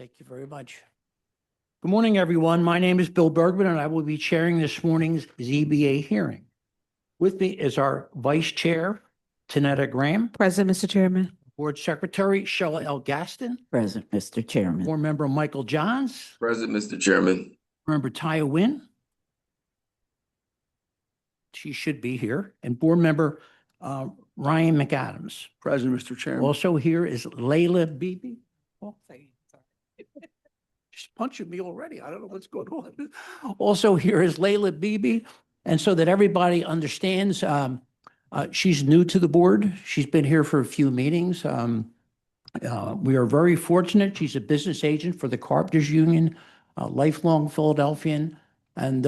Thank you very much. Good morning, everyone. My name is Bill Bergman, and I will be chairing this morning's ZBA hearing. With me is our Vice Chair, Tanetta Graham, Present, Mr. Chairman. Board Secretary, Shella L. Gaston, Present, Mr. Chairman. Board Member Michael Johns, Present, Mr. Chairman. Member Taya Wynn. She should be here, and Board Member Ryan McAdams. Present, Mr. Chairman. Also here is Layla Beebe. Oh, she's punching me already. I don't know what's going on. Also here is Layla Beebe. And so that everybody understands, she's new to the board. She's been here for a few meetings. We are very fortunate. She's a business agent for the Carpenters Union, a lifelong Philadelphian, and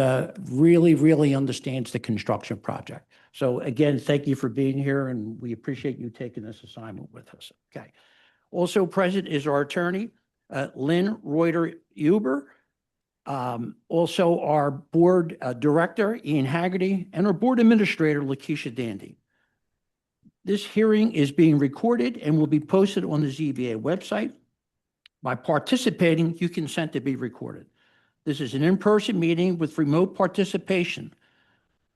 really, really understands the construction project. So again, thank you for being here, and we appreciate you taking this assignment with us. Okay. Also present is our attorney, Lynn Reuter Huber. Also our board director, Ian Haggerty, and our board administrator, Lakeisha Dandy. This hearing is being recorded and will be posted on the ZBA website. By participating, you consent to be recorded. This is an in-person meeting with remote participation,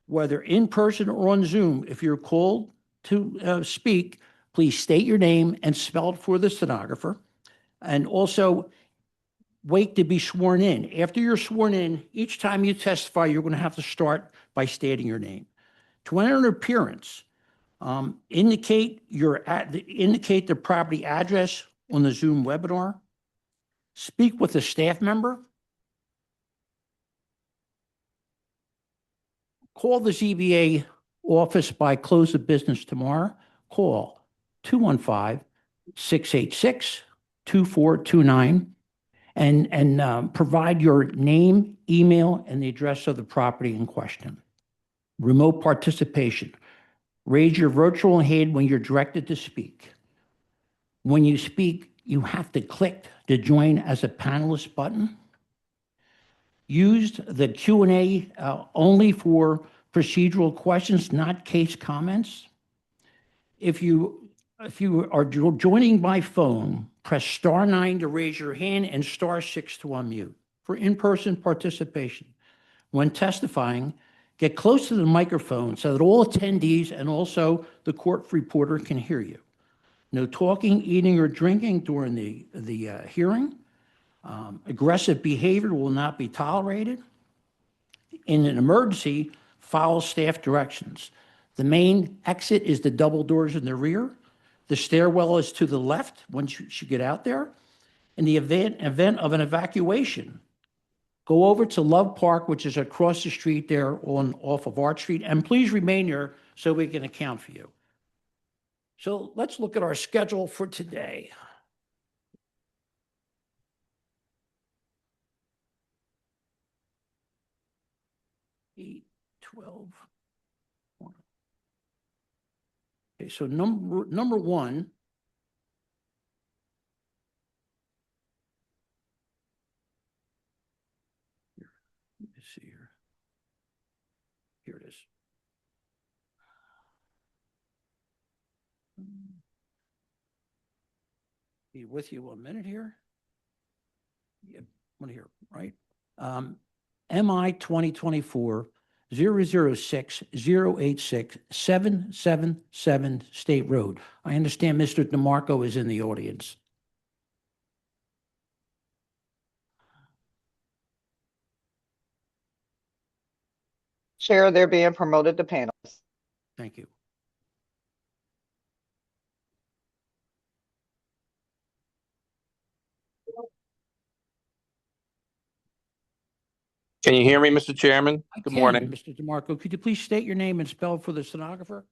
whether in person or on Zoom. If you're called to speak, please state your name and spell it for the stenographer. And also wait to be sworn in. After you're sworn in, each time you testify, you're going to have to start by stating your name. To enter an appearance, indicate the property address on the Zoom webinar. Speak with a staff member. Call the ZBA office by close of business tomorrow. Call 215-686-2429 and provide your name, email, and the address of the property in question. Remote participation. Raise your virtual hand when you're directed to speak. When you speak, you have to click the join as a panelist button. Use the Q&A only for procedural questions, not case comments. If you are joining by phone, press *9 to raise your hand and *6 to unmute for in-person participation. When testifying, get close to the microphone so that all attendees and also the court reporter can hear you. No talking, eating, or drinking during the hearing. Aggressive behavior will not be tolerated. In an emergency, follow staff directions. The main exit is the double doors in the rear. The stairwell is to the left once you get out there. In the event of an evacuation, go over to Love Park, which is across the street there off of Arch Street, and please remain here so we can account for you. So let's look at our schedule for today. Eight, 12. Okay, so number one. Here, let me see here. Here it is. Be with you 1 minute here. Yeah, one here, right? MI 2024 006 086 777 State Road. I understand Mr. DeMarco is in the audience. Chair, they're being promoted to panelists. Thank you. Can you hear me, Mr. Chairman? Good morning. Mr. DeMarco, could you please state your name and spell for the stenographer?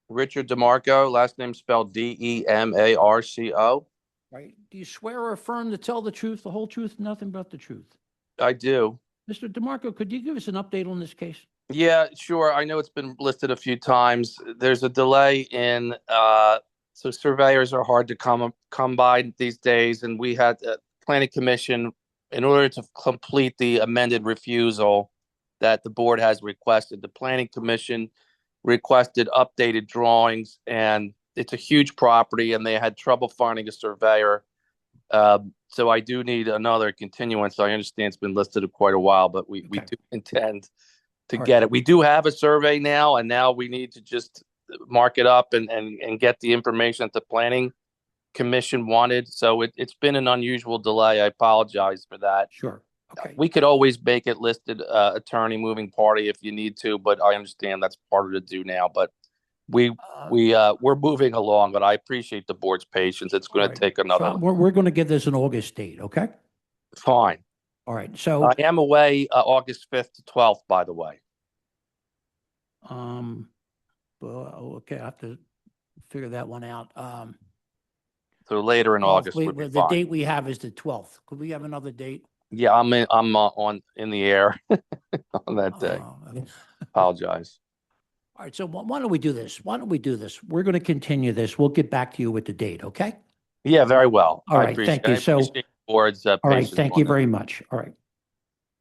Richard DeMarco, last name spelled DeMarco. Right. Do you swear or affirm to tell the truth, the whole truth, nothing but the truth? I do. Mr. DeMarco, could you give us an update on this case? Yeah, sure. I know it's been listed a few times. There's a delay in, so surveyors are hard to come by these days, and we had the Planning Commission, in order to complete the amended refusal that the board has requested, the Planning Commission requested updated drawings, and it's a huge property, and they had trouble finding a surveyor So I do need another continuance. I understand it's been listed quite a while, but we Okay. do intend to All right. get it. We do have a survey now, and now we need to just mark it up and get the information that the planning commission wanted. So it's been an unusual delay. I apologize for that. Sure. Okay. We could always make it listed attorney moving party if you need to, but I understand that's harder to do now. But we're moving along, but I appreciate the board's patience. It's going All to right. take another So we're going to give this an August date, okay? fine. All right. So, I am away August 5th to 12th, by the way. well, okay, I have to figure that one out. So later in August would be The fine. date we have is the 12th. Could we have another date? Yeah, I'm in the air on that day. Apologize. All right. So why don't we do this? We're going to continue this. We'll get back to you with the date, okay? Yeah, very well. All I right, appreciate thank you. I So- appreciate the board's All right. patience Thank on you that. very much. All right.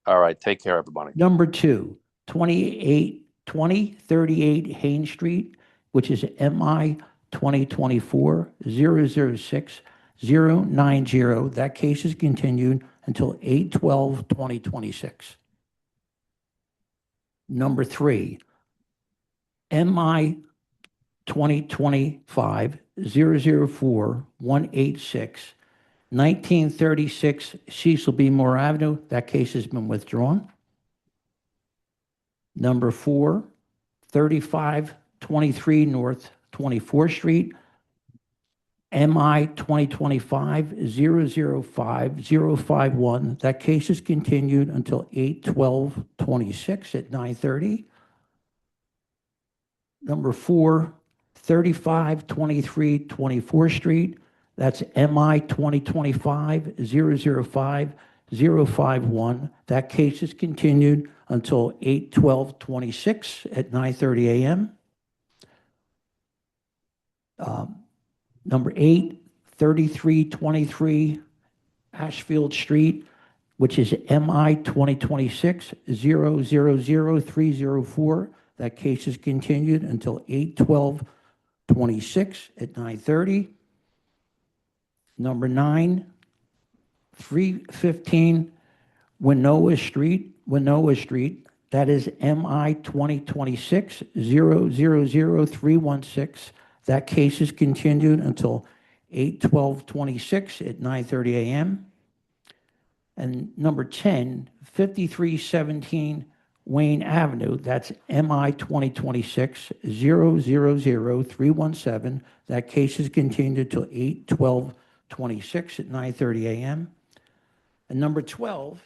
All right, take care, everybody. Number 2, 2038 Haines Street, which is MI 2024-006-090. That case is continued until 8/12/2026. Number 3, MI 2025-004-186, 1936 Cecil B. Moore Avenue. That case has been withdrawn. Number 4, 3523 North 24th Street, MI 2025-005-051. That case is continued until 8/12/26 at 9:30. Number 4, 3523 24th Street. That's MI 2025-005-051. That case is continued until 8/12/26 at 9:30 a.m. Number 8, 3323 Ashfield Street, which is MI 2026-000-304. That case is continued until 8/12/26 at 9:30. Number 9, 315 Winona Street. That is MI 2026-000-316. That case is continued until 8/12/26 at 9:30 a.m. And number 10, 5317 Wayne Avenue. That's MI 2026-000-317. That case is continued till 8/12/26 at 9:30 a.m. And number 12,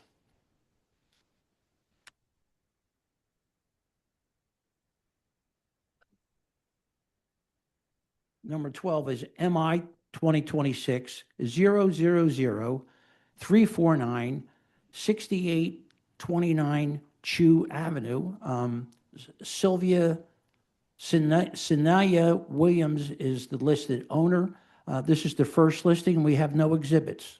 is MI 2026-000-349, 6829 Chew Avenue. Sylvia Sinaya Williams is the listed owner. This is the first listing. We have no exhibits.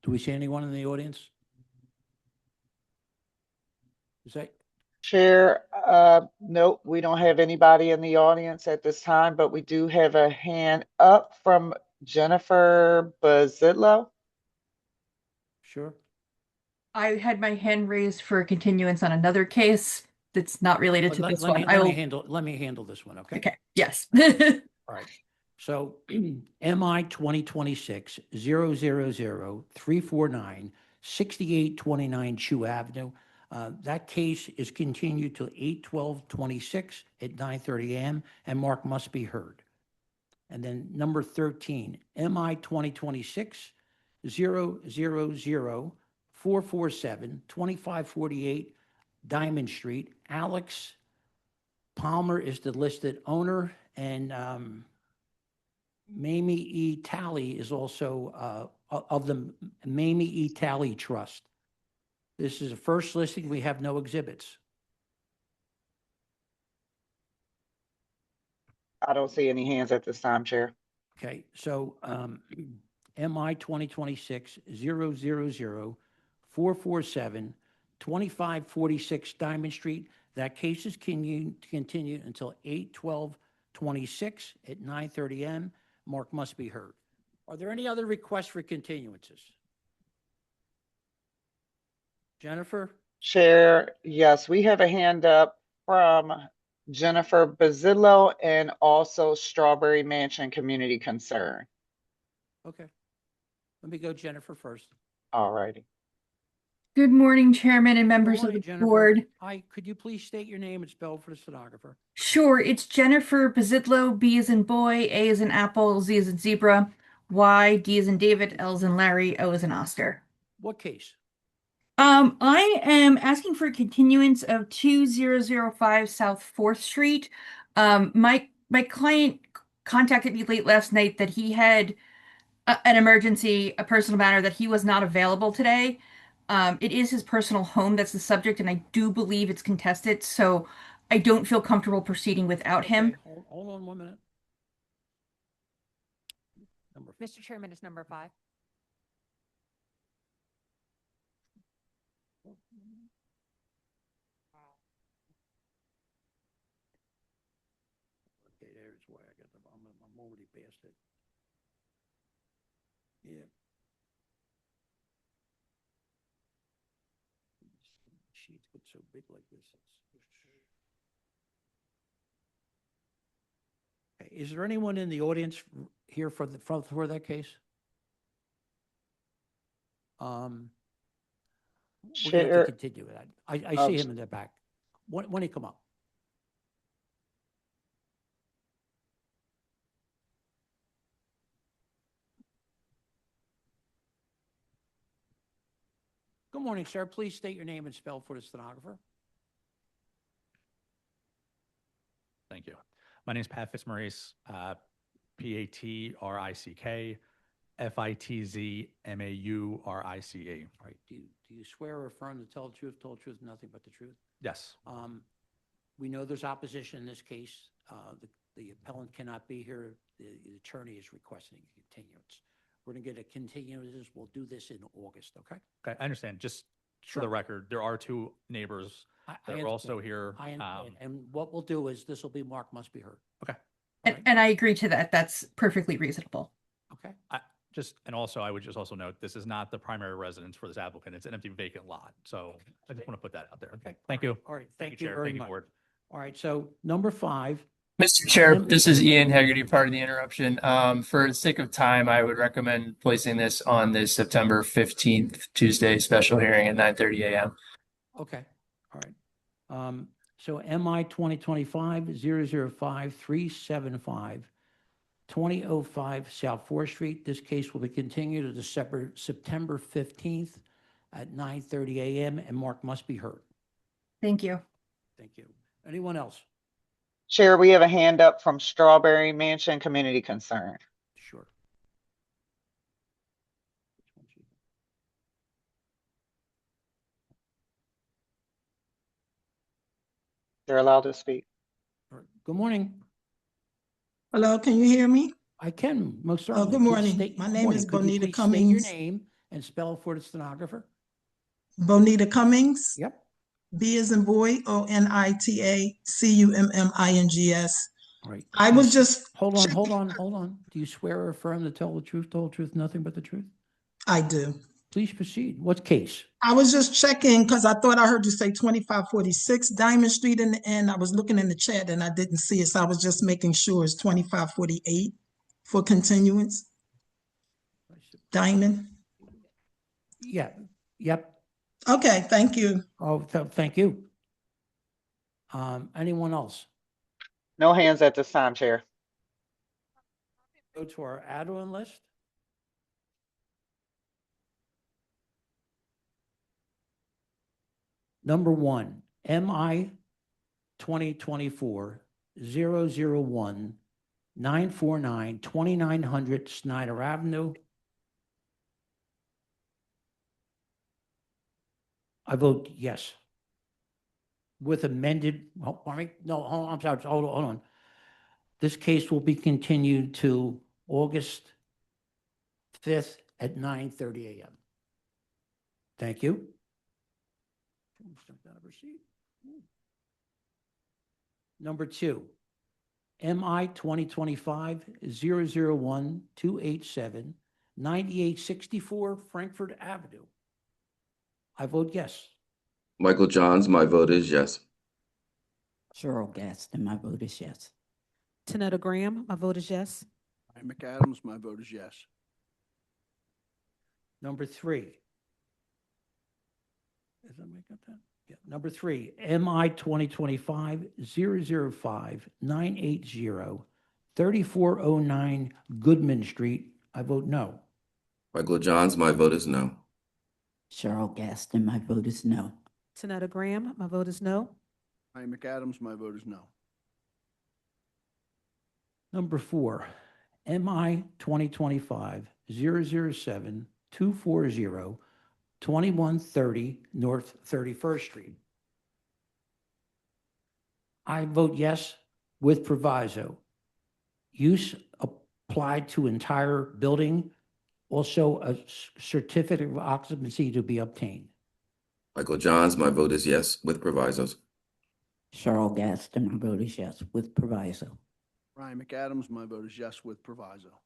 Do we see anyone in the audience? Is that? Chair, nope, we don't have anybody in the audience at this time, but we do have a hand up from Jennifer Bazillo. Sure. I had my hand raised for a continuance on another case that's not related to this one. Let me handle this one, okay? Okay, yes. All right. So MI 2026-000-349, 6829 Chew Avenue. That case is continued till 8/12/26 at 9:30 a.m. and Mark must be heard. And then number 13, MI 2026-000-447, 2548 Diamond Street. Alex Palmer is the listed owner, and Mamie E. Talley is also of the Mamie E. Talley Trust. This is a first listing. We have no exhibits. I don't see any hands at this time, Chair. Okay, so MI 2026-000-447, 2546 Diamond Street. That case is continued until 8/12/26 at 9:30 a.m. Mark must be heard. Are there any other requests for continuances? Jennifer? Chair, yes, we have a hand up from Jennifer Bazillo and also Strawberry Mansion Community Concern. Okay. Let me go Jennifer first. All righty. Good morning, Chairman and members of Morning, the Jennifer. board. Hi, could you please state your name and spell for the stenographer? Sure, it's Jennifer Bazidlo, B as in boy, A as in apple, Z as in zebra, Y, D as in David, L as in Larry, O as in Oscar. What case? I am asking for a continuance of 2005 South 4th Street. My client contacted me late last night that he had an emergency, a personal matter, that he was not available today. It is his personal home that's the subject, and I do believe it's contested, so I don't feel comfortable proceeding without him. Okay, hold on 1 minute. Number Mr. Chairman, it's number 5. Okay, there's why I got I'm already past it. Yeah. Sheets get so big like this. Okay, is there anyone in the audience here for that case? We're gonna have to Chair, continue with that. I see him in the back. When he come up? Good morning, sir. Please state your name and spell for the stenographer. Thank you. My name is Pat Fitzmaurice, Patrick, Fitzmaurice. All right, do you swear or affirm to tell the truth, nothing but the truth? Yes, We know there's opposition in this case. The appellant cannot be here. The attorney is requesting a continuance. We're going to get a continuance. We'll do this in August, okay? okay, I understand. Just for Sure. the record, there are 2 neighbors I that are also understand. here. I understand. And what we'll do is this will be Mark must be heard. Okay. All And, right? and I agree to that. That's perfectly reasonable. Okay, And also, I would just also note, this is not the primary residence for this applicant. It's an empty vacant lot. So I just want to put that out there. okay. Thank you. All right, Thank thank you, you Chair. very Thank you, much. Board. All right, so number 5. Mr. Chair, Yep. this is Ian Hegarty, part of the interruption. For the sake of time, I would recommend placing this on the September 15th Tuesday special hearing at 9:30 a.m. Okay, all right. So MI 2025-005-375, 2005 South 4th Street. This case will be continued to September 15th at 9:30 a.m. and Mark must be heard. Thank you. Thank you. Anyone else? Chair, we have a hand up from Strawberry Mansion Community Concern. Sure. They're allowed to speak. All right. Good morning. Hello, can you hear me? I can, most Oh, certainly. good Please morning. state- My good name morning. is Could you Bonita please state your Cummings. name and spell for the stenographer? Bonita Cummings, Yep. B as in boy, ONITACUMMINGS. All right. I was just, Hold on, checking- hold on. Do you swear or affirm to tell the truth, nothing but the truth? I do. Please proceed. What case? I was just checking because I thought I heard you say 2546 Diamond Street in the end. I was looking in the chat and I didn't see it. So I was just making sure it's 2548 for continuance. Diamond. Yeah, yep. Okay, thank you. Oh, thank you. Anyone else? No hands at this time, Chair. Go to our add-on list. Number 1, MI 2024-001-949, 2900 Snyder Avenue. I vote yes. With amended, oh, pardon me, no, hold on, I'm sorry, hold on. This case will be continued to August 5th at 9:30 a.m. Thank you. Stepped out of her seat. Number 2, MI 2025-001-287, 9864 Frankfurt Avenue. I vote yes. Michael Johns, my vote is yes. Cheryl Gaston, my vote is yes. Tanetta Graham, my vote is yes. Ryan McAdams, my vote is yes. Number 3. Is that make up that? Yeah. Number 3, MI 2025-005-980, 3409 Goodman Street. I vote no. Michael Johns, my vote is no. Cheryl Gaston, my vote is no. Tanetta Graham, my vote is no. Ryan McAdams, my vote is no. Number 4, MI 2025-007-240, 2130 North 31st Street. I vote yes with proviso. Use applied to entire building, also a certificate of occupancy to be obtained. Michael Johns, my vote is yes with provisos. Cheryl Gaston, my vote is yes with proviso. Ryan McAdams, my vote is yes with proviso.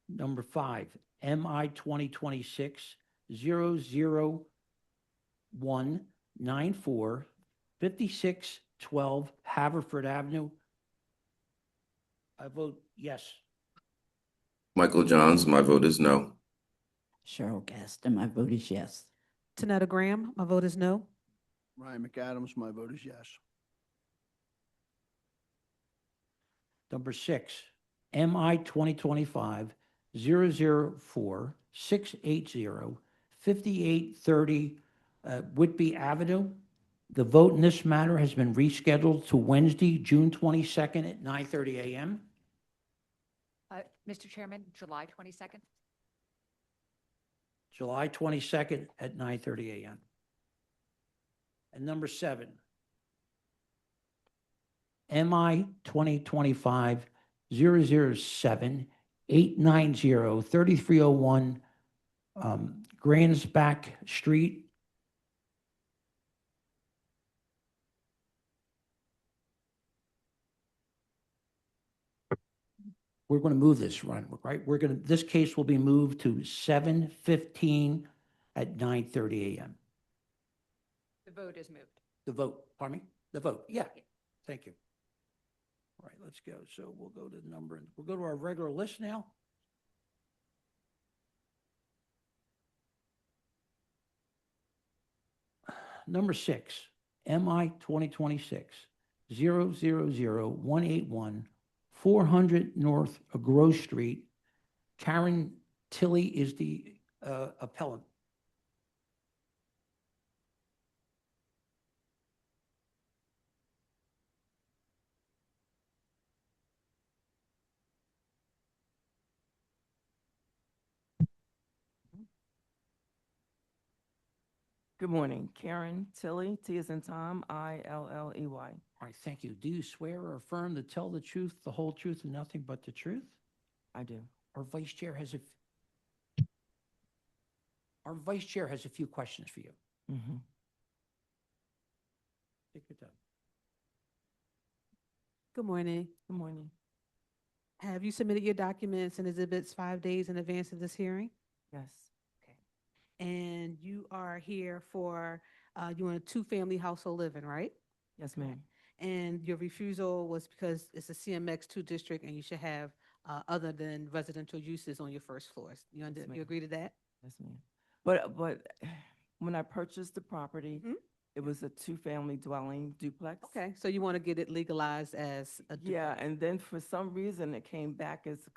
Number 5, MI 2026-001-94, 5612 Haverford Avenue. I vote yes. Michael Johns, my vote is no. Cheryl Gaston, my vote is yes. Tanetta Graham, my vote is no. Ryan McAdams, my vote is yes. Number 6, MI 2025-004-680, 5830 Whitby Avenue. The vote in this matter has been rescheduled to Wednesday, June 22nd at 9:30 a.m. Mr. Chairman, July 22nd. July 22nd at 9:30 a.m. And number 7, MI 2025-007-890, 3301 Grandsback Street. We're going to move this, right? This case will be moved to 7:15 at 9:30 a.m. The vote is moved. The vote, pardon me? The vote, yeah. Thank you. All right, let's go. So we'll go to the number, we'll go to our regular list now. Number 6, MI 2026-000-181, 400 North Grove Street. Karen Tilley is the appellant. Good morning, Karen Tilley, T as in Tom, Illey. All right, thank you. Do you swear or affirm to tell the truth, the whole truth, and nothing but the truth? I do. Our vice chair has a few questions for you. Mm-hmm. Take your time. Good morning. Good morning. Have you submitted your documents and exhibits 5 days in advance of this hearing? Yes. And you are here for, you want a 2-family household living, right? Yes, ma'am. And your refusal was because it's a CMX2 district and you should have other than residential uses on your first floors. You ma'am. agree to that? Yes, ma'am. But when I purchased the property, Mhm. it was a 2-family dwelling duplex. Okay, so you want to get it legalized as a Yeah, duplex. and then for some reason it came back as a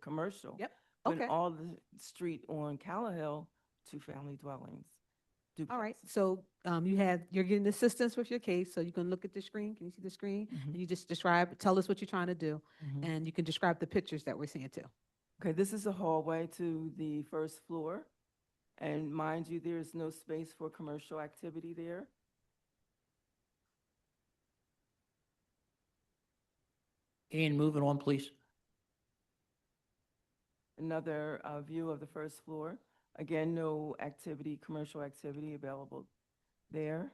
commercial. Yep, When okay. all the street on Callahill, 2-family dwellings. All right, duplexes. so you're getting assistance with your case, so you can look at the screen. Can you see the screen? Mhm. And you just tell us what you're trying to do, Mhm. and you can describe the pictures that we're seeing too. Okay, this is a hallway to the first floor. And mind you, there is no space for commercial activity there. Ian, moving on, please. Another view of the first floor. Again, no activity, commercial activity available there.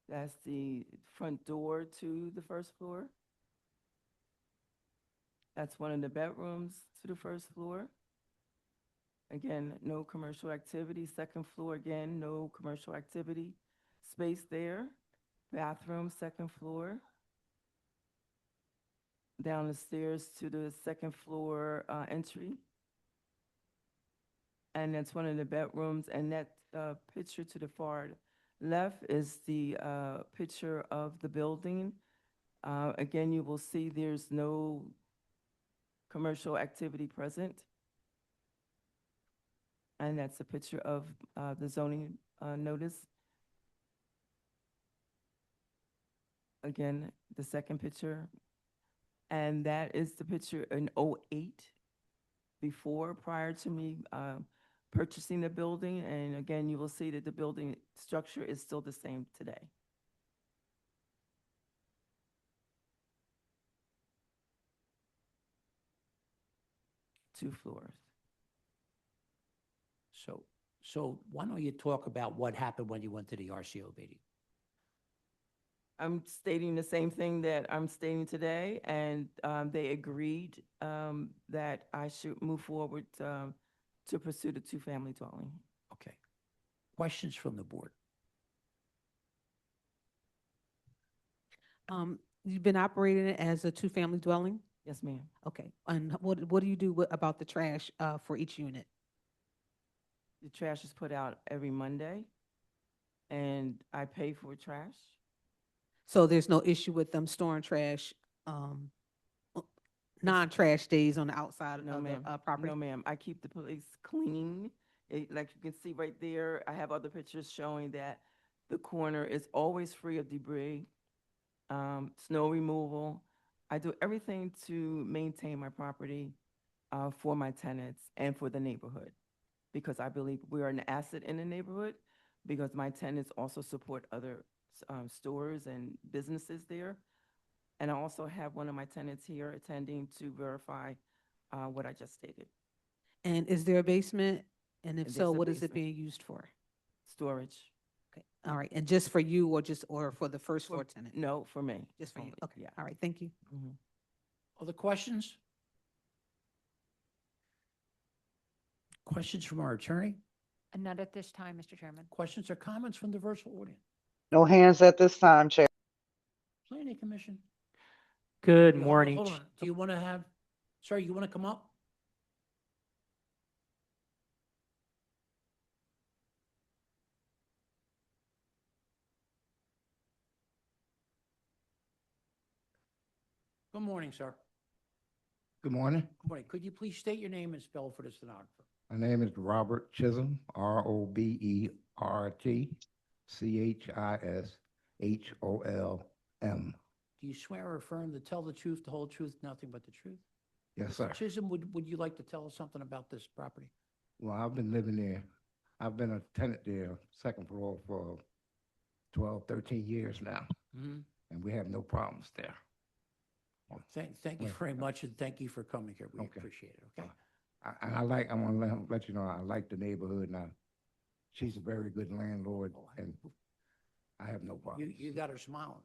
That's the front door to the first floor. That's one of the bedrooms to the first floor. Again, no commercial activity. Second floor, again, no commercial activity. Space there. Bathroom, second floor. Down the stairs to the second floor entry. And that's one of the bedrooms. And that picture to the far left is the picture of the building. Again, you will see there's no commercial activity present. And that's a picture of the zoning notice. Again, the second picture. And that is the picture in '08, prior to me purchasing the building. And again, you will see that the building structure is still the same today. Two floors. So why don't you talk about what happened when you went to the RCO meeting? I'm stating the same thing that I'm stating today, and they agreed that I should move forward to pursue the two-family dwelling. Okay. Questions from the board? You've been operating it as a two-family dwelling? Yes, ma'am. Okay. And what do you do about the trash for each unit? The trash is put out every Monday, and I pay for trash. So there's no issue with them storing trash, non-trash days on the outside of No, ma'am. the property? No, ma'am. I keep the place clean. Like you can see right there, I have other pictures showing that the corner is always free of debris, snow removal. I do everything to maintain my property for my tenants and for the neighborhood, because I believe we are an asset in the neighborhood, because my tenants also support other stores and businesses there. And I also have one of my tenants here attending to verify what I just stated. And is there a basement? And if There's so, a what is it basement. being used for? Storage. Okay, all right. And just for you or for the first floor tenant? No, for me. Just for you? only, Okay, Yeah. all right, thank you. Mhm. Other questions? Questions from our attorney? None at this time, Mr. Chairman. Questions or comments from the virtual audience? No hands at this time, Chair. Planning Commission? Good Yeah, morning. Hold on. Do you want to have, sir, you want to come up? Good morning, sir. Good morning. Good morning. Could you please state your name and spell for the stenographer? My name is Robert Chisholm, ROBERTCHISHOLM. Do you swear or affirm to tell the truth, the whole truth, nothing but the truth? Yes, sir. Mr. Chisholm, would you like to tell us something about this property? Well, I've been living there. I've been a tenant there, second floor, for 12, 13 years now, Mhm. and we have no problems there. Thank you very much, and thank you for coming here. We Okay. appreciate it, okay? I want to let you know, I like the neighborhood, and she's a very good landlord, and I have no You, problems. you got her smiling.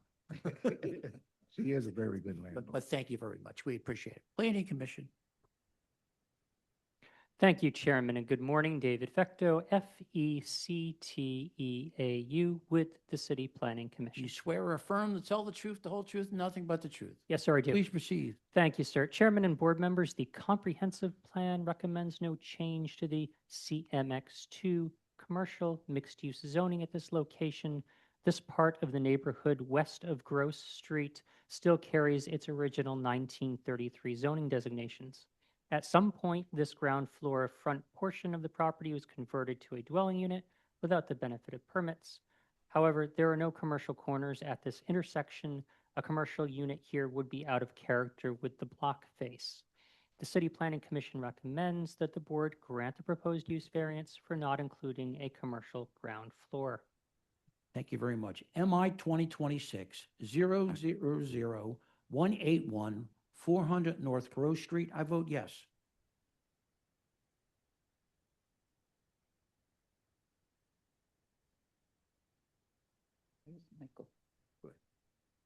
She is a very good landlord. But thank you very much. We appreciate it. Planning Commission? Thank you, Chairman, and good morning. David Fecto, FECTEAU, with the City Planning Do Commission. you swear or affirm to tell the truth, the whole truth, and nothing but the truth? Yes, sir, I do. Please proceed. Thank you, sir. Chairman and board members, the comprehensive plan recommends no change to the CMX2 commercial mixed-use zoning at this location. This part of the neighborhood west of Gross Street still carries its original 1933 zoning designations. At some point, this ground floor front portion of the property was converted to a dwelling unit without the benefit of permits. However, there are no commercial corners at this intersection. A commercial unit here would be out of character with the block face. The City Planning Commission recommends that the board grant the proposed use variance for not including a commercial ground floor. Thank you very much. MI 2026-000181, 400 North Grove Street. I vote yes.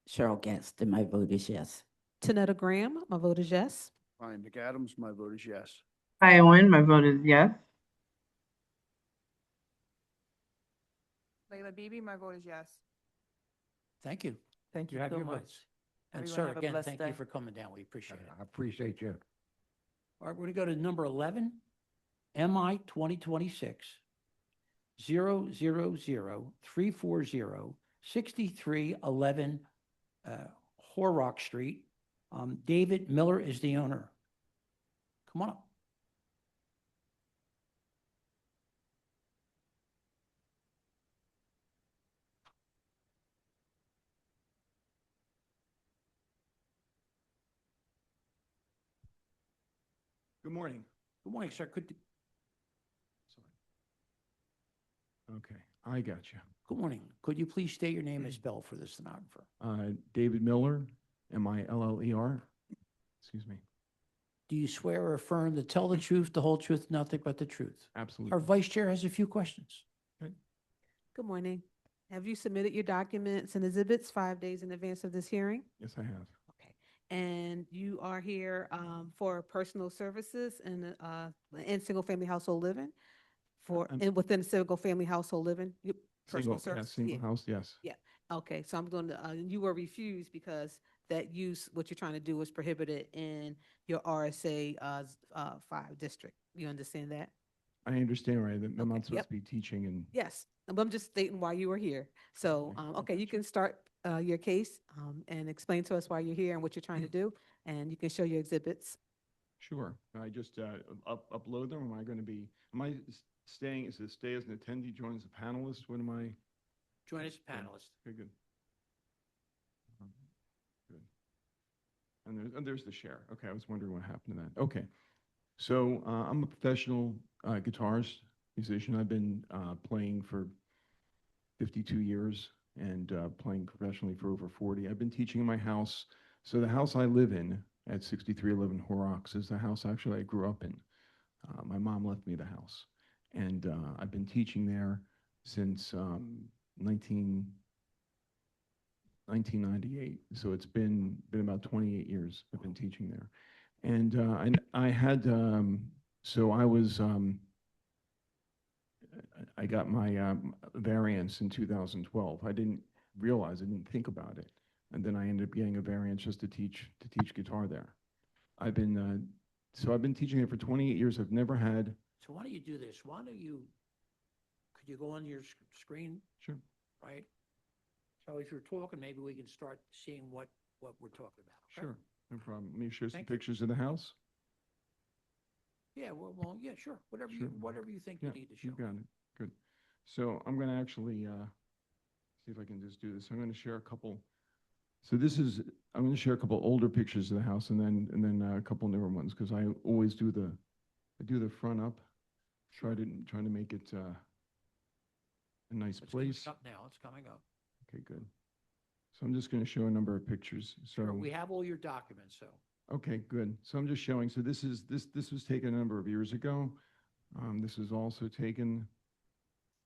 Cheryl Gaston, my vote is yes. Tanetta Graham, my vote is yes. Ryan McAdams, my vote is yes. Hi, Owen, my vote is yes. Layla Beebe, my vote is yes. Thank you. Thank you You have so your much. votes. And Everyone sir, have a again, blessed thank you day. for coming down. We appreciate it. I appreciate you. All right, we're going to go to number 11, MI 2026 000-340 6311 Horrock Street. David Miller is the owner. Come on up. Good morning. Good morning, sir. Okay, I got you. Good morning. Could you please state your name as spelled for the stenographer? David Miller, Miller. Excuse me. Do you swear or affirm to tell the truth, the whole truth, nothing but the truth? Absolutely. Our vice chair has a few questions. Good morning. Have you submitted your documents and exhibits 5 days in advance of this hearing? Yes, I have. And you are here for personal services and single-family household living? And within single-family household living? Personal services? Single house, yes. Yeah, okay, so I'm going to, you were refused because that use, what you're trying to do is prohibited in your RSA 5 district. You understand that? I understand, right? That I'm not supposed yep. to be teaching and Yes, I'm just stating why you were here. So, okay, you can start your case and explain to us why you're here and what you're trying to do, and you can show your exhibits. sure. I just upload them. Am I staying, is it stay as an attendee, join as a panelist? What am I? Join as a panelist. Okay, good. Good. And there's the share. Okay, I was wondering what happened to that. Okay. So I'm a professional guitarist, musician. I've been playing for 52 years and playing professionally for over 40. I've been teaching in my house. So the house I live in at 6311 Horrocks is the house actually I grew up in. My mom left me the house. And I've been teaching there since 1998. So it's been about 28 years I've been teaching there. And I had, so I was, I got my variance in 2012. I didn't think about it. And then I ended up getting a variance just to teach guitar there. I've been teaching there for 28 years. I've never had. So why don't you do this? Could you go on your screen? Sure. Right? So if you're talking, maybe we can start seeing what we're talking about. Okay? Sure, no problem. Let me show some Thank you. pictures of the house. Yeah, well, yeah, sure. Whatever Sure. you think Yeah, you need to show. you got it. Good. So I'm going to actually see if I can just do this. I'm going to share a couple. So I'm going to share a couple older pictures of the house and then a couple newer ones because I always do the front up. Try to make it a nice place. It's up now. It's coming up. Okay, good. So I'm just going to show a number of pictures. So We have all your documents, so. okay, good. So I'm just showing. So this was taken a number of years ago. This was also taken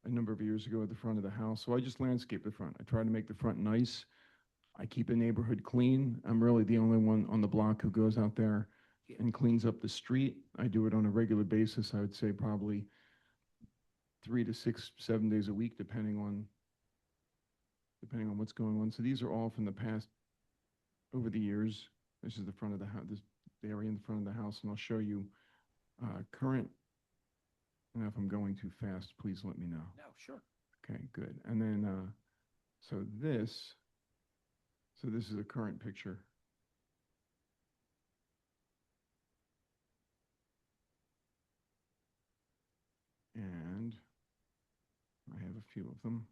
a number of years ago at the front of the house. So I just landscape the front. I try to make the front nice. I keep the neighborhood clean. I'm really the only one on the block who goes out there and cleans up the street. I do it on a regular basis. I would say probably 3 to 6, 7 days a week, depending on what's going on. So these are all from the past, over the years. This is the front of the house, the area in the front of the house, and I'll show you current. And if I'm going too fast, please let me know. No, sure. Okay, good. And then, so this is a current picture. And I have a few of them.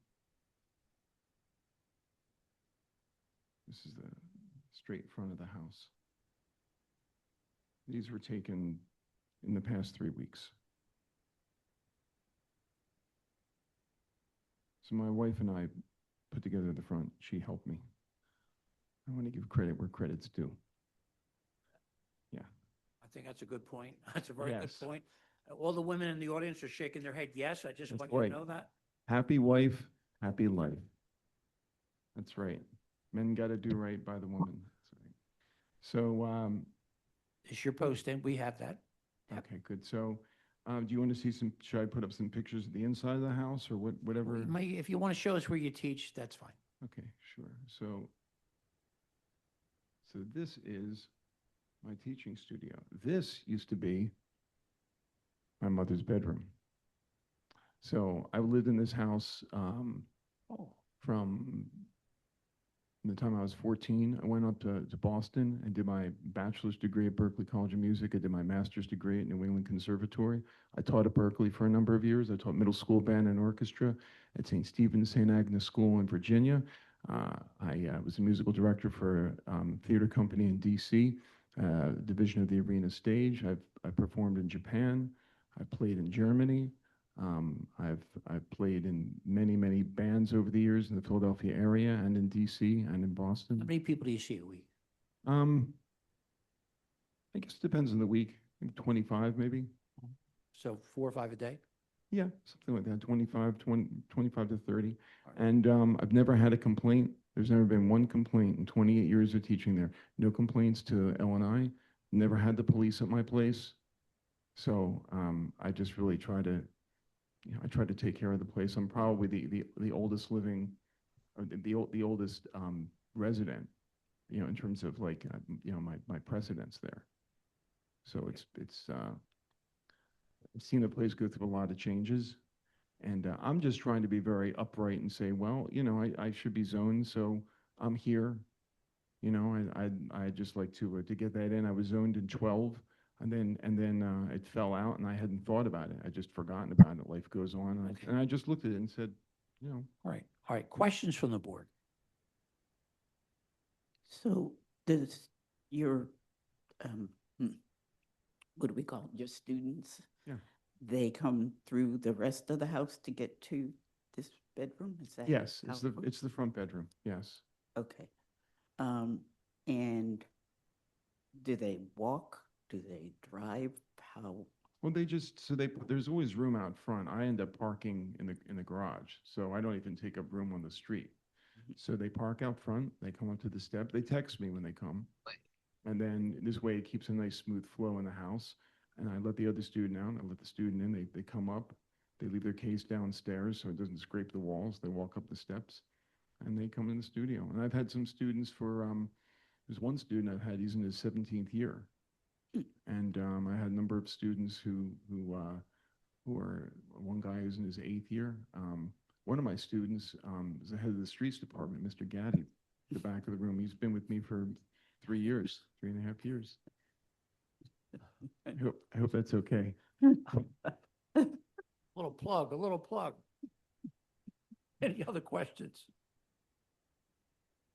This is the straight front of the house. These were taken in the past 3 weeks. So my wife and I put together the front. She helped me. I want to give credit where credit's due. Yeah. I think that's a good point. That's a very good Yes. point. All the women in the audience are shaking their head yes. I just That's want you right. to know that. Happy wife, happy life. That's right. Men got to do right by the woman. That's right. So, Is your post in? We have that. okay, good. So, do you want to see some, should I put up some pictures of the inside of the house or whatever? If you want to show us where you teach, that's fine. Okay, sure. So this is my teaching studio. This used to be my mother's bedroom. So I lived in this house from the time I was 14. I went up to Boston and did my bachelor's degree at Berklee College of Music. I did my master's degree at New England Conservatory. I taught at Berklee for a number of years. I taught middle school band and orchestra at St. Stephen's St. Agnes School in Virginia. I was a musical director for a theater company in DC, division of the Arena Stage. I've performed in Japan. I've played in Germany. I've played in many bands over the years in the Philadelphia area and in DC and in Boston. How many people do you see a week? I guess it depends on the week. I think 25 maybe. So 4 or 5 a day? Yeah, something like that, 25 to 30. And I've never had a complaint. There's never been one complaint in 28 years of teaching there. No complaints to L&I. Never had the police at my place. So I just really try to, I try to take care of the place. I'm probably the oldest living, or the oldest resident, in terms of like, my precedence there. So I've seen the place go through a lot of changes, and I'm just trying to be very upright and say, well, I should be zoned, so I'm here. I just like to get that in. I was zoned in 12, and then it fell out, and I hadn't thought about it. I just forgotten about it. Life goes on, and I just looked at it and said, All right. Questions from the board? So does your, what do we call it, your students? Yeah. They come through the rest of the house to get to this bedroom? Is that? yes, how it's it works? it's the front bedroom. Yes. Okay. And do they walk? Do they drive? How? Well, there's always room out front. I end up parking in the garage, so I don't even take up room on the street. So they park out front, they come up to the step, they text me when they come. And then this way it keeps a nice smooth flow in the house. And I let the other student out, I let the student in, they come up, they leave their case downstairs so it doesn't scrape the walls. They walk up the steps and they come in the studio. And I've had some students there's one student I've had, he's in his 17th year. And I had a number of students who are, one guy who's in his 8th year. One of my students is the head of the streets department, Mr. Gaddy, the back of the room. He's been with me for 3 years, 3.5 years. I hope that's okay. A little plug. Any other questions?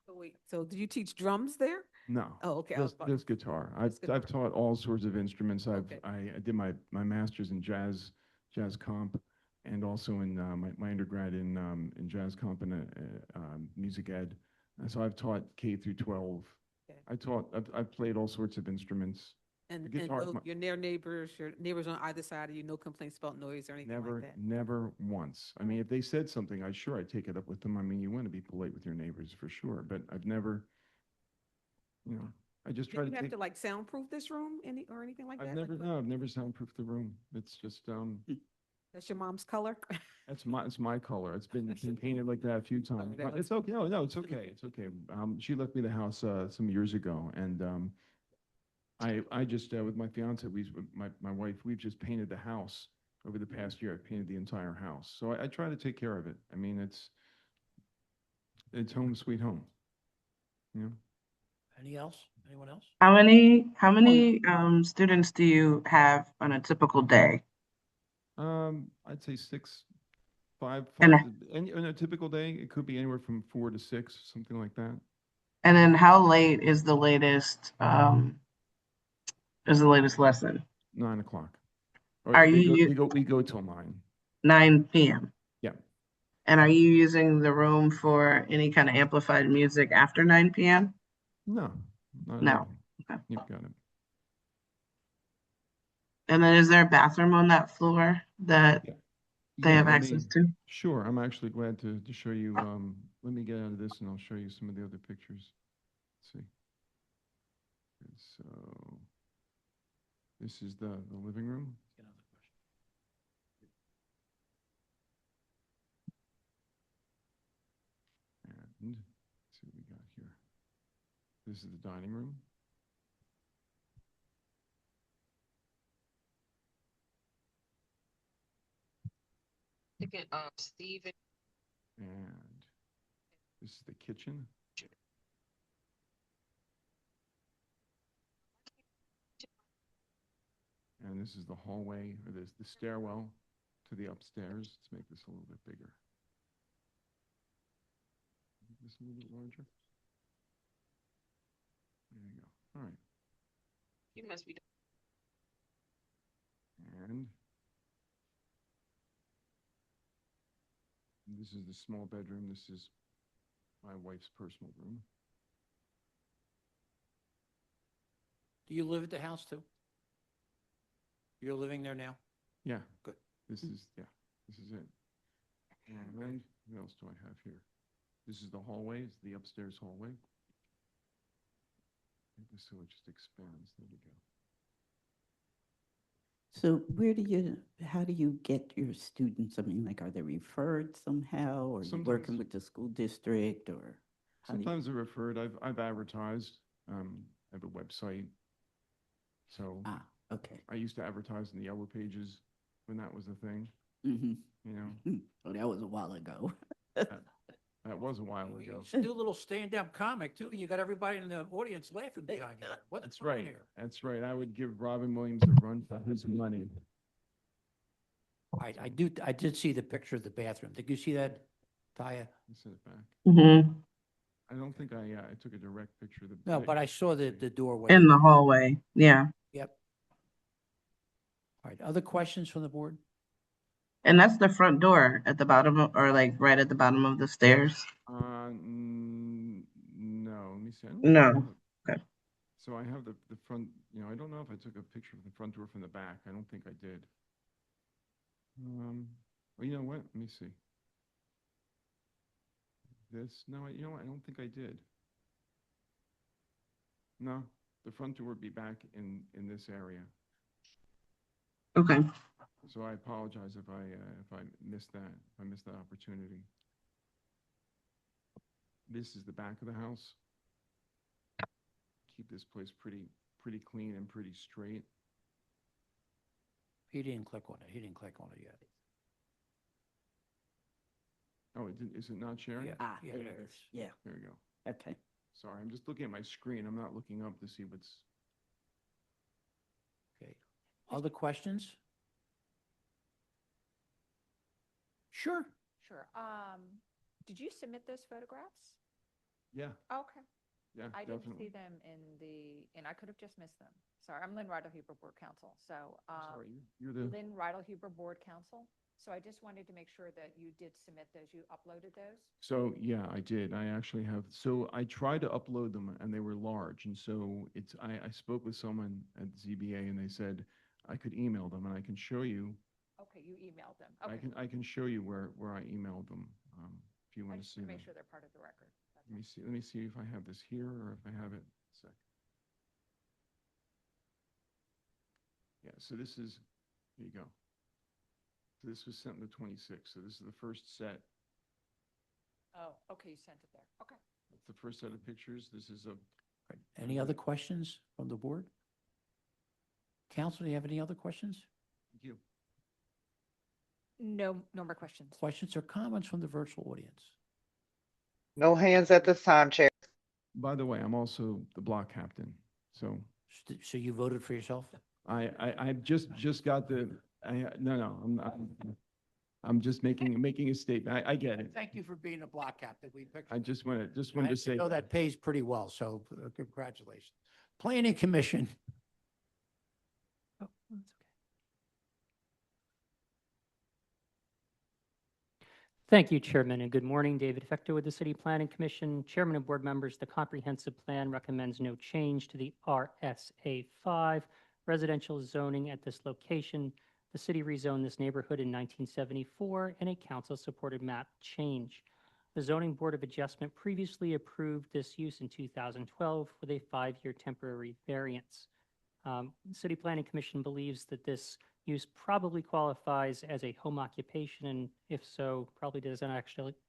So wait, so do you teach drums there? No. Oh, okay. I was about- Just guitar. Just guitar. I've taught all sorts of instruments. Okay. I did my master's in jazz comp, and also in my undergrad in jazz comp and music ed. And so I've taught K through 12. Okay. I've played all sorts of instruments. And The guitar- your neighbors on either side of you, no complaints about noise or anything like that? Never once. I mean, if they said something, I'd take it up with them. I mean, you want to be polite with your neighbors for sure, but I've never, I just try Did to you have take. to like soundproof this room or anything like that? I've never soundproofed the room. It's just, That's your mom's color? it's my color. It's been painted like that a few times. that But it's okay. No, it's okay. It's okay. She left me the house some years ago, and I just with my fiance, my wife, we've just painted the house over the past year. I've painted the entire house, so I try to take care of it. I mean, it's home sweet home. Anyone else? How many students do you have on a typical day? I'd say 5. And- In a typical day, it could be anywhere from 4 to 6, something like that. And then how late is the latest lesson? 9 o'clock. Are you- We go till 9. 9 p.m. Yeah. And are you using the room for any kind of amplified music after 9 p.m.? No. Not at No. all. Okay. You've got it. And then is there a bathroom on that floor that they Yeah, have let access me- to? Sure. I'm actually glad to show you. Let me get out of this and I'll show you some of the other pictures. Let's see. Okay, so this is the living room. And let's see what we got here. This is the dining room. Steve. And this is the kitchen. And this is the hallway, or this the stairwell to the upstairs. Let's make this a little bit bigger. Make this a little bit larger. There you go. All right. You must be. And this is the small bedroom. This is my wife's personal room. Do you live at the house too? You're living there now? Yeah. Good. This is it. And then, what else do I have here? This is the hallway, it's the upstairs hallway. So it just expands. There we go. So how do you get your students? I mean, like, are they referred somehow, or you working with the school district, or? Sometimes they're referred. I've advertised. I have a website. So okay. I used to advertise in the Yellow Pages when that was a thing. Mm-hmm. You know. Oh, that was a while ago. That was a while ago. You should do a little stand-up comic too. You got everybody in the audience laughing behind you. What's That's going on right. here? That's right. I would give Robin Williams a run for his money. I did see the picture of the bathroom. Did you see that, Taya? Let's send it back. Mm-hmm. I don't think I took a direct picture of the. No, but I saw the doorway. In the hallway. Yeah. Yep. All right, other questions from the board? And that's the front door at the bottom of, or like right at the bottom of the stairs. No, let me see. I don't No. have it. Okay. So I have the front, I don't know if I took a picture of the front door from the back. I don't think I did. Well, you know what? Let me see. No, you know what? I don't think I did. No, the front door would be back in this area. Okay. So I apologize if I missed that. If I missed that opportunity. This is the back of the house. Keep this place pretty clean and pretty straight. He didn't click on it. He didn't click on it yet. Oh, is it not sharing? Yeah. There it is. Yeah. There we go. Okay. Sorry, I'm just looking at my screen. I'm not looking up to see what's. Okay. Other questions? Sure. Sure. Did you submit those photographs? Yeah. Okay. Yeah, I didn't definitely. see them and I could have just missed them. Sorry, I'm Lynn Rydell Huber Board Counsel. So, Sorry, you're the. Lynn Rydell Huber Board Counsel. So I just wanted to make sure that you did submit those, you uploaded those? So, yeah, I did. I actually have, so I tried to upload them and they were large. And so I spoke with someone at ZBA and they said I could email them and I can show you. Okay, you emailed them. Okay. I can show you where I emailed them, if you I want to just see want to them. make sure they're part of the record. That's Let me see if I have this here or if I have it. A sec. Yeah, so this is, here you go. So this was sent on the 26th. So this is the first set. Oh, okay, you sent it there. Okay. That's the first set of pictures. This is a. Right. Any other questions from the board? Council, do you have any other questions? Thank you. No more questions. Questions or comments from the virtual audience? No hands at this time, Chair. By the way, I'm also the block captain. So So you voted for yourself? I just got the, I'm just making a statement. I get it. Thank you for being a block captain. We picked. I just wanted I to say. know that pays pretty well, so congratulations. Planning Commission. Oh, that's okay. Thank you, Chairman, and good morning. David Fector with the City Planning Commission. Chairman and board members, the comprehensive plan recommends no change to the RSA 5 residential zoning at this location. The city rezoned this neighborhood in 1974 and a council-supported map change. The Zoning Board of Adjustment previously approved this use in 2012 with a 5-year temporary variance. The City Planning Commission believes that this use probably qualifies as a home occupation, and if so, probably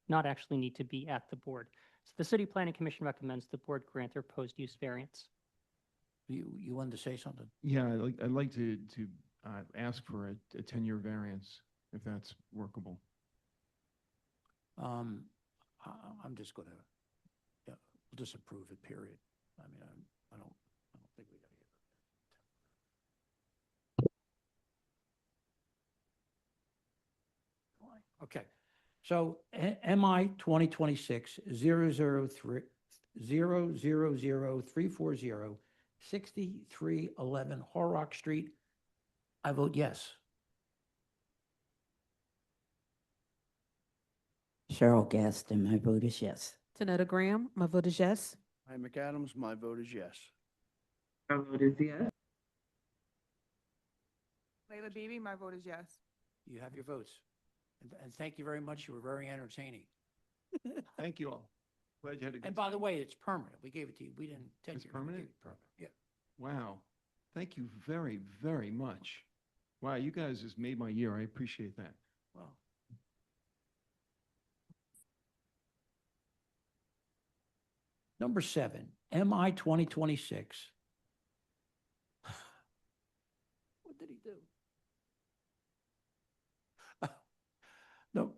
not actually need to be at the board. So the City Planning Commission recommends the board grant their proposed use variance. You wanted to say something? Yeah, I'd like to ask for a 10-year variance, if that's workable. I'm just gonna, yeah, we'll disapprove it, period. I mean, I don't think we gotta give it. Okay, so MI 2026-003 000340 6311 Horrock Street. I vote yes. Cheryl Gaston, my vote is yes. Tanetta Graham, my vote is yes. Ryan McAdams, my vote is yes. My vote is yes. Layla Beebe, my vote is yes. You have your votes. And thank you very much. You were very entertaining. Thank you all. Glad you had a good. And by the way, it's permanent. We gave it to you. We didn't take It's it. permanent? Yeah. Wow. Thank you very, very much. Wow, you guys just made my year. I appreciate that. Well. Number 7, MI 2026. What did he do? No.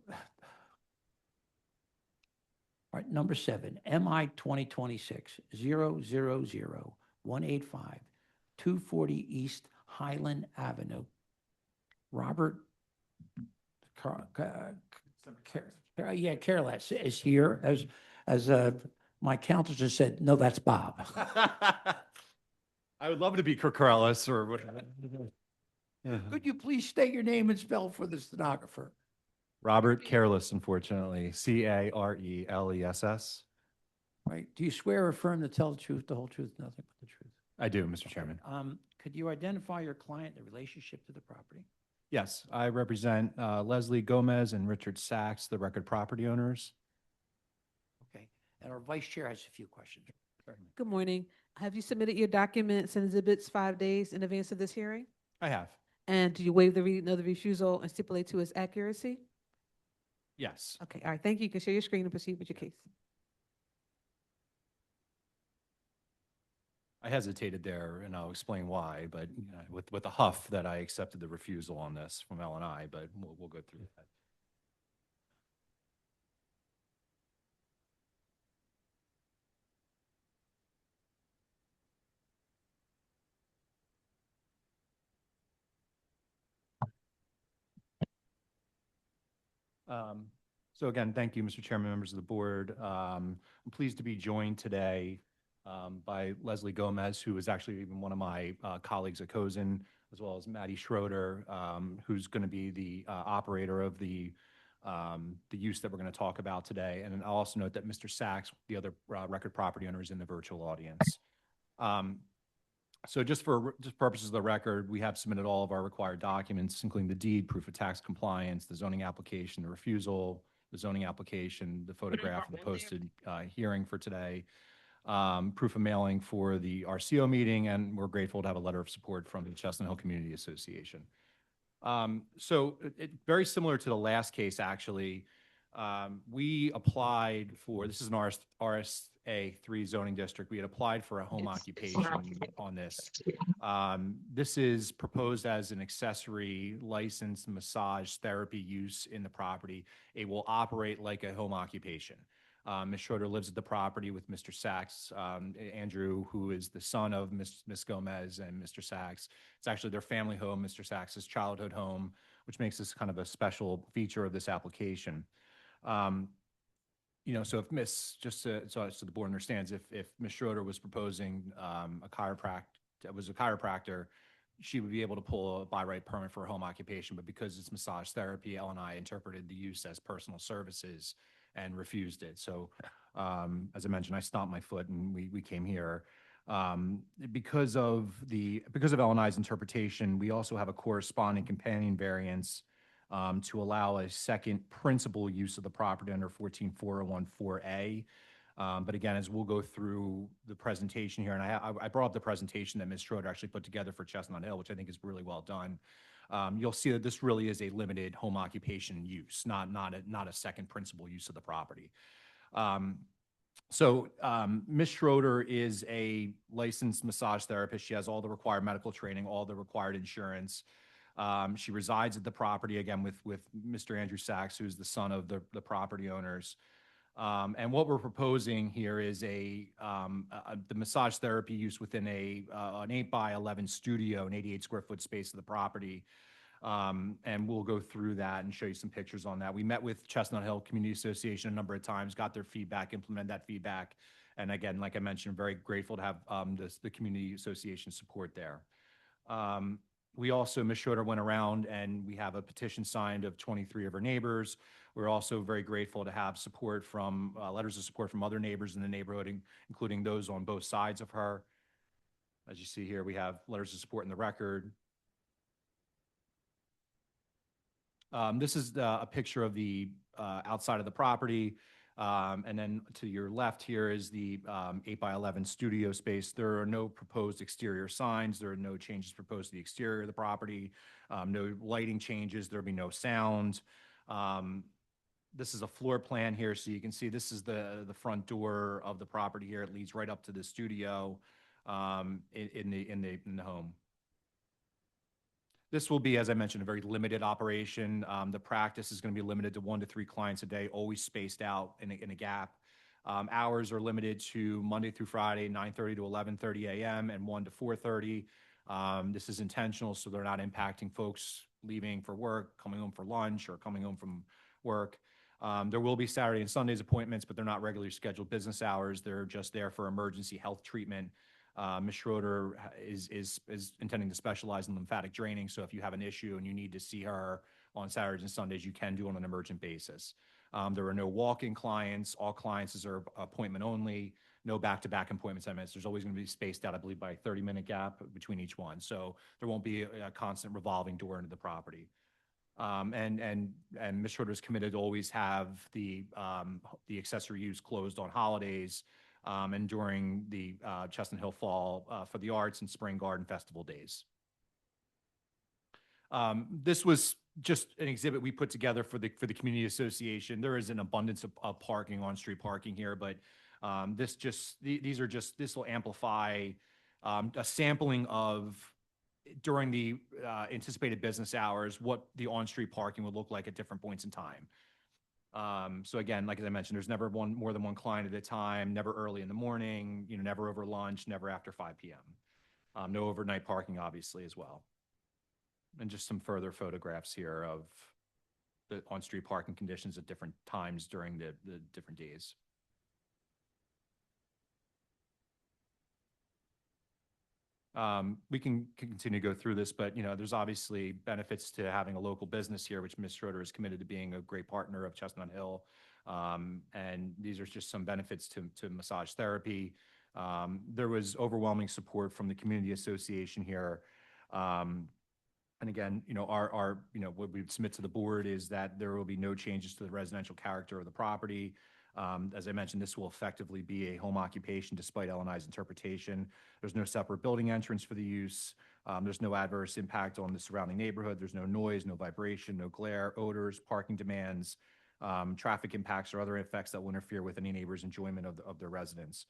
All right, number 7, MI 2026 000 185 240 East Highland Avenue. Robert Careless is here as my counsel just said, no, that's Bob. I would love to be Corrales or whatever. Yeah. Could you please state your name and spell for the stenographer? Robert Careless, unfortunately. Careless. Right. Do you swear or affirm to tell the truth, the whole truth, nothing but the truth? I do, Mr. Chairman. Could you identify your client in relationship to the property? Yes, I represent Leslie Gomez and Richard Sachs, the record property owners. Okay. And our vice chair has a few questions. Good morning. Have you submitted your documents and exhibits 5 days in advance of this hearing? I have. And do you waive the reading of the refusal and stipulate to its accuracy? Yes. Okay, all right, thank you. You can share your screen and proceed with your case. I hesitated there, and I'll explain why, but you know, with a huff that I accepted the refusal on this from L&I, but we'll go through that. So again, thank you, Mr. Chairman, members of the board. I'm pleased to be joined today by Leslie Gomez, who is actually even one of my colleagues at COSN, as well as Maddie Schroeder, who's going to be the operator of the use that we're going to talk about today. And I'll also note that Mr. Sachs, the other record property owner, is in the virtual audience. So just for purposes of the record, we have submitted all of our required documents, including the deed, proof of tax compliance, the zoning application, the refusal, the zoning application, the photograph of the posted hearing for today, proof of mailing for the RCO meeting, and we're grateful to have a letter of support from the Chestnut Hill Community Association. So very similar to the last case, actually, we applied for, this is an RSA3 zoning district. We had applied for a home occupation on this. This is proposed as an accessory licensed massage therapy use in the property. It will operate like a home occupation. Ms. Schroeder lives at the property with Mr. Sachs, Andrew, who is the son of Ms. Gomez and Mr. Sachs. It's actually their family home, Mr. Sachs's childhood home, which makes this kind of a special feature of this application. You know, so if so the board understands, if Ms. Schroeder was proposing a chiropractor, she would be able to pull a by right permit for a home occupation, but because it's massage therapy, L&I interpreted the use as personal services and refused it. So as I mentioned, I stomped my foot and we came here. Because of L&I's interpretation, we also have a corresponding companion variance to allow a second principal use of the property under 144014A. But again, as we'll go through the presentation here, and I brought up the presentation that Ms. Schroeder actually put together for Chestnut Hill, which I think is really well done. You'll see that this really is a limited home occupation use, not a second principal use of the property. Ms. Schroeder is a licensed massage therapist. She has all the required medical training, all the required insurance. She resides at the property again with Mr. Andrew Sachs, who's the son of the property owners. And what we're proposing here is the massage therapy use within an 8x11 studio, an 88 square foot space of the property. And we'll go through that and show you some pictures on that. We met with Chestnut Hill Community Association a number of times, got their feedback, implemented that feedback. And again, like I mentioned, very grateful to have the Community Association support there. We also, Ms. Schroeder went around and we have a petition signed of 23 of her neighbors. We're also very grateful to have support from, letters of support from other neighbors in the neighborhood, including those on both sides of her. As you see here, we have letters of support in the record. This is a picture of the outside of the property. And then to your left here is the 8x11 studio space. There are no proposed exterior signs. There are no changes proposed to the exterior of the property. No lighting changes. There'll be no sound. This is a floor plan here, so you can see this is the front door of the property here. It leads right up to the studio in the home. This will be, as I mentioned, a very limited operation. The practice is going to be limited to 1 to 3 clients a day, always spaced out in a gap. Hours are limited to Monday through Friday, 9:30 to 11:30 a.m. and 1 to 4:30. This is intentional, so they're not impacting folks leaving for work, coming home for lunch, or coming home from work. There will be Saturday and Sundays appointments, but they're not regularly scheduled business hours. They're just there for emergency health treatment. Ms. Schroeder is intending to specialize in lymphatic draining, so if you have an issue and you need to see her on Saturdays and Sundays, you can do it on an emergent basis. There are no walk-in clients. All clients are appointment only. No back-to-back appointments. There's always going to be spaced out, I believe, by a 30-minute gap between each one, so there won't be a constant revolving door into the property. And Ms. Schroeder is committed to always have the accessory use closed on holidays and during the Chestnut Hill Fall for the Arts and Spring Garden Festival days. This was just an exhibit we put together for the Community Association. There is an abundance of parking, on-street parking here, but this will amplify a sampling of during the anticipated business hours, what the on-street parking would look like at different points in time. So again, like as I mentioned, there's never more than one client at a time, never early in the morning, never over lunch, never after 5 p.m. No overnight parking, obviously, as well. And just some further photographs here of the on-street parking conditions at different times during the different days. We can continue to go through this, but there's obviously benefits to having a local business here, which Ms. Schroeder is committed to being a great partner of Chestnut Hill. And these are just some benefits to massage therapy. There was overwhelming support from the Community Association here. And again, what we would submit to the board is that there will be no changes to the residential character of the property. As I mentioned, this will effectively be a home occupation despite L&I's interpretation. There's no separate building entrance for the use. There's no adverse impact on the surrounding neighborhood. There's no noise, no vibration, no glare, odors, parking demands, traffic impacts, or other effects that will interfere with any neighbor's enjoyment of their residence.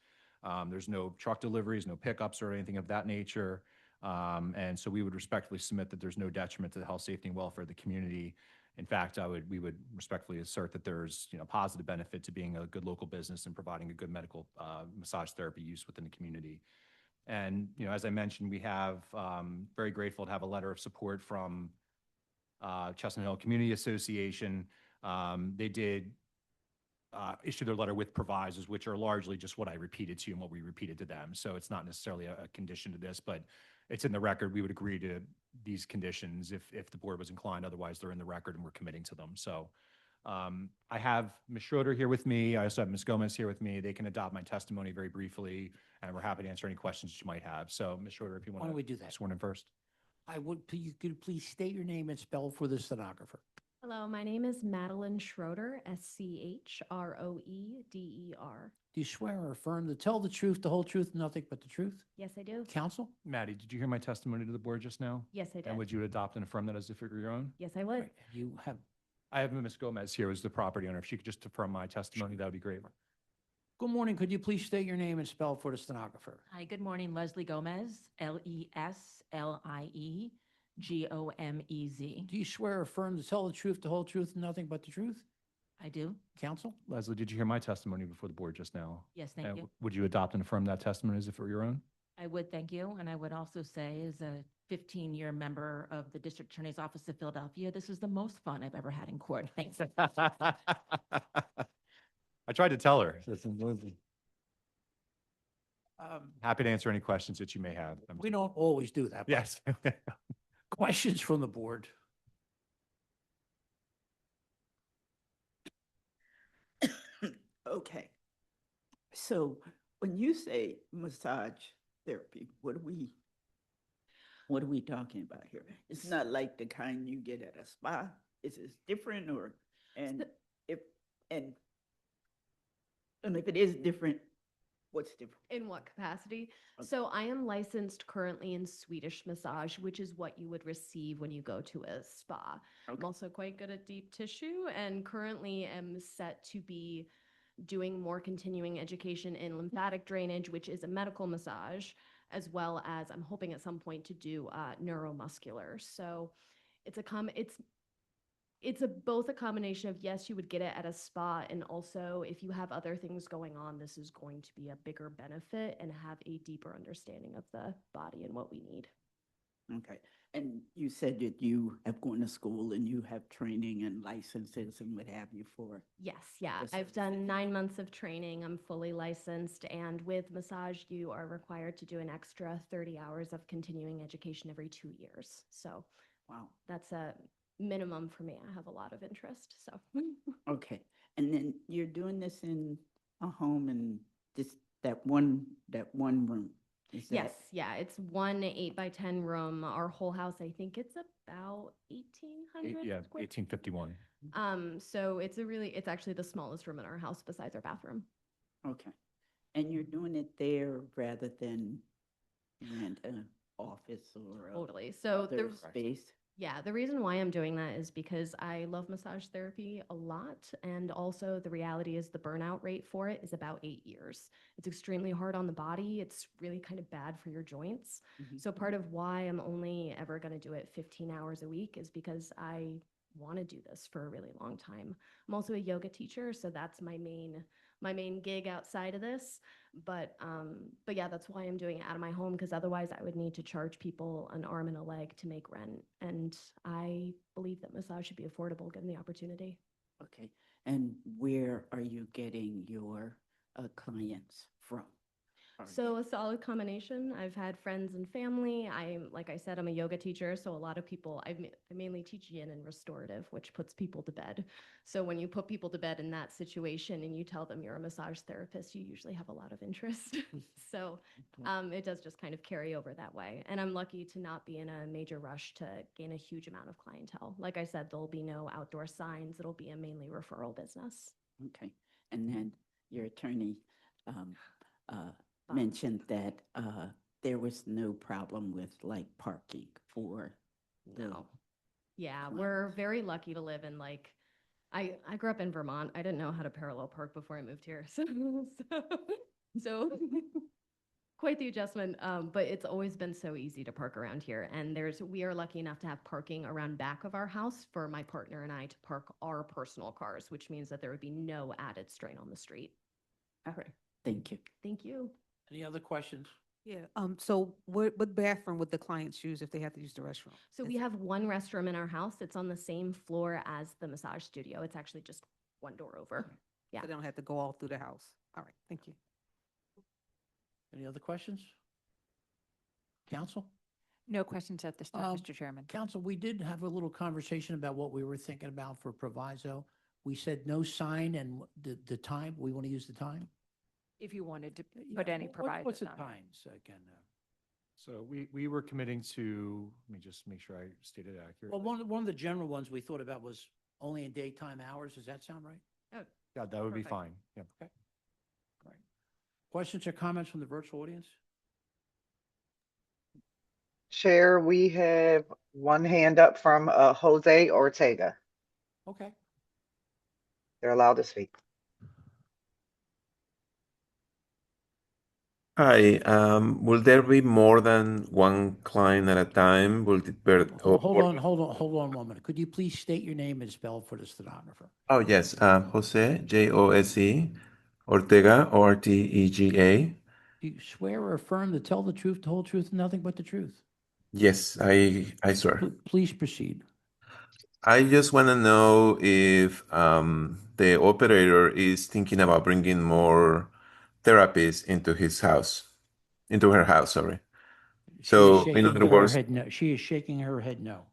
There's no truck deliveries, no pickups, or anything of that nature. And so we would respectfully submit that there's no detriment to the health, safety, and welfare of the community. In fact, we would respectfully assert that there's positive benefit to being a good local business and providing a good medical massage therapy use within the community. And as I mentioned, we have very grateful to have a letter of support from Chestnut Hill Community Association. They did issue their letter with provisos, which are largely just what I repeated to you and what we repeated to them. So it's not necessarily a condition to this, but it's in the record. We would agree to these conditions if the board was inclined. Otherwise, they're in the record and we're committing to them. So I have Ms. Schroeder here with me. I also have Ms. Gomez here with me. They can adopt my testimony very briefly, and we're happy to answer any questions that you might have. So Ms. Schroeder, if you want Why to don't we do that? sworn in first. You could please state your name and spell for the stenographer. Hello, my name is Madeline Schroeder, Schroeder. Do you swear or affirm to tell the truth, the whole truth, nothing but the truth? Yes, I do. Counsel? Maddie, did you hear my testimony to the board just now? Yes, I did. And would you adopt and affirm that as if it were your own? Yes, I would. You have, I have Ms. Gomez here as the property owner. If she could just affirm my testimony, that would be great. good morning. Could you please state your name and spell for the stenographer? Hi, good morning, Leslie Gomez, Leslie Gomez. Do you swear or affirm to tell the truth, the whole truth, and nothing but the truth? I do. Counsel? Leslie, did you hear my testimony before the board just now? Yes, thank And you. Would you adopt and affirm that testimony as if it were your own? I would, thank you. And I would also say, as a 15-year member of the District Attorney's Office of Philadelphia, this is the most fun I've ever had in court. Thanks. I tried to tell her. Happy to answer any questions that you may have. We don't always do that. but Yes. Questions from the board? Okay. So when you say massage therapy, what are we talking about here? It's not like the kind you get at a spa. Is it different or, and if it is different, what's different? In what capacity? Okay. So I am licensed currently in Swedish massage, which is what you would receive when you go to a spa. I'm also quite good at deep tissue and currently am set to be doing more continuing education in lymphatic drainage, which is a medical massage, as well as I'm hoping at some point to do neuromuscular. So it's both a combination of, yes, you would get it at a spa, and also if you have other things going on, this is going to be a bigger benefit and have a deeper understanding of the body and what we need. Okay. And you said that you have gone to school and you have training and licenses and what have you for. Yes, yeah. Yes, I've done 9 months of training. I'm fully licensed. And with massage, you are required to do an extra 30 hours of continuing education every 2 years. So wow, that's a minimum for me. I have a lot of interest. So Okay. And then you're doing this in a home and that one room. Is yes, that- yeah, it's one 8x10 room. Our whole house, I think it's about 1,800 Yeah, square. 1851. So it's actually the smallest room in our house besides our bathroom. Okay. And you're doing it there rather than rent an office or Totally. So other the space? Yeah, the reason why I'm doing that is because I love massage therapy a lot. And also the reality is the burnout rate for it is about 8 years. It's extremely hard on the body. It's really kind of bad for your joints. Mhm. So part of why I'm only ever going to do it 15 hours a week is because I want to do this for a really long time. I'm also a yoga teacher, so that's my main gig outside of this. But yeah, that's why I'm doing it out of my home, because otherwise I would need to charge people an arm and a leg to make rent. And I believe that massage should be affordable given the opportunity. Okay. And where are you getting your clients from? So a solid combination. I've had friends and family. Like I said, I'm a yoga teacher, so a lot of people, I mainly teach yin and restorative, which puts people to bed. So when you put people to bed in that situation and you tell them you're a massage therapist, you usually have a lot of interest. So it does just kind of carry over that way. And I'm lucky to not be in a major rush to gain a huge amount of clientele. Like I said, there'll be no outdoor signs. It'll be a mainly referral business. Okay. And then your attorney mentioned that there was no problem with like parking for No. Yeah, we're very lucky to live in I grew up in Vermont. I didn't know how to parallel park before I moved here. So quite the adjustment. But it's always been so easy to park around here. And we are lucky enough to have parking around back of our house for my partner and I to park our personal cars, which means that there would be no added strain on the street. All right. Thank you. Thank you. Any other questions? Yeah, so what bathroom would the clients use if they have to use the restroom? So we have one restroom in our house. It's on the same floor as the massage studio. It's actually just one door over. Yeah. So they don't have to go all through the house. All right, thank you. Any other questions? Counsel? No questions at this time, Mr. Chairman. Counsel, we did have a little conversation about what we were thinking about for proviso. We said no sign and the time, we want to use the time? If you wanted to put any provisos What's the on it. times again? So we were committing to, let me just make sure I stated accurately. Well, one of the general ones we thought about was only in daytime hours. Does that sound right? Oh, Yeah, that would be Perfect. fine. Yeah. Okay. Great. Questions or comments from the virtual audience? Chair, we have one hand up from Jose Ortega. Okay. They're allowed to speak. Hi, will there be more than one client at a time? Will it be, Hold on one minute. Could you please state your name and spell for the stenographer? Oh, yes, Jose, Jose, Ortega, Ortega. Do you swear or affirm to tell the truth, the whole truth, and nothing but the truth? Yes, I swear. Please proceed. I just want to know if the operator is thinking about bringing more therapists into her house, sorry. She is So, in shaking other her words, head no. She is shaking her head no.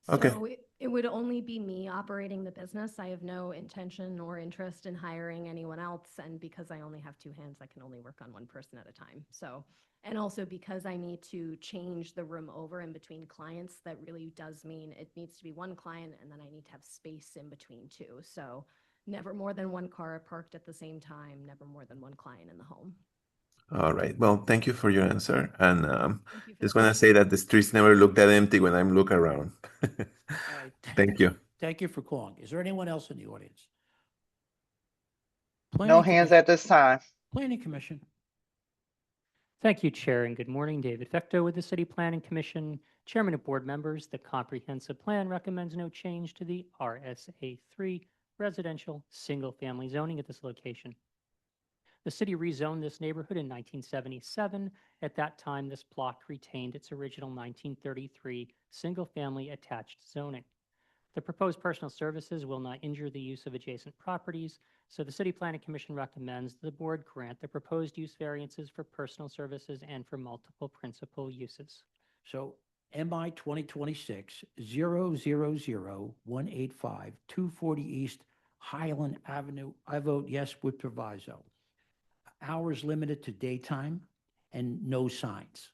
okay. So it would only be me operating the business. I have no intention or interest in hiring anyone else. And because I only have two hands, I can only work on one person at a time. So, and also because I need to change the room over in between clients, that really does mean it needs to be one client and then I need to have space in between two. So never more than one car parked at the same time, never more than one client in the home. All right. Well, thank you for your answer. And Thank you for just the want to say that the streets never look that empty when I'm look around. All right. Thank you. Thank you for calling. Is there anyone else in the audience? No Planning hands Commission. at this time. Planning Commission. Thank you, Chair, and good morning. David Fecto with the City Planning Commission. Chairman and board members, the comprehensive plan recommends no change to the RSA3 residential single-family zoning at this location. The city rezoned this neighborhood in 1977. At that time, this block retained its original 1933 single-family attached zoning. The proposed personal services will not injure the use of adjacent properties, so the City Planning Commission recommends the board grant the proposed use variances for personal services and for multiple principal uses. So MI 2026-000185, 240 East Highland Avenue. I vote yes with proviso. Hours limited to daytime and no signs.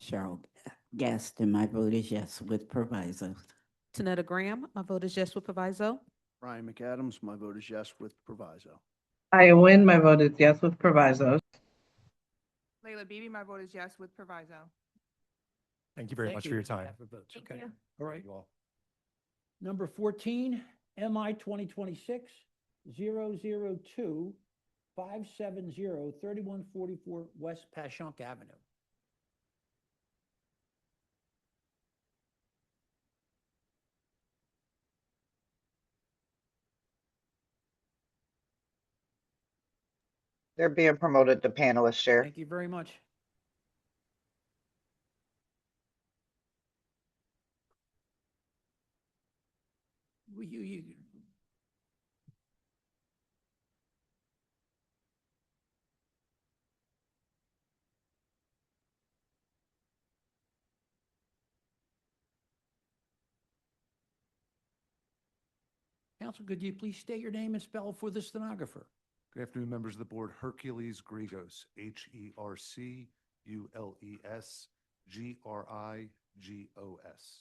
Cheryl Gaston, my vote is yes with provisos. Tanetta Graham, my vote is yes with proviso. Ryan McAdams, my vote is yes with proviso. I win. My vote is yes with provisos. Layla Beebe, my vote is yes with proviso. Thank you very much for your time. Votes. Thank Okay. you. All right. You all. Number 14, MI 2026-002-570, 3144 West Passyunk Avenue. They're being promoted to panelist, Chair. Thank you very much. You, Council, could you please state your name and spell for the stenographer? Good afternoon, members of the board. Hercules Grigos, Herculesgrigos. Do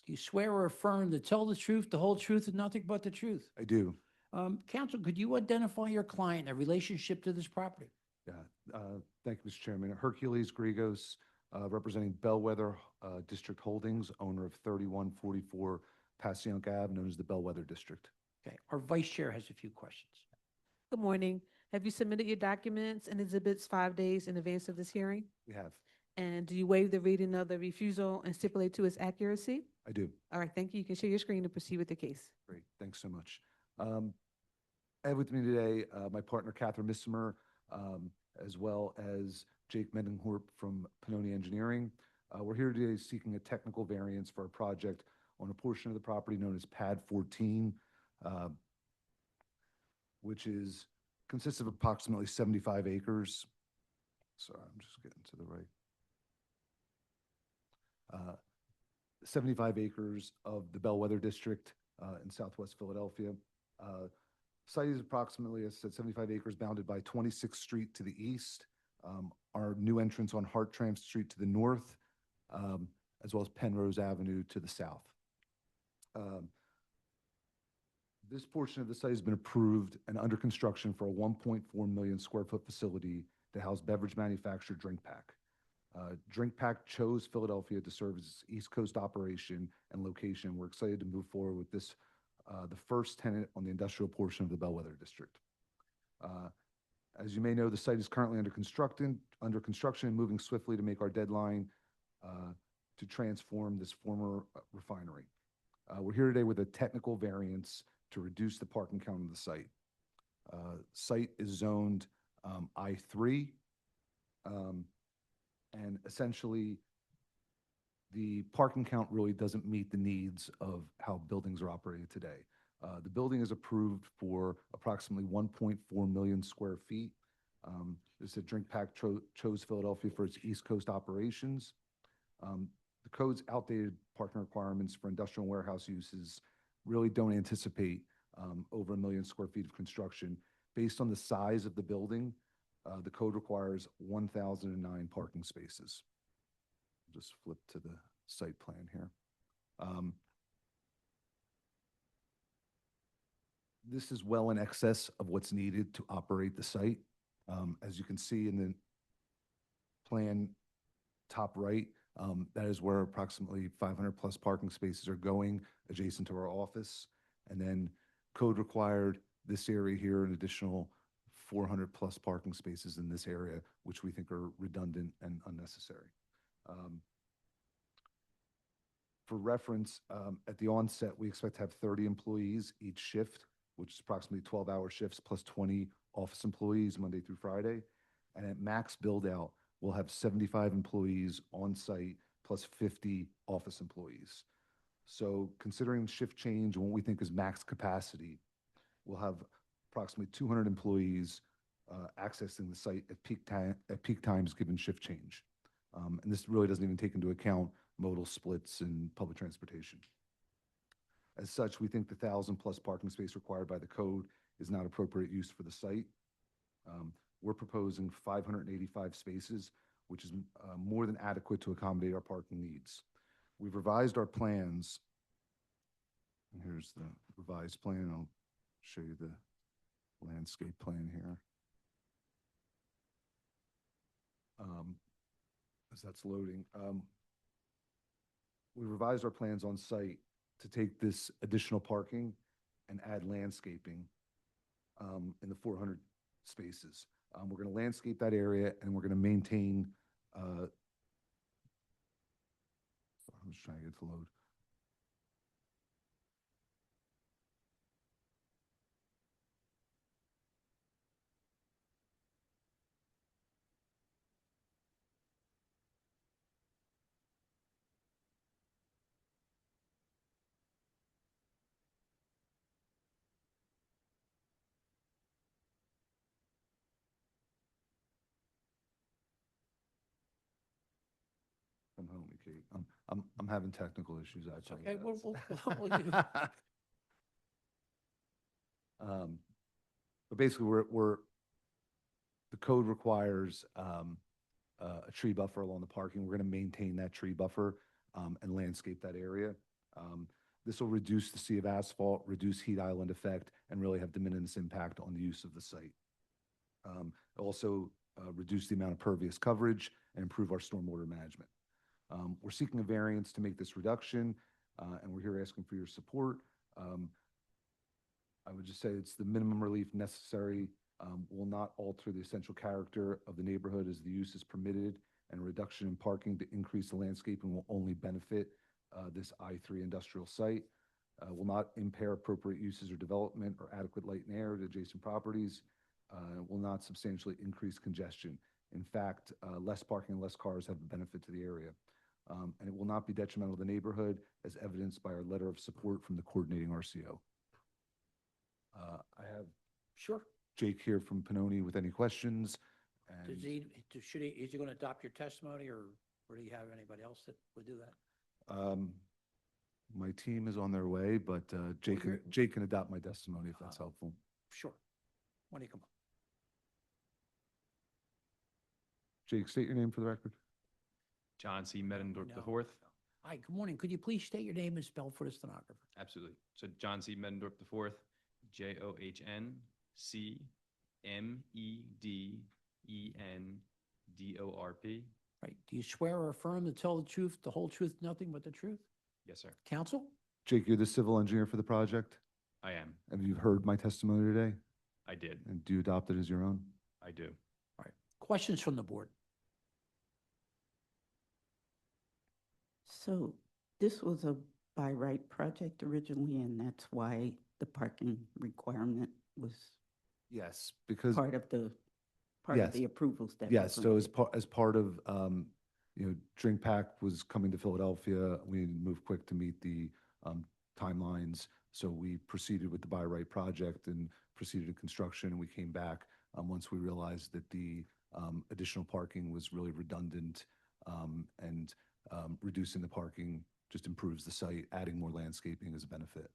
you swear or affirm to tell the truth, the whole truth, and nothing but the truth? I do. Council, could you identify your client and relationship to this property? Yeah, thank you, Mr. Chairman. Hercules Grigos, representing Bellwether District Holdings, owner of 3144 Passyunk Ave, known as the Bellwether District. Okay, our vice chair has a few questions. Good morning. Have you submitted your documents and exhibits 5 days in advance of this hearing? We have. And do you waive the reading of the refusal and stipulate to its accuracy? I do. All right, thank you. You can share your screen to proceed with the case. Great, thanks so much. I have with me today my partner, Catherine Missimer, as well as Jake Mendenhorp from Panoni Engineering. We're here today seeking a technical variance for a project on a portion of the property known as Pad 14, which consists of approximately 75 acres. Sorry, I'm just getting to the right. 75 acres of the Bellwether District in Southwest Philadelphia. Site is approximately, as I said, 75 acres bounded by 26th Street to the east, our new entrance on Hartranft Street to the north, as well as Penrose Avenue to the south. This portion of the site has been approved and under construction for a 1.4 million square foot facility to house beverage manufacturer Drink Pack. Drink Pack chose Philadelphia to serve as its East Coast operation and location. We're excited to move forward with this, the first tenant on the industrial portion of the Bellwether District. As you may know, the site is currently under construction and moving swiftly to make our deadline to transform this former refinery. We're here today with a technical variance to reduce the parking count on the site. Site is zoned I3, and essentially the parking count really doesn't meet the needs of how buildings are operated today. The building is approved for approximately 1.4 million square feet. This Drink Pack chose Philadelphia for its East Coast operations. The code's outdated parking requirements for industrial and warehouse uses really don't anticipate over 1 million square feet of construction. Based on the size of the building, the code requires 1,009 parking spaces. Just flip to the site plan here. This is well in excess of what's needed to operate the site. As you can see in the plan top right, that is where approximately 500 plus parking spaces are going adjacent to our office. And then code required this area here an additional 400 plus parking spaces in this area, which we think are redundant and unnecessary. For reference, at the onset, we expect to have 30 employees each shift, which is approximately 12-hour shifts plus 20 office employees Monday through Friday. And at max build out, we'll have 75 employees on site plus 50 office employees. So considering shift change and what we think is max capacity, we'll have approximately 200 employees accessing the site at peak times given shift change. And this really doesn't even take into account modal splits and public transportation. As such, we think the 1,000 plus parking space required by the code is not appropriate use for the site. We're proposing 585 spaces, which is more than adequate to accommodate our parking needs. We've revised our plans. And here's the revised plan. I'll show you the landscape plan here. As that's loading. We revised our plans on site to take this additional parking and add landscaping in the 400 spaces. We're going to landscape that area and we're going to maintain, I'm just trying to get it to load. Come home, Kate. I'm having technical issues. I Okay, apologize. we'll do. But basically, the code requires a tree buffer along the parking. We're going to maintain that tree buffer and landscape that area. This will reduce the sea of asphalt, reduce heat island effect, and really have de minimis impact on the use of the site. Also, reduce the amount of pervious coverage and improve our stormwater management. We're seeking a variance to make this reduction, and we're here asking for your support. I would just say it's the minimum relief necessary, will not alter the essential character of the neighborhood as the use is permitted, and a reduction in parking to increase the landscaping will only benefit this I3 industrial site, will not impair appropriate uses or development or adequate light and air to adjacent properties, will not substantially increase congestion. In fact, less parking and less cars have a benefit to the area. And it will not be detrimental to the neighborhood as evidenced by our letter of support from the coordinating RCO. I have Jake here from Pannoni with any questions. Is he going to adopt your testimony or do you have anybody else that would do that? My team is on their way, but Jake can adopt my testimony if that's helpful. Sure. When do you come up? Jake, state your name for the record. John C. Medendorf No. IV. Hi, good morning. Could you please state your name and spell for the stenographer? Absolutely. So John C. Medendorf IV, JohnCMedendorp. Right. Do you swear or affirm to tell the truth, the whole truth, nothing but the truth? Yes, sir. Counsel? Jake, you're the civil engineer for the project? I am. Have you heard my testimony today? I did. And do you adopt it as your own? I do. All right. Questions from the board? So this was a by right project originally, and that's why the parking requirement was Yes, because. part of the Yes. approvals that. were Yes, so granted. as part of, Drink Pack was coming to Philadelphia, we needed to move quick to meet the timelines. So we proceeded with the by right project and proceeded to construction, and we came back once we realized that the additional parking was really redundant, and reducing the parking just improves the site, adding more landscaping is a benefit.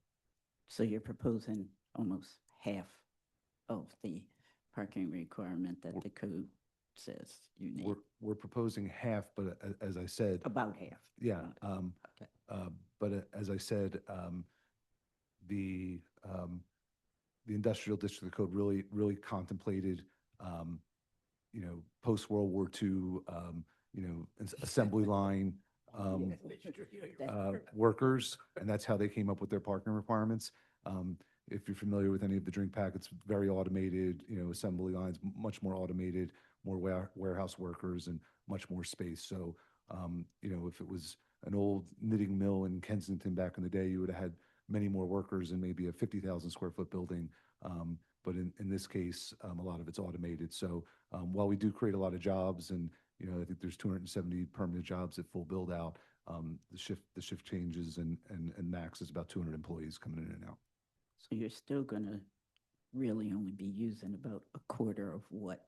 So you're proposing almost half of the parking requirement that the code says you need, We're proposing half, but as I said. about half. Yeah, Okay. but as I said, the industrial district of the code really contemplated, post-World War II, assembly line, workers, and that's how they came up with their parking requirements. If you're familiar with any of the Drink Pack, it's very automated, assembly lines, much more automated, more warehouse workers and much more space. So, if it was an old knitting mill in Kensington back in the day, you would have had many more workers and maybe a 50,000 square foot building. But in this case, a lot of it's automated. So while we do create a lot of jobs and, I think there's 270 permanent jobs at full build out, the shift changes and max is about 200 employees coming in and out. So you're still gonna really only be using about a quarter of what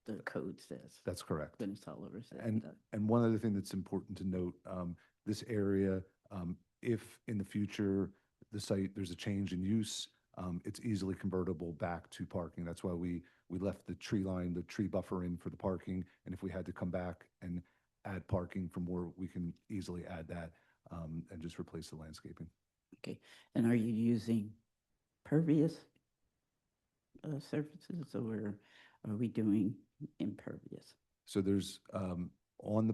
the code says. That's correct. When it's all over. said And, done. and one other thing that's important to note, this area, if in the future, the site, there's a change in use, it's easily convertible back to parking. That's why we left the tree line, the tree buffer in for the parking. And if we had to come back and add parking for more, we can easily add that, and just replace the landscaping. Okay, and are you using pervious surfaces, or are we doing impervious? So there's, on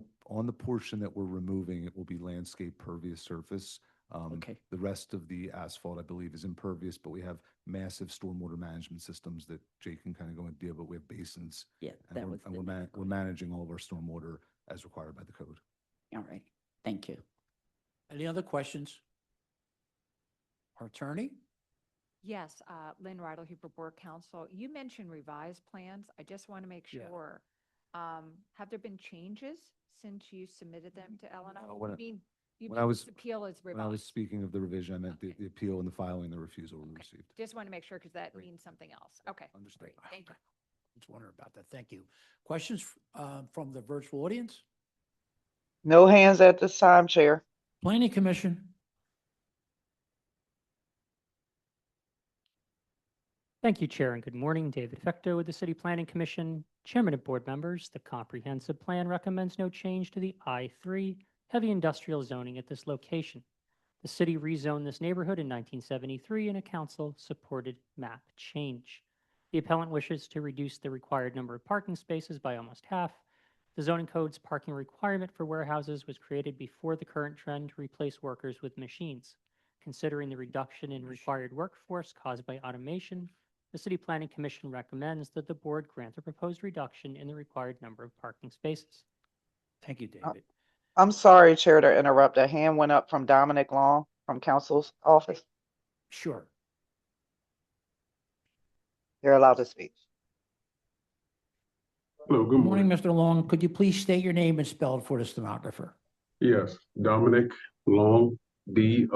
the portion that we're removing, it will be landscape pervious surface. Okay. The rest of the asphalt, I believe, is impervious, but we have massive stormwater management systems that Jake can kind of go into deal, but we have basins. Yeah, And that we're, was and the we're, next we're managing all of our stormwater as required by the code. All right, thank you. Any other questions? Our attorney? Yes, Lynn Riddle, Huber Board Counsel. You mentioned revised plans. I just want to make Yeah. sure. Have there been changes since you submitted them to Elena? No, when I- You when mean I was- this appeal is When I was revised? speaking of the revision, I meant Okay. the appeal and the filing, the refusal we received. Just want to make sure because that means something else. Okay. Understood. Great, thank you. I was wondering about that. Thank you. Questions from the virtual audience? No hands at this time, Chair. Planning Commission? Thank you, Chair, and good morning. David Fecto with the City Planning Commission. Chairman and board members, the comprehensive plan recommends no change to the I-3 heavy industrial zoning at this location. The city rezoned this neighborhood in 1973 in a council-supported map change. The appellant wishes to reduce the required number of parking spaces by almost half. The zoning code's parking requirement for warehouses was created before the current trend to replace workers with machines. Considering the reduction in required workforce caused by automation, the City Planning Commission recommends that the board grant the proposed reduction in the required number of parking spaces. Thank you, David. I'm sorry, Chair, to interrupt. A hand went up from Dominic Long from Council's office. Sure. You're allowed to speak. Hello, Good morning, Mr. Long. Could you please state your name and spell it for the stenographer? Yes, Dominic Long, DOMINIC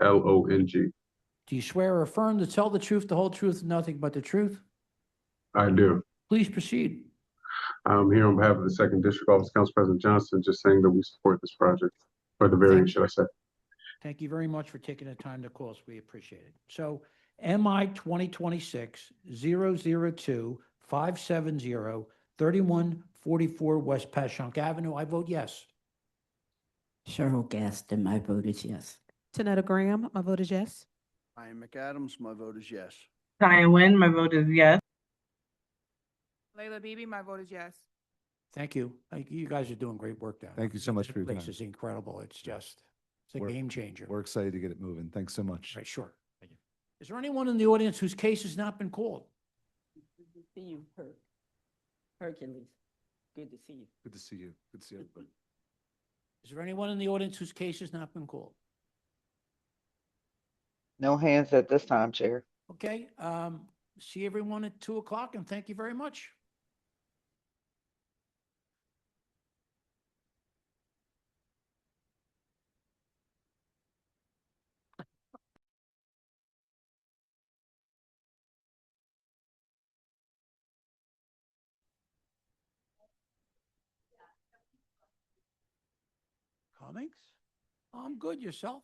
LONG. Do you swear or affirm to tell the truth, the whole truth, and nothing but the truth? I do. Please proceed. I'm here on behalf of the Second District Office, Council President Johnson, just saying that we support this project, or the variance, should I say. Thank you very much for taking the time to call us. We appreciate it. So MI 2026-002-570-3144 West Passyunk Avenue. I vote yes. Cheryl Gaston, my vote is yes. Tanetta Graham, my vote is yes. Ryan McAdams, my vote is yes. Diane Nguyen, my vote is yes. Layla Bibi, my vote is yes. Thank you. You guys are doing great work down there. Thank you so much for your This time. is incredible. It's just, it's a We're- game changer. We're excited to get it moving. Thanks so much. Right, sure. Thank you. Is there anyone in the audience whose case has not been called? Good to see you, Hercules. Good to see you. Good to see you. Good to see everybody. Is there anyone in the audience whose case has not been called? No hands at this time, Chair. Okay, see everyone at 2 o'clock, and thank you very much. Comics? I'm good, yourself?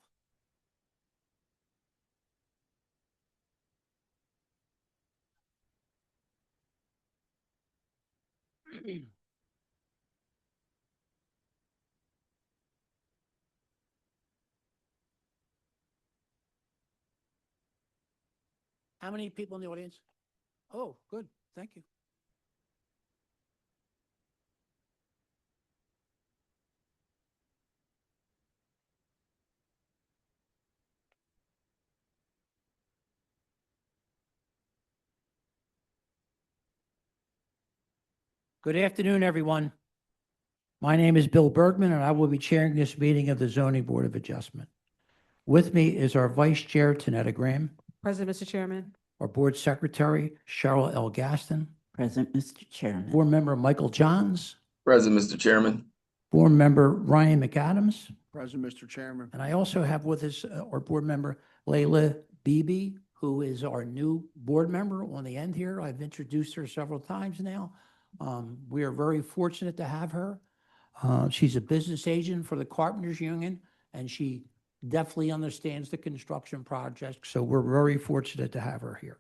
How many people in the audience? Oh, good, thank you. Good afternoon, everyone. My name is Bill Bergman, and I will be chairing this meeting of the Zoning Board of Adjustment. With me is our Vice Chair, Tanetta Graham, Present, Mr. Chairman. our Board Secretary, Cheryl L. Gaston, Present, Mr. Chairman. Board Member Michael Johns, Present, Mr. Chairman. Board Member Ryan McAdams, Present, Mr. Chairman. and I also have with us our Board Member Layla Bibi, who is our new board member on the end here. I've introduced her several times now. We are very fortunate to have her. She's a business agent for the Carpenters Union, and she definitely understands the construction project, so we're very fortunate to have her here.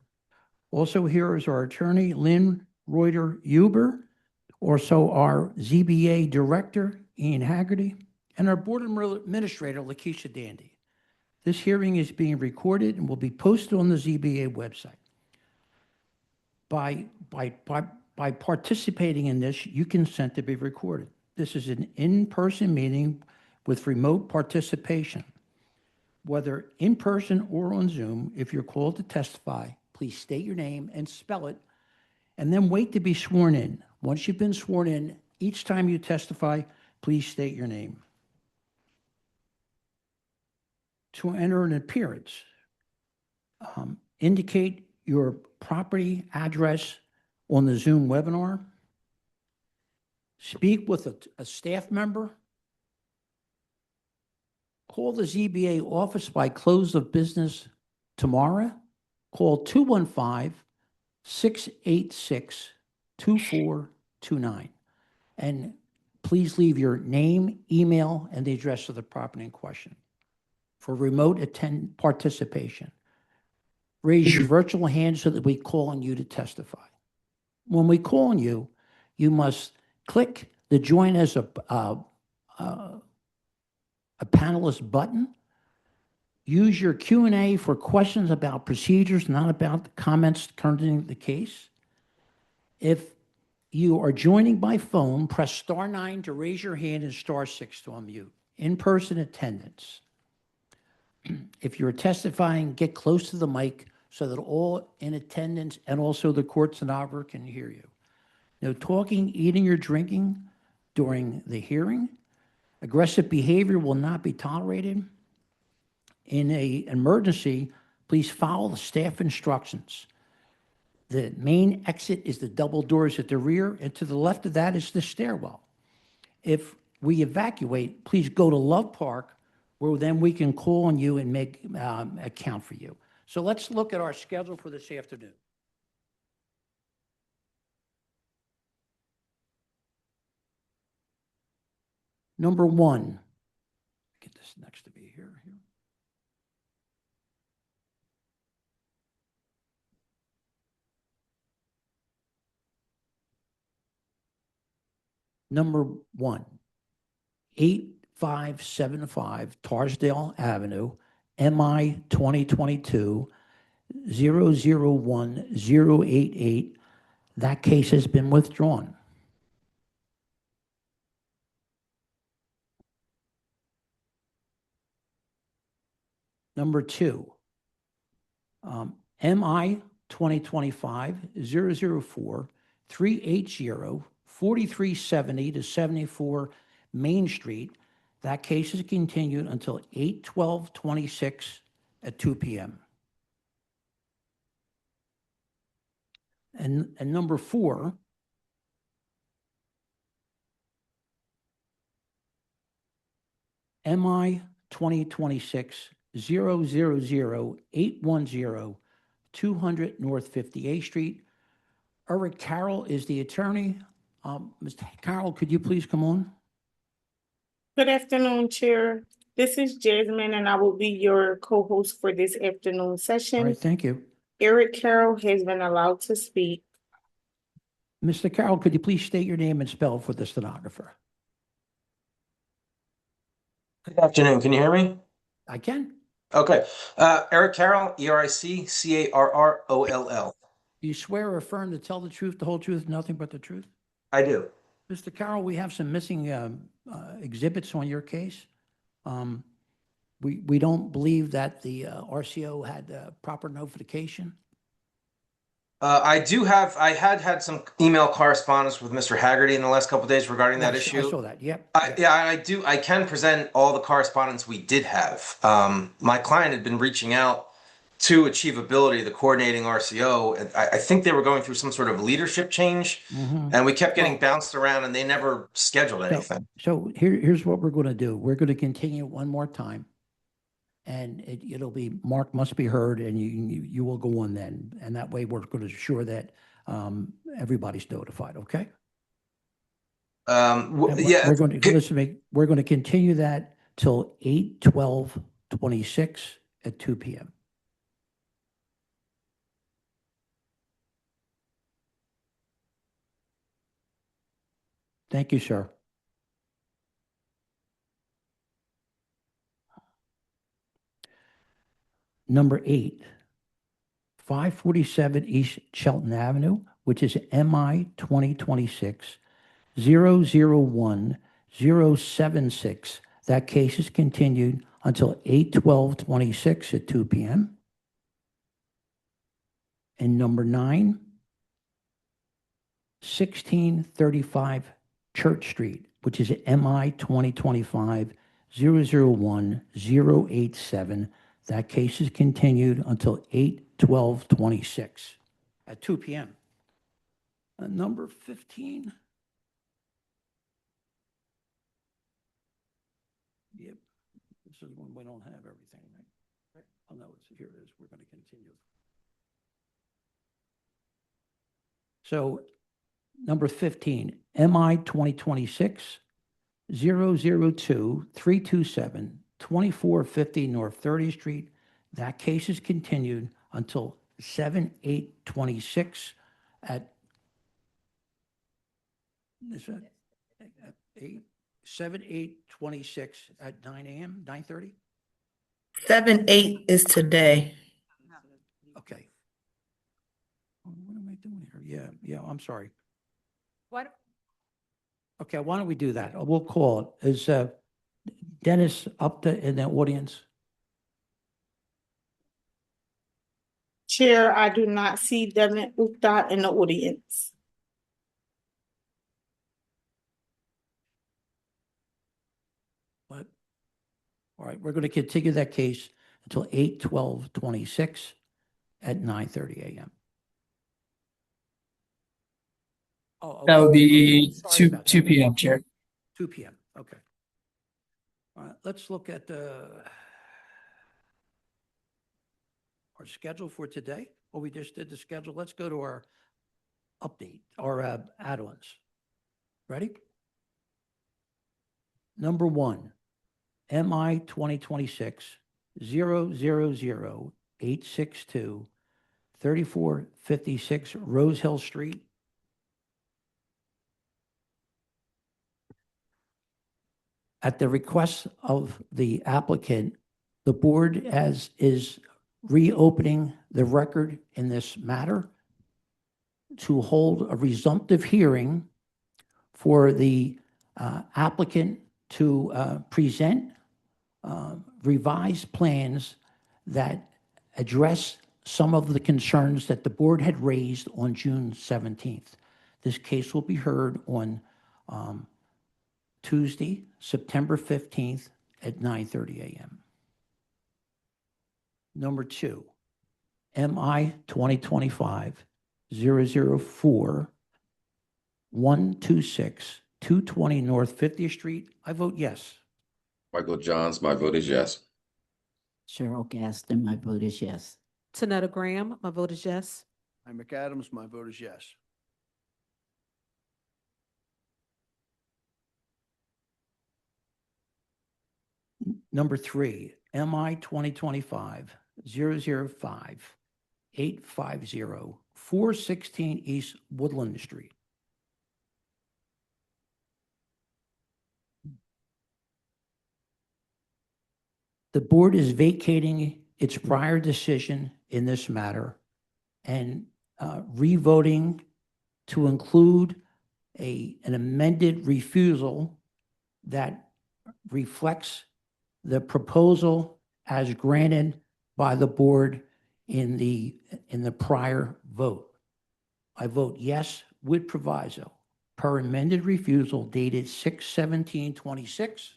Also here is our attorney, Lynn Reuter Huber, also our ZBA Director, Ian Haggerty, and our Board Administrator, Lakeisha Dandy. This hearing is being recorded and will be posted on the ZBA website. By participating in this, you consent to be recorded. This is an in-person meeting with remote participation. Whether in person or on Zoom, if you're called to testify, please state your name and spell it, and then wait to be sworn in. Once you've been sworn in, each time you testify, please state your name. To enter an appearance, indicate your property address on the Zoom webinar. Speak with a staff member. Call the ZBA office by close of business tomorrow. Call 215-686-2429. And please leave your name, email, and the address of the property in question. For remote participation, raise your virtual hand so that we call on you to testify. When we call on you, you must click the join as a panelist button. Use your Q&A for questions about procedures, not about the comments concerning the case. If you are joining by phone, press *9 to raise your hand and *6 to unmute. In-person attendance. If you're testifying, get close to the mic so that all in attendance and also the court stenographer can hear you. No talking, eating, or drinking during the hearing. Aggressive behavior will not be tolerated. In an emergency, please follow the staff instructions. The main exit is the double doors at the rear, and to the left of that is the stairwell. If we evacuate, please go to Love Park, where then we can call on you and make account for you. So let's look at our schedule for this afternoon. Number one, get this next to me here. Number one, 8575 Tarsdale Avenue, MI 2022-001088. That case has been withdrawn. Number 2, MI 2025-004-380, 4370 to 74 Main Street. That case is continued until 8/12/26 at 2 p.m. And number 4, MI 2026-000-810, 200 North 58th Street. Eric Carroll is the attorney. Mr. Carroll, could you please come on? Good afternoon, Chair. This is Jasmine, and I will be your co-host for this afternoon All session. right, thank you. Eric Carroll has been allowed to speak. Mr. Carroll, could you please state your name and spell for the stenographer? Good afternoon. Can you hear me? I can. Okay. Eric Carroll, ERIC-CARROLL. Do you swear or affirm to tell the truth, the whole truth, nothing but the truth? I do. Mr. Carroll, we have some missing exhibits on your case. We don't believe that the RCO had proper notification. I had some email correspondence with Mr. Haggerty in the last couple of days regarding that Yes, issue. I saw that, yep. I can present all the correspondence we did have. My client had been reaching out to Achievability, the coordinating RCO. And I think they were going through some sort of leadership change, and we kept getting bounced around, and they never scheduled anything. So here's what we're going to do. We're going to continue one more time. And it'll be, Mark must be heard, and you will go on then. And that way we're going to ensure that everybody's notified, okay? And Yeah. We're going to, listen to me, we're going to continue that till 8/12/26 at 2 p.m. Thank you, sir. Number 8, 547 East Shelton Avenue, which is MI 2026-001076. That case is continued until 8/12/26 at 2 p.m. And number 9, 1635 Church Street, which is MI 2025-001087. That case is continued until 8/12/26 at 2 p.m. Number 15. Yep, this is when we don't have everything, right? Oh, no, here it is. We're going to continue. So, number 15, MI 2026-002-327, 2450 North 30th Street. That case is continued until 7/8/26 at 7/8/26 at 9 a.m., 9:30? 7/8 is today. Okay. What am I doing here? Yeah, I'm sorry. What? Okay, why don't we do that? We'll call it. Is Dennis up in the audience? Chair, I do not see Devin Gupta in the audience. What? All right, we're going to continue that case until 8/12/26 at 9:30 a.m. Oh, That would okay. be Sorry 2 about 2 that. p.m. Chair. 2 p.m. Okay. All right, let's look at our schedule for today. Well, we just did the schedule. Let's go to our update, our add-ons. Ready? Number 1, MI 2026-000862, 3456 Rose Hill Street. At the request of the applicant, The board is reopening the record in this matter to hold a resumptive hearing for the applicant to present revised plans that address some of the concerns that the board had raised on June 17th. This case will be heard on Tuesday, September 15th at 9:30 a.m. Number 2, MI 2025-004 126 220 North 50th Street. I vote yes. Michael Johns, my vote is yes. Cheryl Gaston, my vote is yes. Tanetta Graham, my vote is yes. Mike McAdams, my vote is yes. Number 3, MI 2025-005 850 416 East Woodland Street. The board is vacating its prior decision in this matter and revoting to include an amended refusal that reflects the proposal as granted by the board in the prior vote. I vote yes with proviso per amended refusal dated 6/17/26.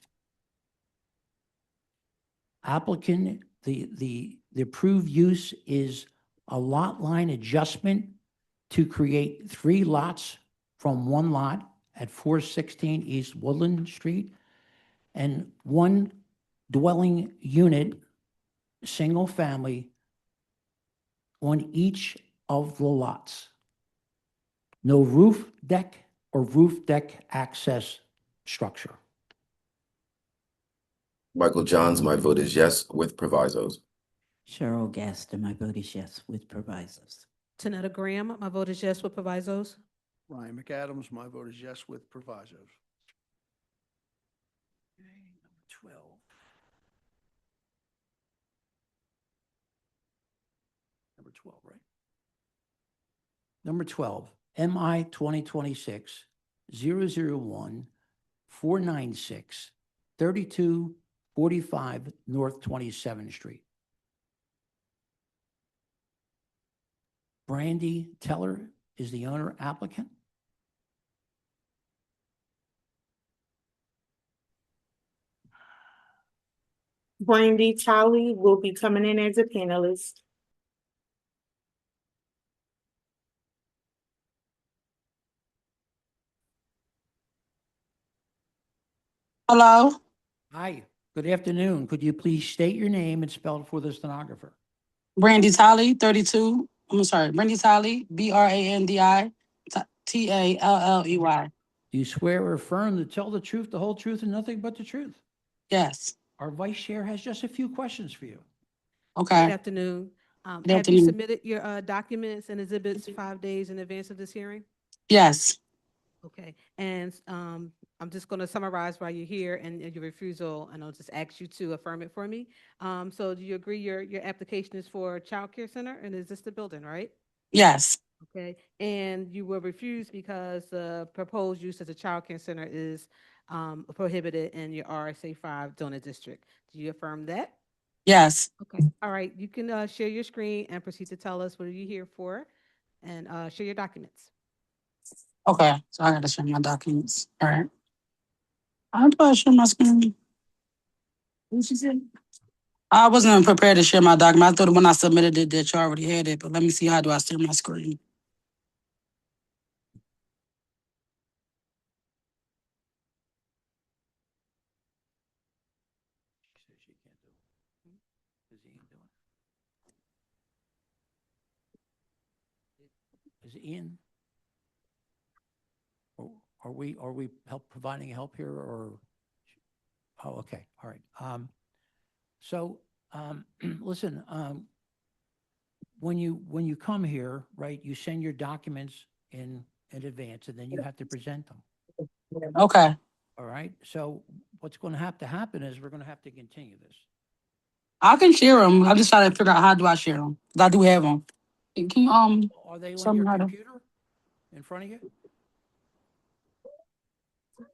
Applicant, the approved use is a lot line adjustment to create 3 lots from 1 lot at 416 East Woodland Street and 1 dwelling unit, single family, on each of the lots. No roof deck or roof deck access structure. Michael Johns, my vote is yes with provisos. Cheryl Gaston, my vote is yes with provisos. Tanetta Graham, my vote is yes with provisos. Ryan McAdams, my vote is yes with provisos. Number 12. Number 12, right? Number 12, MI 2026-001 496 3245 North 27th Street. Brandy Teller is the owner applicant. Brandy Talley will be coming in as a panelist. Hello, Hi, good afternoon. Could you please state your name and spell it for the stenographer? Brandy Talley, 32. I'm sorry, Brandy Talley, Brandi Talley. Do you swear or affirm to tell the truth, the whole truth, and nothing but the truth? Yes. Our vice chair has just a few questions for you. Good Okay. afternoon. Good Have you afternoon. submitted your documents and exhibits 5 days in advance of this hearing? Yes. Okay, and I'm just going to summarize why you're here and your refusal, and I'll just ask you to affirm it for me. So do you agree your application is for a child care center, and is this the building, right? Yes. Okay, and you were refused because the proposed use as a child care center is prohibited in your RSA 5 zoning district. Do you affirm that? Yes. Okay, all right, you can share your screen and proceed to tell us what are you here for, and share your documents. Okay. So I gotta share my documents. All right. How do I share my screen? What she said? I wasn't prepared to share my document. I thought when I submitted it that you already had it, but let me see how do I share my screen. Is Ian? Are we providing help here or? Oh, okay, all right. Listen, when you come here, right, you send your documents in advance and then you have to present them. Okay. All right, so what's going to happen is we're going to have to continue this. I can share them. I'm just trying to figure out how do I share them. I do have them. Can you, Are they show on me your how to? computer in front of you?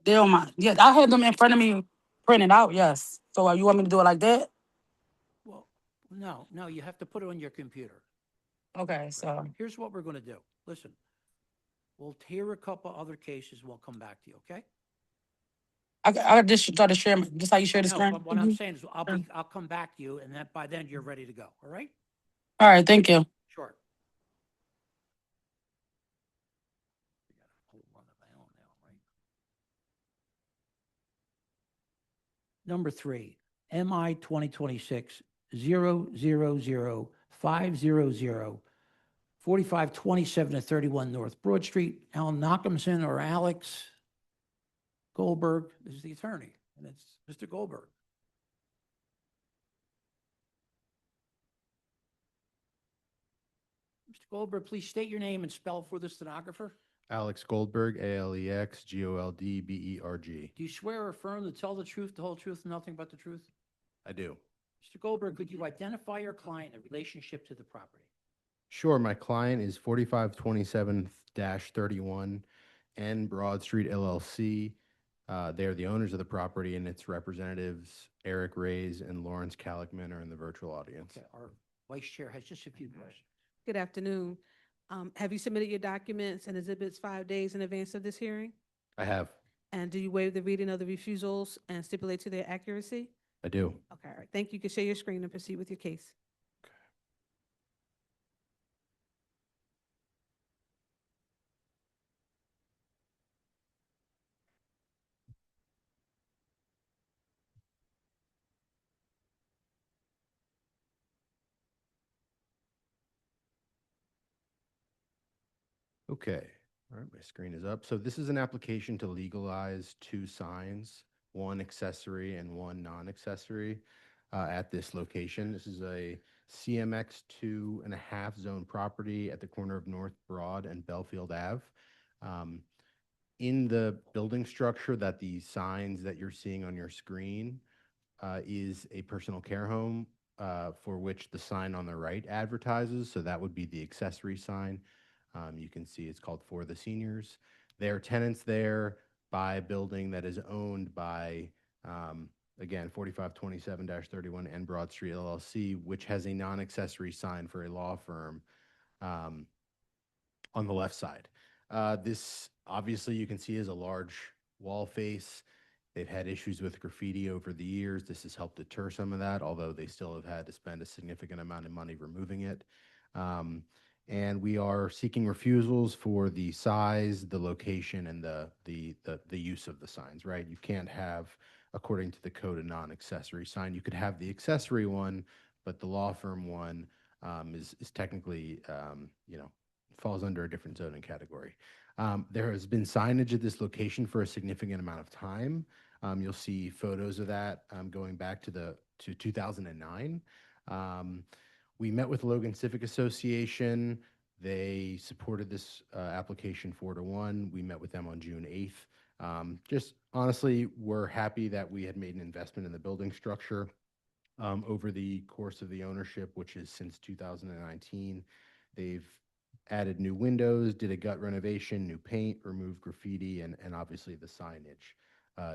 They're on my, yeah, I had them in front of me printed out, yes. So you want me to do it like that? Well, no, you have to put it on your computer. Okay, so, Here's what we're going to do. Listen, we'll hear a couple other cases. We'll come back to you, okay? I just try to share, just how you share the No, screen. but what I'm Mhm. saying is I'll come back to you and that by then you're ready to go, all right? All right, thank you. Sure. We got a whole run of my own now, right? Number 3, MI 2026 000 500 4527 to 31 North Broad Street. Alan Nachemson or Alex Goldberg is the attorney, and it's Mr. Goldberg. Mr. Goldberg, please state your name and spell for the stenographer. Alex Goldberg, Alex Goldberg. Do you swear or affirm to tell the truth, the whole truth, and nothing but the truth? I do. Mr. Goldberg, could you identify your client in relationship to the property? Sure, my client is 4527-31 N Broad Street LLC. They are the owners of the property, and its representatives, Eric Reyes and Lawrence Calicman, are in the virtual audience. Okay, our vice chair has just a few questions. Good afternoon. Have you submitted your documents and exhibits 5 days in advance of this hearing? I have. And do you waive the reading of the refusals and stipulate to their accuracy? I do. Okay, all right. Thank you. You can share your screen and proceed with your case. Okay. All right, my screen is up. So this is an application to legalize 2 signs, one accessory and one non-accessory at this location. This is a CMX 2.5 zone property at the corner of North Broad and Belfield Ave. In the building structure that the signs that you're seeing on your screen is a personal care home for which the sign on the right advertises. So that would be the accessory sign. You can see it's called For the Seniors. There are tenants there by a building that is owned by, again, 4527-31 N Broad Street LLC, which has a non-accessory sign for a law firm on the left side. This, obviously, you can see is a large wall face. They've had issues with graffiti over the years. This has helped deter some of that, although they still have had to spend a significant amount of money removing it. And we are seeking refusals for the size, the location, and the use of the signs, right? You can't have, according to the code, a non-accessory sign. You could have the accessory one, but the law firm one is technically, falls under a different zoning category. There has been signage at this location for a significant amount of time. You'll see photos of that going back to 2009. We met with Logan Civic Association. They supported this application 4-1. We met with them on June 8th. Just honestly, we're happy that we had made an investment in the building structure over the course of the ownership, which is since 2019. They've added new windows, did a gut renovation, new paint, removed graffiti, and obviously the signage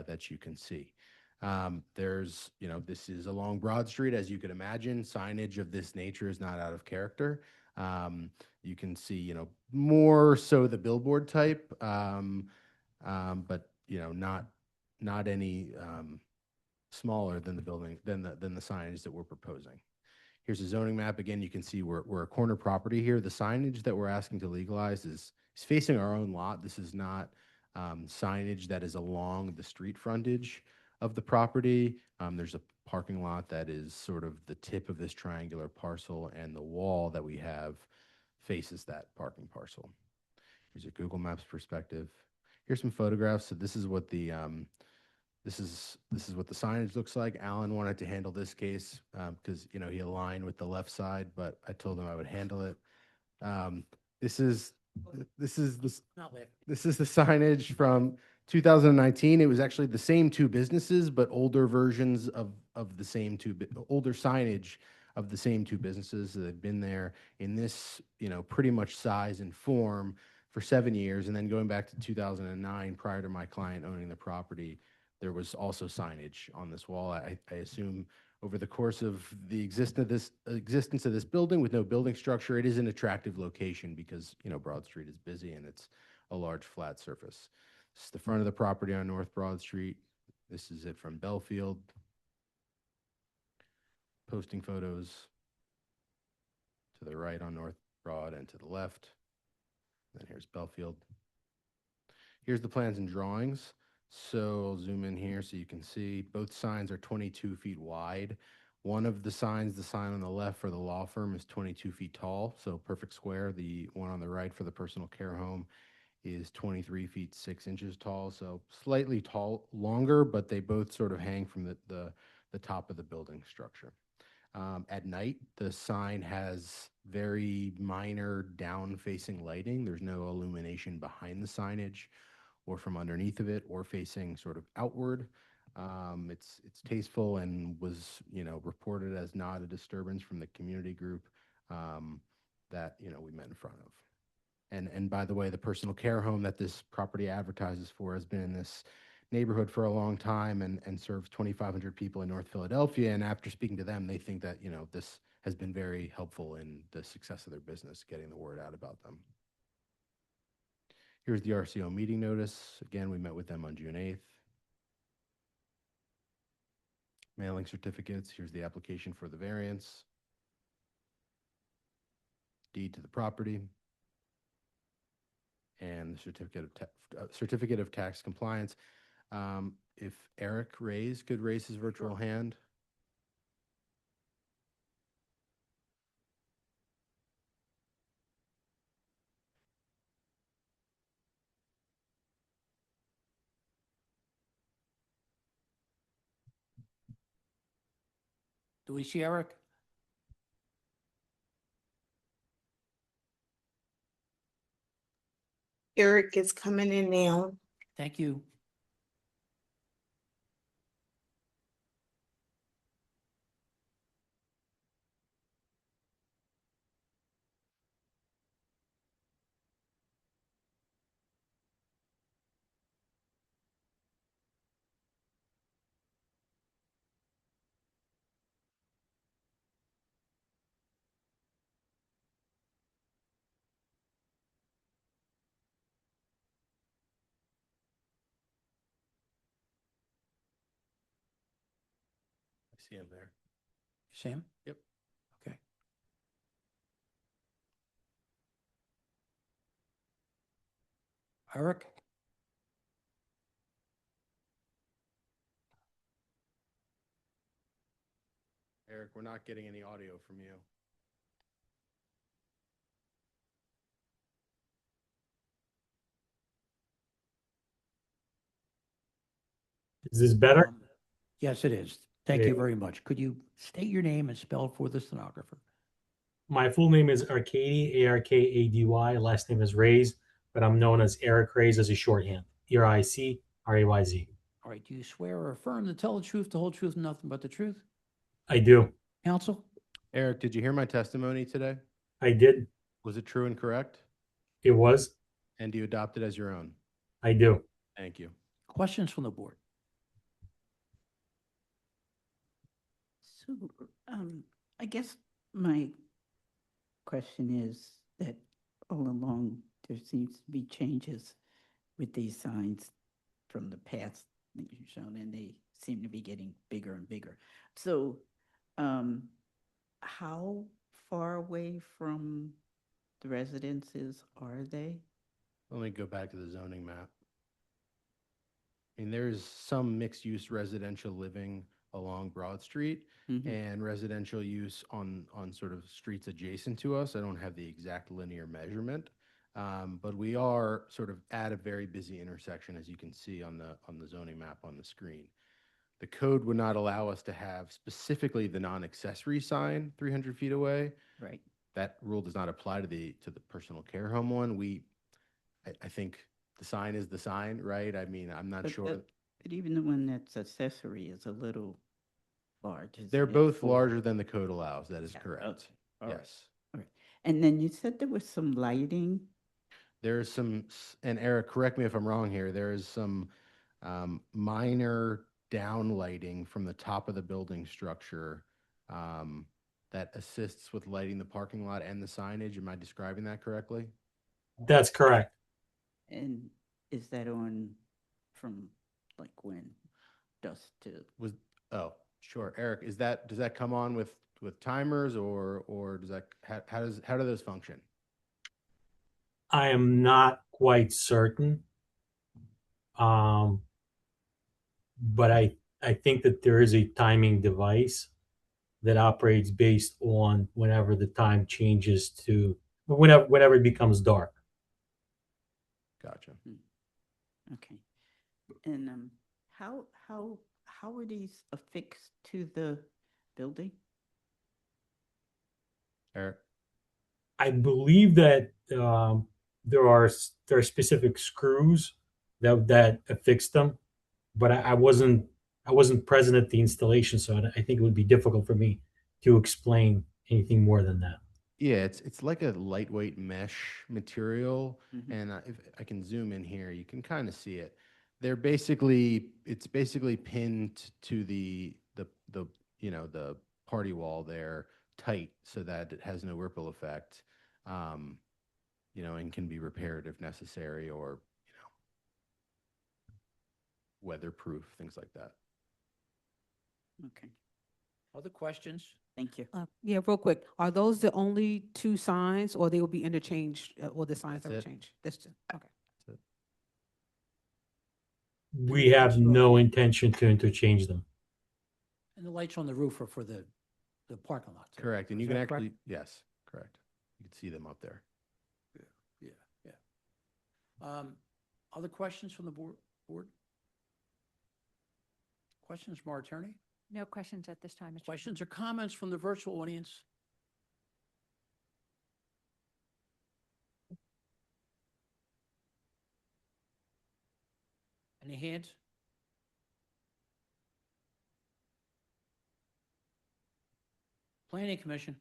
that you can see. There's, this is along Broad Street, as you could imagine. Signage of this nature is not out of character. You can see, more so the billboard type, but not any smaller than the building than the signage that we're proposing. Here's a zoning map. Again, you can see we're a corner property here. The signage that we're asking to legalize is facing our own lot. This is not signage that is along the street frontage of the property. There's a parking lot that is sort of the tip of this triangular parcel, and the wall that we have faces that parking parcel. Here's a Google Maps perspective. Here's some photographs. So this is what the this is what the signage looks like. Alan wanted to handle this case because he aligned with the left side, but I told him I would handle it. This is the signage from 2019, it was actually the same two businesses, but older versions of the same older signage of the same two businesses that had been there in this, pretty much size and form for 7 years. And then going back to 2009, prior to my client owning the property, there was also signage on this wall. I assume over the course of the existence of this building with no building structure, it is an attractive location because, Broad Street is busy and it's a large flat surface. This is the front of the property on North Broad Street. This is it from Belfield. Posting photos to the right on North Broad and to the left. Then here's Belfield. Here's the plans and drawings. So I'll zoom in here so you can see both signs are 22 feet wide. One of the signs, the sign on the left for the law firm, is 22 feet tall, so perfect square. The one on the right for the personal care home is 23 feet 6 inches tall, so slightly longer, but they both sort of hang from the top of the building structure. At night, the sign has very minor down-facing lighting. There's no illumination behind the signage or from underneath of it or facing sort of outward. It's tasteful and was, reported as not a disturbance from the community group that, we met in front of. And by the way, the personal care home that this property advertises for has been in this neighborhood for a long time and serves 2,500 people in North Philadelphia. And after speaking to them, they think that, this has been very helpful in the success of their business, getting the word out about them. Here's the RCO meeting notice. Again, we met with them on June 8th. Mailing certificates. Here's the application for the variance. Deed to the property. And the certificate of tax compliance. If Eric Reyes could raise his virtual hand. Do we see Eric? Eric is coming in now. Thank you. I see him there. You see him? Yep. Okay. Eric? Eric, we're not getting any audio from you. Is this better? Yes, it is. Thank you very much. Could you state your name and spell it for the stenographer? My full name is Arkady, A-R-K-A-D-Y. Last name is Reyes, but I'm known as Eric Reyes as a shorthand. E-R-I-C-R-A-Y-Z. All right. Do you swear or affirm to tell the truth, the whole truth, and nothing but the truth? I do. Counsel? Eric, did you hear my testimony today? I did. Was it true and correct? It was. And do you adopt it as your own? I do. Thank you. Questions from the board? So, I guess my question is that all along, there seems to be changes with these signs from the past that you've shown, and they seem to be getting bigger and bigger. So, how far away from the residences are they? Let me go back to the zoning map. I mean, there's some mixed-use residential living along Broad Street and residential use on sort of streets adjacent to us. I don't have the exact linear measurement, but we are sort of at a very busy intersection, as you can see on the zoning map on the screen. The code would not allow us to have specifically the non-accessory sign 300 feet away. Right. That rule does not apply to the personal care home one. I think the sign is the sign, right? I mean, I'm not But, sure. but even the one that's accessory is a little large. They're isn't it, both for- larger than the code allows. That is Yeah, correct. okay, all right. Yes. All right. And then you said there was some lighting. There's some, and Eric, correct me if I'm wrong here, there is some minor downlighting from the top of the building structure that assists with lighting the parking lot and the signage. Am I describing that correctly? That's correct. And is that on from like when dusk to? Oh, sure. Eric, does that come on with timers or does that, how do those function? I am not quite certain. But I think that there is a timing device that operates based on whenever the time changes to whenever it becomes dark. Gotcha. Okay. And how are these affixed to the building? Eric? I believe that there are specific screws that affix them, but I wasn't present at the installation, so I think it would be difficult for me to explain anything more than that. Yeah, it's like a lightweight mesh material, Mhm. and if I can zoom in here, you can kind of see it. It's basically pinned to the the party wall there tight so that it has no ripple effect, and can be repaired if necessary, or weatherproof, things like that. Okay. Other questions? Thank you. Yeah, real quick. Are those the only two signs, or they will be interchanged, or the signs That's ever it. change? That's just, okay. We have no intention to interchange them. And the lights on the roof are for the parking lot. too. Correct, and Is you can that correct? actually, yes, correct. You can see them up there. Yeah. Other questions from the board? Questions from our attorney? No questions at this time, Mr. Questions or comments from the virtual audience? Any hands? Planning Commission,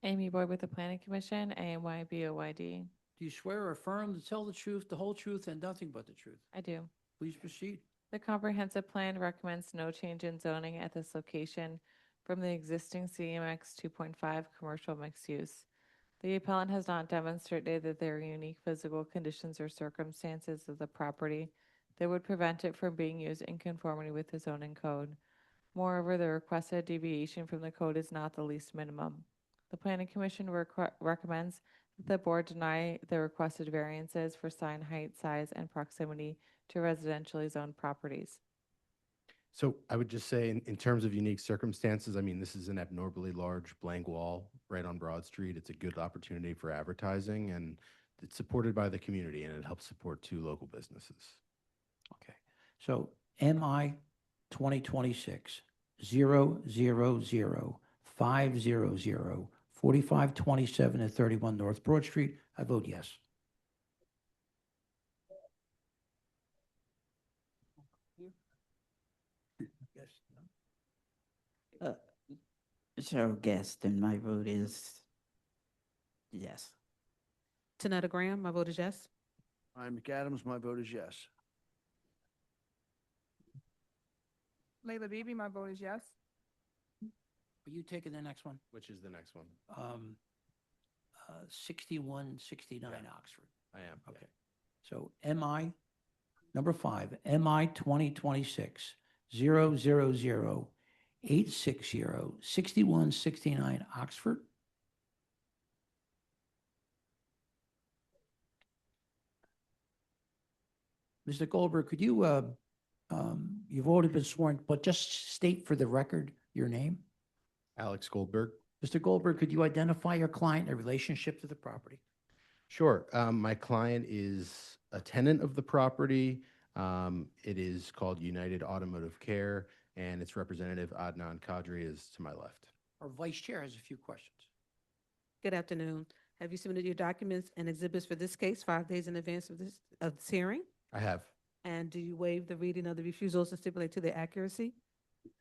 Amy Boyd with the Planning Commission, AMYBOYD. do you swear or affirm to tell the truth, the whole truth, and nothing but the truth? I do. Please proceed. The comprehensive plan recommends no change in zoning at this location from the existing CMX 2.5 commercial mixed use. The appellant has not demonstrated that there are unique physical conditions or circumstances of the property that would prevent it from being used in conformity with the zoning code. Moreover, the requested deviation from the code is not the least minimum. The Planning Commission recommends that the board deny the requested variances for sign height, size, and proximity to residentially zoned properties. So I would just say in terms of unique circumstances, I mean, this is an abnormally large blank wall right on Broad Street. It's a good opportunity for advertising, and it's supported by the community, and it helps support two local businesses. Okay, so MI 2026 000 500 4527 at 31 North Broad Street. I vote yes. Cheryl Gaston, my vote is yes. Tanetta Graham, my vote is yes. Ryan McAdams, my vote is yes. Layla Beebe, my vote is yes. Are you taking the next one? Which is the next one? 6169 Oxford. I am. Okay. So MI, number 5, MI 2026 000 860 6169 Oxford. Mr. Goldberg, could you, you've already been sworn, but just state for the record your name? Alex Goldberg. Mr. Goldberg, could you identify your client in relationship to the property? Sure. My client is a tenant of the property. It is called United Automotive Care, and its representative Adnan Kadri is to my left. Our vice chair has a few questions. Good afternoon. Have you submitted your documents and exhibits for this case 5 days in advance of this hearing? I have. And do you waive the reading of the refusals and stipulate to their accuracy?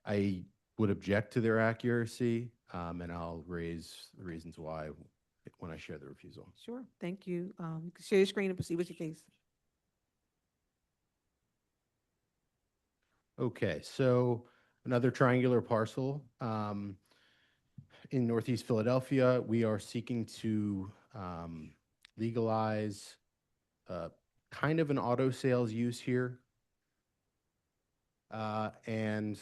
I would object to their accuracy, and I'll raise the reasons why when I share the refusal. Sure, thank you. You can share your screen and proceed with your case. Okay, so another triangular parcel in Northeast Philadelphia. We are seeking to legalize kind of an auto sales use here and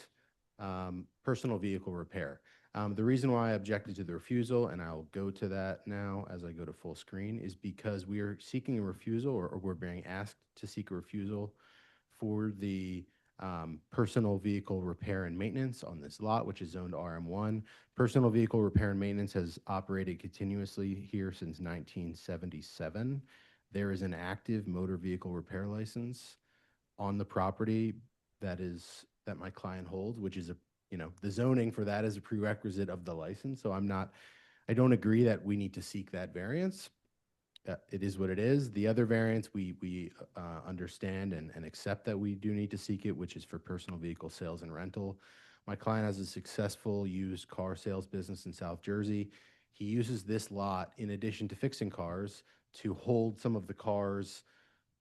personal vehicle repair. The reason why I objected to the refusal, and I'll go to that now as I go to full screen, is because we are seeking a refusal, or we're being asked to seek a refusal for the personal vehicle repair and maintenance on this lot, which is zoned RM1. Personal vehicle repair and maintenance has operated continuously here since 1977. There is an active motor vehicle repair license on the property that my client holds, which is the zoning for that is a prerequisite of the license. So I don't agree that we need to seek that variance. It is what it is. The other variance, we understand and accept that we do need to seek it, which is for personal vehicle sales and rental. My client has a successful used car sales business in South Jersey. He uses this lot, in addition to fixing cars, to hold some of the cars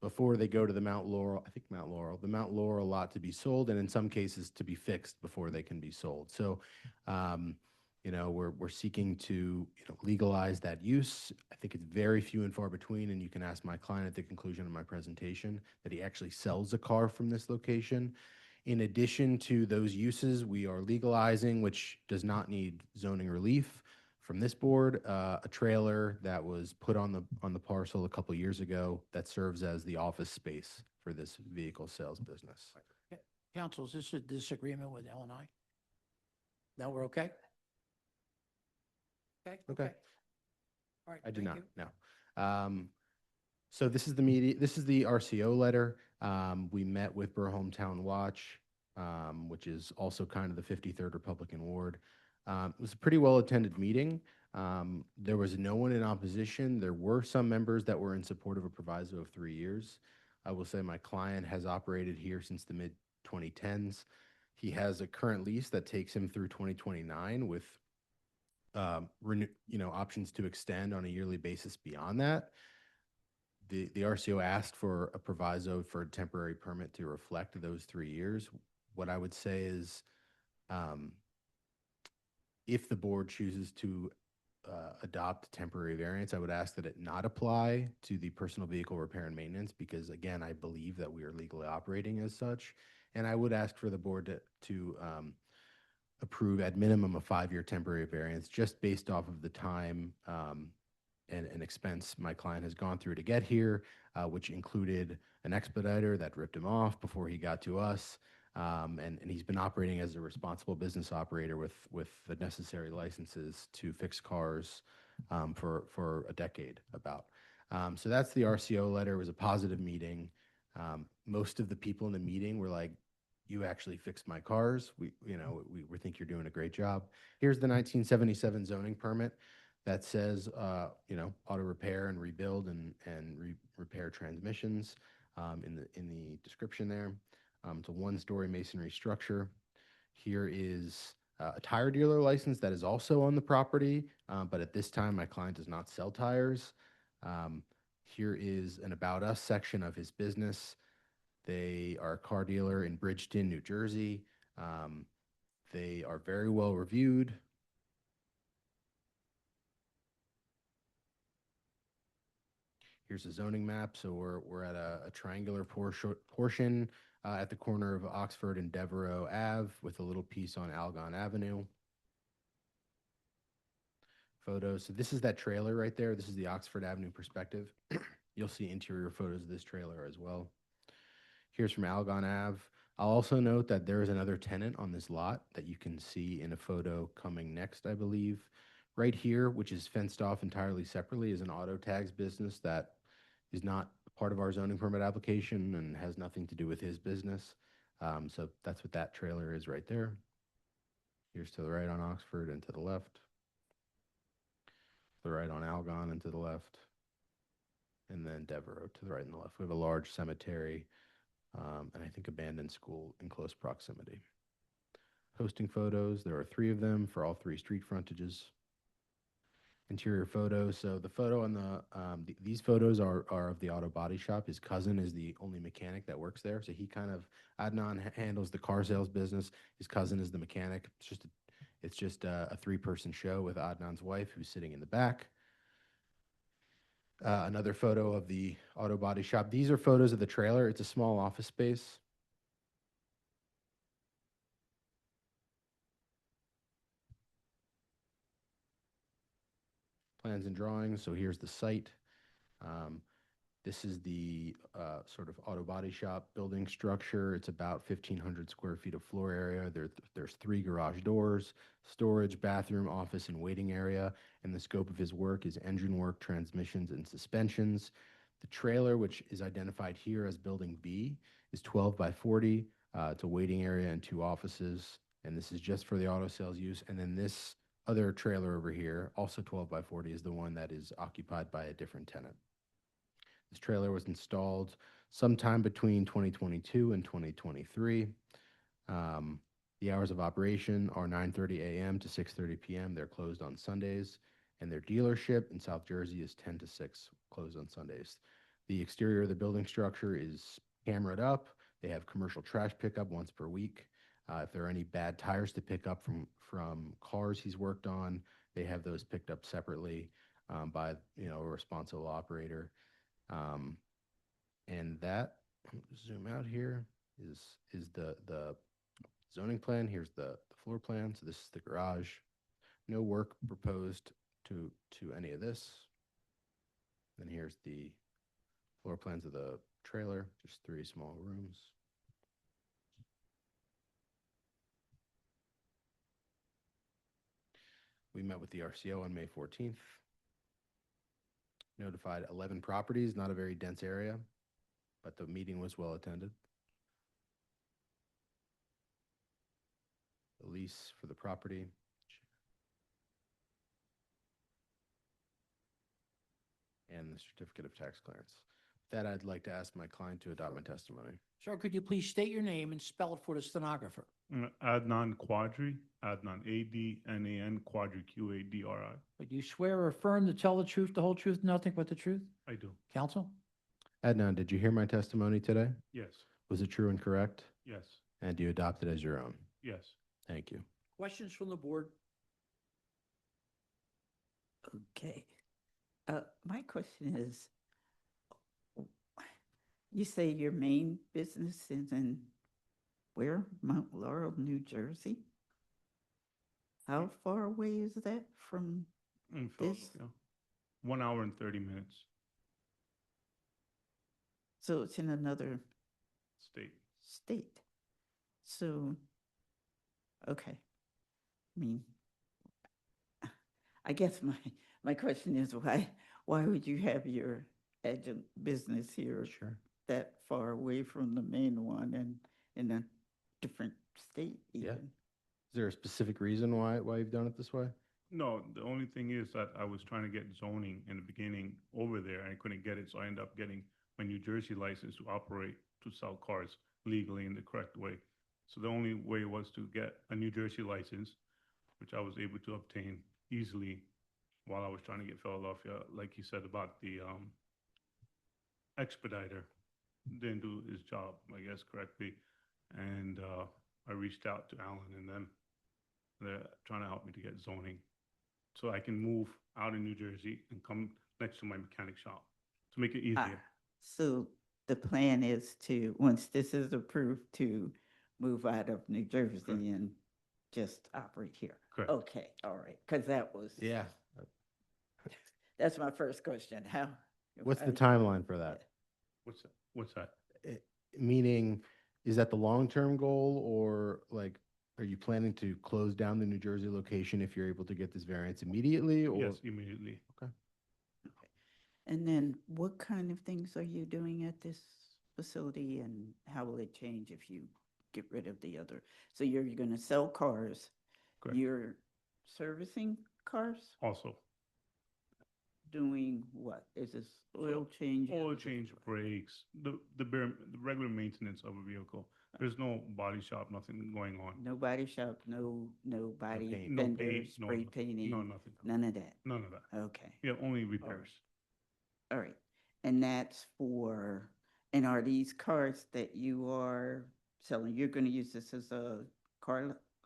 before they go to the Mount Laurel lot to be sold, and in some cases to be fixed before they can be sold. So, we're seeking to legalize that use. I think it's very few and far between, and you can ask my client at the conclusion of my presentation that he actually sells a car from this location. In addition to those uses, we are legalizing, which does not need zoning relief from this board, a trailer that was put on the parcel a couple years ago that serves as the office space for this vehicle sales business. Council, is this a disagreement with L&I? No, we're okay? Okay. All right. I do thank not, you. no. So this is the RCO letter. We met with Borough Hometown Watch, which is also kind of the 53rd Republican Ward. It was a pretty well-attended meeting. There was no one in opposition. There were some members that were in support of a proviso of 3 years. I will say my client has operated here since the mid-2010s. He has a current lease that takes him through 2029 with options to extend on a yearly basis beyond that. The RCO asked for a proviso for a temporary permit to reflect those 3 years. What I would say is, if the board chooses to adopt temporary variance, I would ask that it not apply to the personal vehicle repair and maintenance, because again, I believe that we are legally operating as such. And I would ask for the board to approve at minimum a 5-year temporary variance, just based off of the time and expense my client has gone through to get here, which included an expediter that ripped him off before he got to us. And he's been operating as a responsible business operator with the necessary licenses to fix cars for a decade about. So that's the RCO letter. It was a positive meeting. Most of the people in the meeting were like, "You actually fixed my cars. We think you're doing a great job." Here's the 1977 zoning permit that says, auto repair and rebuild and repair transmissions in the description there. It's a 1-story masonry structure. Here is a tire dealer license that is also on the property, but at this time, my client does not sell tires. Here is an About Us section of his business. They are a car dealer in Bridgeton, New Jersey. They are very well reviewed. Here's a zoning map. So we're at a triangular portion at the corner of Oxford and Devereux Ave with a little piece on Algon Avenue. Photos. So this is that trailer right there. This is the Oxford Avenue perspective. You'll see interior photos of this trailer as well. Here's from Algon Ave. I'll also note that there is another tenant on this lot that you can see in a photo coming next, I believe. Right here, which is fenced off entirely separately, is an auto tags business that is not part of our zoning permit application and has nothing to do with his business. So that's what that trailer is right there. Here's to the right on Oxford and to the left. the right on Algon and to the left. And then Devereaux to the right and the left. We have a large cemetery and I think abandoned school in close proximity. Hosting photos, there are 3 of them for all 3 street frontages. Interior photos, so the photo on these photos are of the auto body shop. His cousin is the only mechanic that works there, so Adnan handles the car sales business. His cousin is the mechanic. It's just a 3-person show with Adnan's wife, who's sitting in the back. Another photo of the auto body shop. These are photos of the trailer. It's a small office space. Plans and drawings. So here's the site. This is the sort of auto body shop building structure. It's about 1,500 square feet of floor area. There's 3 garage doors, storage, bathroom, office, and waiting area. And the scope of his work is engine work, transmissions, and suspensions. The trailer, which is identified here as Building B, is 12 by 40. It's a waiting area and 2 offices. And this is just for the auto sales use. And then this other trailer over here, also 12 by 40, is the one that is occupied by a different tenant. This trailer was installed sometime between 2022 and 2023. The hours of operation are 9:30 a.m. to 6:30 p.m. They're closed on Sundays, and their dealership in South Jersey is 10 to 6, closed on Sundays. The exterior of the building structure is cameraed up. They have commercial trash pickup once per week. If there are any bad tires to pick up from cars he's worked on, they have those picked up separately by a responsible operator. And that, zoom out here, is the zoning plan. Here's the floor plan. So this is the garage. No work proposed to any of this. Then here's the floor plans of the trailer, just 3 small rooms. We met with the RCO on May 14th. Notified 11 properties, not a very dense area, but the meeting was well attended. The lease for the property. And the certificate of tax clearance. With that, I'd like to ask my client to adopt my testimony. Sir, could you please state your name and spell it for the stenographer? Adnan Quadri, Adnan A-D-N-A-N, Quadri, Q-A-D-R-I. But you swear or affirm to tell the truth, the whole truth, nothing but the truth? I do. Counsel? Adnan, did you hear my testimony today? Yes. Was it true and correct? Yes. And do you adopt it as your own? Yes. Thank you. Questions from the board? Okay. My question is, you say your main business is in where? Mount Laurel, New Jersey? How far away is that from In this? Philadelphia. 1 hour and 30 minutes. So it's in another State. So, okay. I mean, I guess my question is why would you have your agent business here that far away from the main one and in a different state even? Is there a specific reason why you've done it this way? No, the only thing is that I was trying to get zoning in the beginning over there. I couldn't get it, so I ended up getting my New Jersey license to operate, to sell cars legally in the correct way. So the only way was to get a New Jersey license, which I was able to obtain easily while I was trying to get Philadelphia. Like you said about the expediter, didn't do his job, I guess, correctly. And I reached out to Alan, and then they're trying to help me to get zoning so I can move out of New Jersey and come next to my mechanic shop to make it easier. So the plan is to, once this is approved, to move out of New Jersey and just operate here? Correct. Okay, all right, because that was. Yeah. That's my first question. What's the timeline for that? What's that? Meaning, is that the long-term goal, or like, are you planning to close down the New Jersey location if you're able to get this variance immediately? Or? Yes, immediately. Okay. And then what kind of things are you doing at this facility, and how will it change if you get rid of the other? So you're going to sell cars. Correct. You're servicing cars? Also, doing what? Is this oil change? Oil change, brakes, the regular maintenance of a vehicle. There's no body shop, nothing going on. No body shop, no body paint. No fenders, paint, no spray nothing. painting? No, nothing. None of that? None of that. Okay. Yeah, only repairs. All right. And that's for, and are these cars that you are selling, you're going to use this as a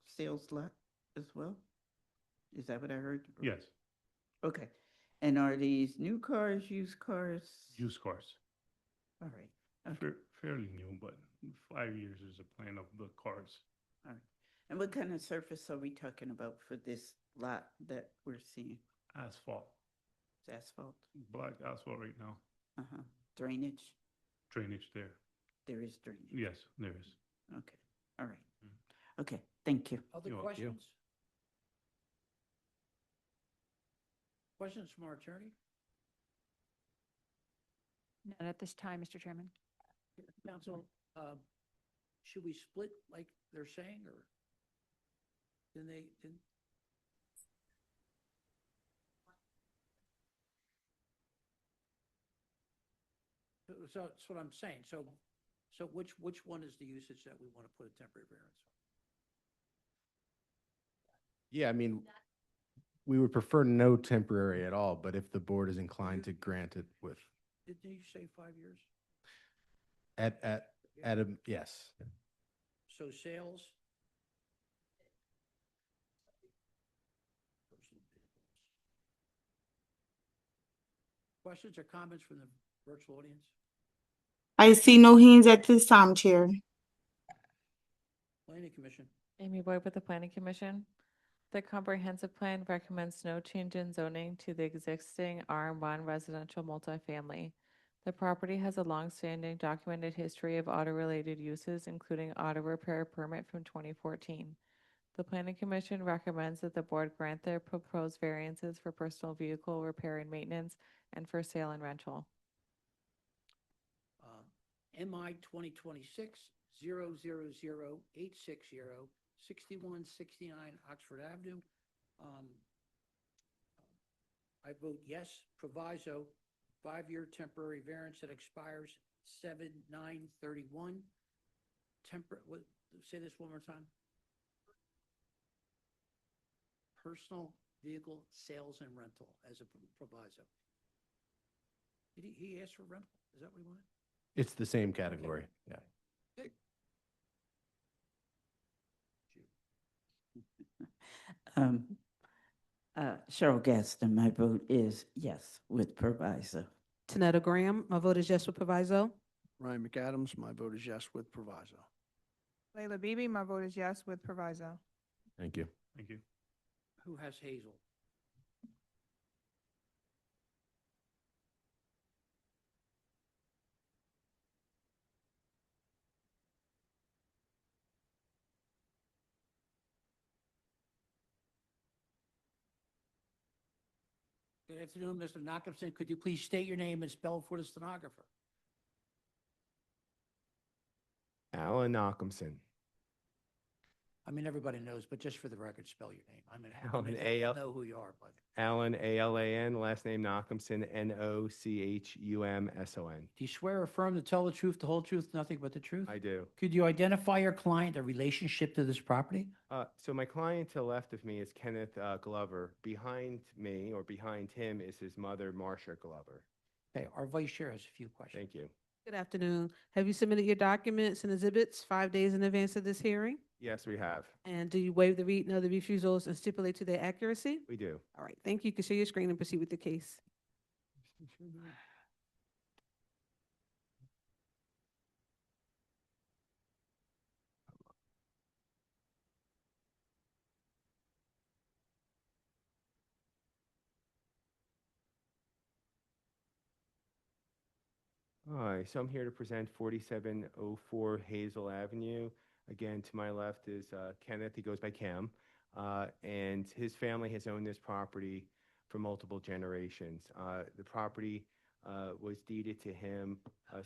sales lot as well? Is that what I heard? Yes, Okay. And are these new cars, used cars? used cars. All right. Okay. Fairly new, but 5 years is a plan of the cars. All right. And what kind of surface are we talking about for this lot that we're seeing? Asphalt, It's asphalt? black asphalt right now. Uh-huh. Drainage? Drainage there. There is drainage? Yes, there is. Okay. All right. Okay. Thank you. Other You're welcome. questions? Questions from our attorney? None at this time, Mr. Chairman. Counsel, should we split like they're saying, or then so that's what I'm saying. So which one is the usage that we want to put a temporary variance on? Yeah, I mean, we would prefer no temporary at all, but if the board is inclined to grant it with, Didn't you say 5 years? at a, yes. So sales? Questions or comments from the virtual audience? I see no hands at this time, Chair. Planning Commission? Amy Boyd with the Planning Commission. The comprehensive plan recommends no change in zoning to the existing RM1 residential multifamily. The property has a long-standing documented history of auto-related uses, including auto repair permit from 2014. The Planning Commission recommends that the board grant their proposed variances for personal vehicle repair and maintenance and for sale and rental. MI 2026-000-860, 6169 Oxford Avenue. I vote yes. Proviso, 5-year temporary variance that expires 7/9/31. Say this one more time. Personal vehicle sales and rental as a proviso. Did he ask for rental? Is that what he wanted? It's the same category, yeah. Cheryl Gaston, my vote is yes with proviso. Tanetta Graham, my vote is yes with proviso. Ryan McAdams, my vote is yes with proviso. Layla Bibi, my vote is yes with proviso. Thank you. Thank you. Who has Hazel? Good afternoon, Mr. Knockupson. Could you please state your name and spell for the stenographer? Alan Knockhamson. I mean, everybody knows, but just for the record, spell your name. I mean, Alan, I A-L- know who you are, but Alan, A-L-A-N, last name Knockhamson, N-O-C-H-U-M-S-O-N. do you swear or affirm to tell the truth, the whole truth, nothing but the truth? I do. Could you identify your client, a relationship to this property? So my client to the left of me is Kenneth Glover. Behind me, or behind him, is his mother, Marcia Glover. Okay, our vice chair has a few questions. Thank you. Good afternoon. Have you submitted your documents and exhibits 5 days in advance of this hearing? Yes, we have. And do you waive the reading of the refusals and stipulate to their accuracy? We do. All right, thank you. You can share your screen and proceed with the case. Hi, so I'm here to present 4704 Hazel Avenue. Again, to my left is Kenneth, he goes by Cam, and his family has owned this property for multiple generations. The property was deeded to him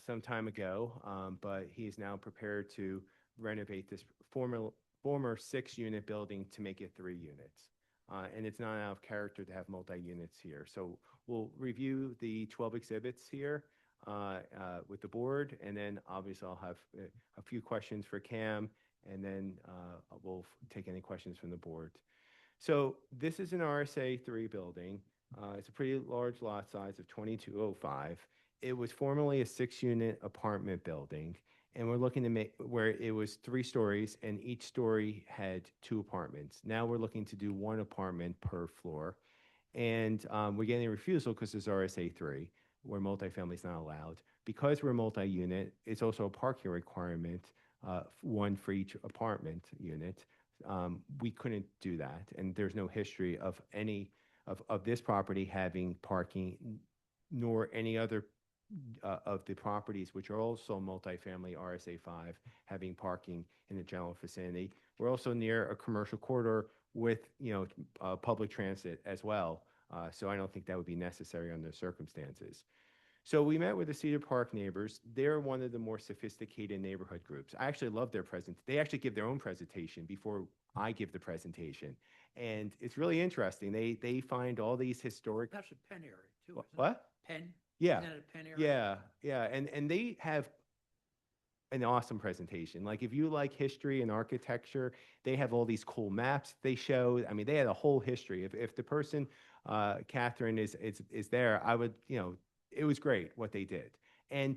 some time ago, but he is now prepared to renovate this former 6-unit building to make it 3 units. and it's not out of character to have multi-units here. So we'll review the 12 exhibits here with the board, and then obviously I'll have a few questions for Cam, and then we'll take any questions from the board. So this is an RSA 3 building. It's a pretty large lot size of 2205. It was formerly a 6-unit apartment building, and we're looking to make where it was 3 stories and each story had 2 apartments. Now we're looking to do 1 apartment per floor, and we're getting a refusal because it's RSA 3, where multifamily is not allowed. Because we're multi-unit, it's also a parking requirement, 1 for each apartment unit. We couldn't do that, and there's no history of any of this property having parking, nor any other of the properties which are also multifamily RSA 5 having parking in the general vicinity. We're also near a commercial corridor with public transit as well, so I don't think that would be necessary under the circumstances. So we met with the Cedar Park neighbors. They're one of the more sophisticated neighborhood groups. I actually love their present. They actually give their own presentation before I give the presentation, and it's really interesting. They find all these historic. That's a Penn area too. Isn't it? What? Penn. Yeah. Isn't that a Penn area? Yeah, and they have an awesome presentation. Like if you like history and architecture, they have all these cool maps they show. I mean, they had a whole history. If the person, Catherine, is there, I would, it was great what they did.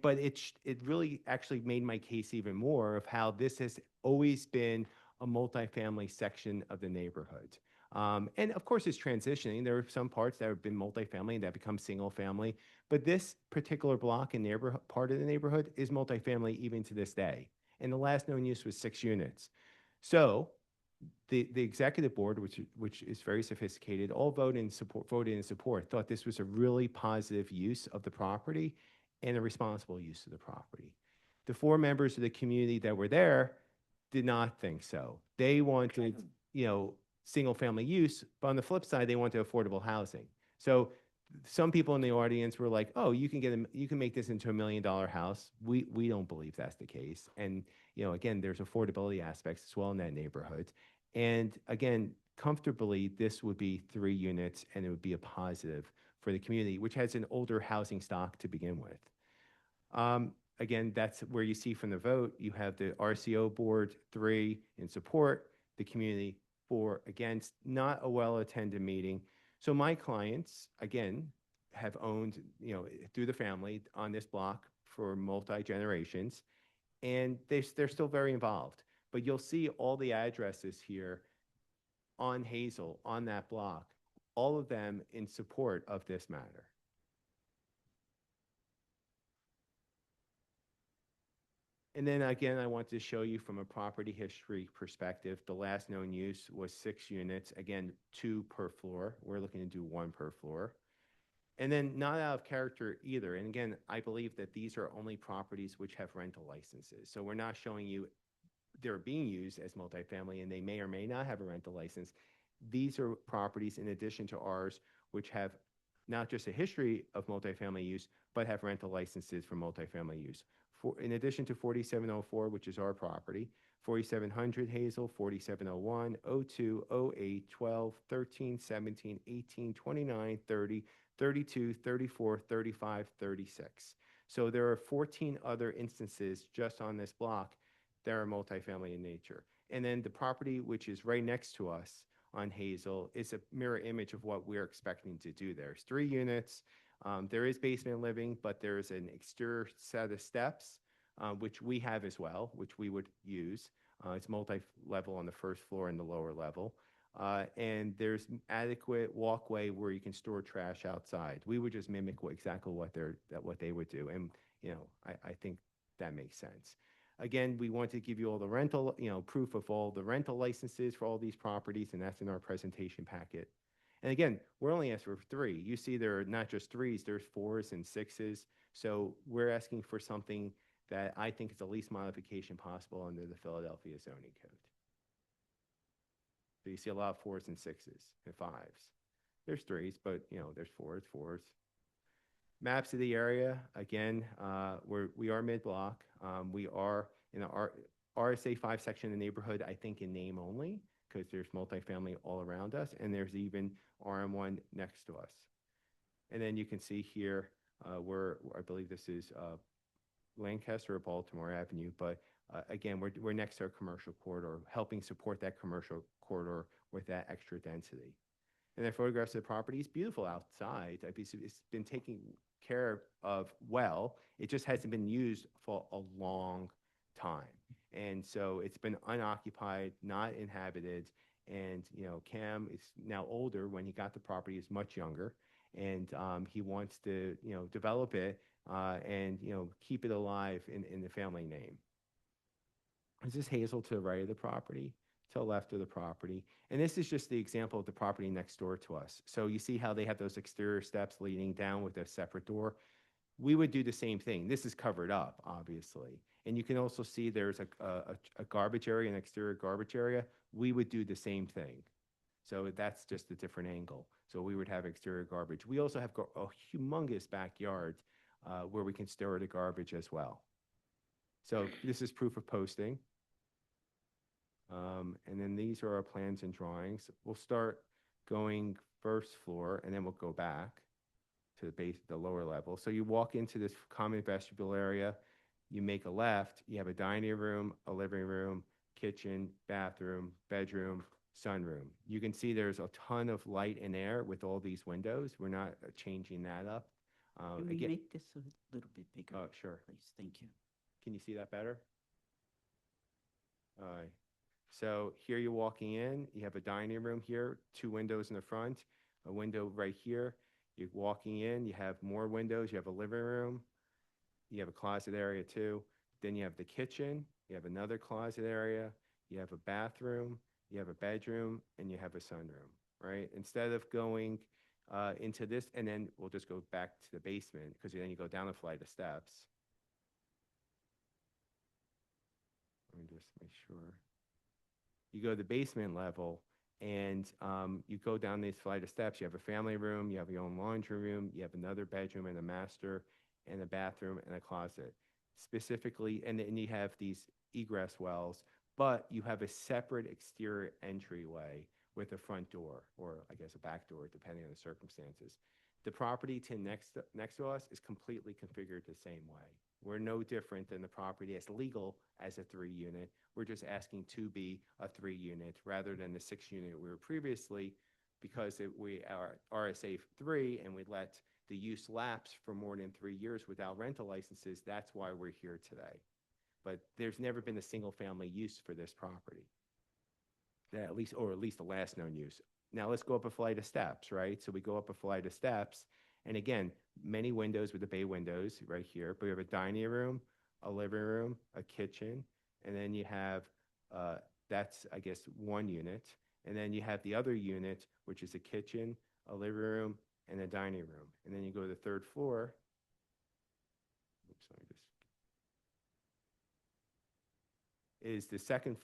But it really actually made my case even more of how this has always been a multifamily section of the neighborhood. And of course, it's transitioning. There are some parts that have been multifamily that become single family, but this particular block and part of the neighborhood is multifamily even to this day. And the last known use was 6 units. So the executive board, which is very sophisticated, all voted in support, thought this was a really positive use of the property and a responsible use of the property. The 4 members of the community that were there did not think so. They wanted, single family use, but on the flip side, they wanted affordable housing. So some people in the audience were like, "Oh, you can make this into $1 million house." We don't believe that's the case. And again, there's affordability aspects as well in that neighborhood. And again, comfortably, this would be 3 units, and it would be a positive for the community, which has an older housing stock to begin with. Again, that's where you see from the vote, you have the RCO board 3 in support, the community 4 against, not a well-attended meeting. So my clients, again, have owned, through the family on this block for multi-generations, and they're still very involved. But you'll see all the addresses here on Hazel, on that block, all of them in support of this matter. And then again, I want to show you from a property history perspective, the last known use was 6 units, again, 2 per floor. We're looking to do 1 per floor. And then not out of character either. And again, I believe that these are only properties which have rental licenses. So we're not showing you they're being used as multifamily and they may or may not have a rental license. These are properties in addition to ours, which have not just a history of multifamily use, but have rental licenses for multifamily use. In addition to 4704, which is our property, 4700 Hazel, 4701, 02, 08, 12, 13, 17, 18, 29, 30, 32, 34, 35, 36. So there are 14 other instances just on this block that are multifamily in nature. And then the property, which is right next to us on Hazel, is a mirror image of what we're expecting to do there. It's 3 units. There is basement living, but there is an exterior set of steps, which we have as well, which we would use. It's multi-level on the first floor and the lower level. And there's adequate walkway where you can store trash outside. We would just mimic exactly what they would do. And, I think that makes sense. Again, we want to give you all the rental, proof of all the rental licenses for all these properties, and that's in our presentation packet. And again, we're only asking for 3. You see there are not just 3s, there's 4s and 6s. So we're asking for something that I think is the least modification possible under the Philadelphia zoning code. So you see a lot of 4s and 6s and 5s. There's 3s, but there's 4s. Maps of the area, again, we are mid-block. We are in the RSA 5 section of the neighborhood, I think in name only, because there's multifamily all around us, and there's even RM1 next to us. And then you can see here, I believe this is Lancaster or Baltimore Avenue, but again, we're next to a commercial corridor, helping support that commercial corridor with that extra density. And then photographs of the property is beautiful outside. It's been taken care of well. It just hasn't been used for a long time. And so it's been unoccupied, not inhabited. And, you know, Cam is now older. When he got the property, he's much younger. And he wants to, you know, develop it and, you know, keep it alive in the family name. This is Hazel to the right of the property, to the left of the property. And this is just the example of the property next door to us. So you see how they have those exterior steps leading down with a separate door? We would do the same thing. This is covered up, obviously. And you can also see there's a garbage area, an exterior garbage area. We would do the same thing. So that's just a different angle. So we would have exterior garbage. We also have a humongous backyard where we can store the garbage as well. So this is proof of posting. And then these are our plans and drawings. We'll start going first floor, and then we'll go back to the base, the lower level. So you walk into this common vestibule area, you make a left, you have a dining room, a living room, kitchen, bathroom, bedroom, sunroom. You can see there's a ton of light and air with all these windows. We're not changing that up. Can we make this a little bit bigger? Oh, sure. Please, thank you. Can you see that better? All right. So here you're walking in, you have a dining room here, 2 windows in the front, a window right here. You're walking in, you have more windows, you have a living room, you have a closet area too. Then you have the kitchen, you have another closet area, you have a bathroom, you have a bedroom, and you have a sunroom, right? Instead of going into this, and then we'll just go back to the basement, because then you go down a flight of steps. Let me just make sure. You go to the basement level, and you go down this flight of steps. You have a family room, you have your own laundry room, you have another bedroom and a master, and a bathroom and a closet. Specifically, and then you have these egress wells, but you have a separate exterior entryway with a front door, or I guess a back door, depending on the circumstances. The property next to us is completely configured the same way. We're no different than the property that's legal as a 3-unit. We're just asking to be a 3-unit rather than the 6-unit we were previously, because we are RSA 3 and we let the use lapse for more than 3 years without rental licenses. That's why we're here today. But there's never been a single family use for this property. At least the last known use. Now let's go up a flight of steps, right? So we go up a flight of steps, and again, many windows with the bay windows right here, but we have a dining room, a living room, a kitchen, and then you have, that's, I guess, 1 unit. And then you have the other unit, which is a kitchen, a living room, and a dining room. And then you go to the 3rd floor. Oops, let me just.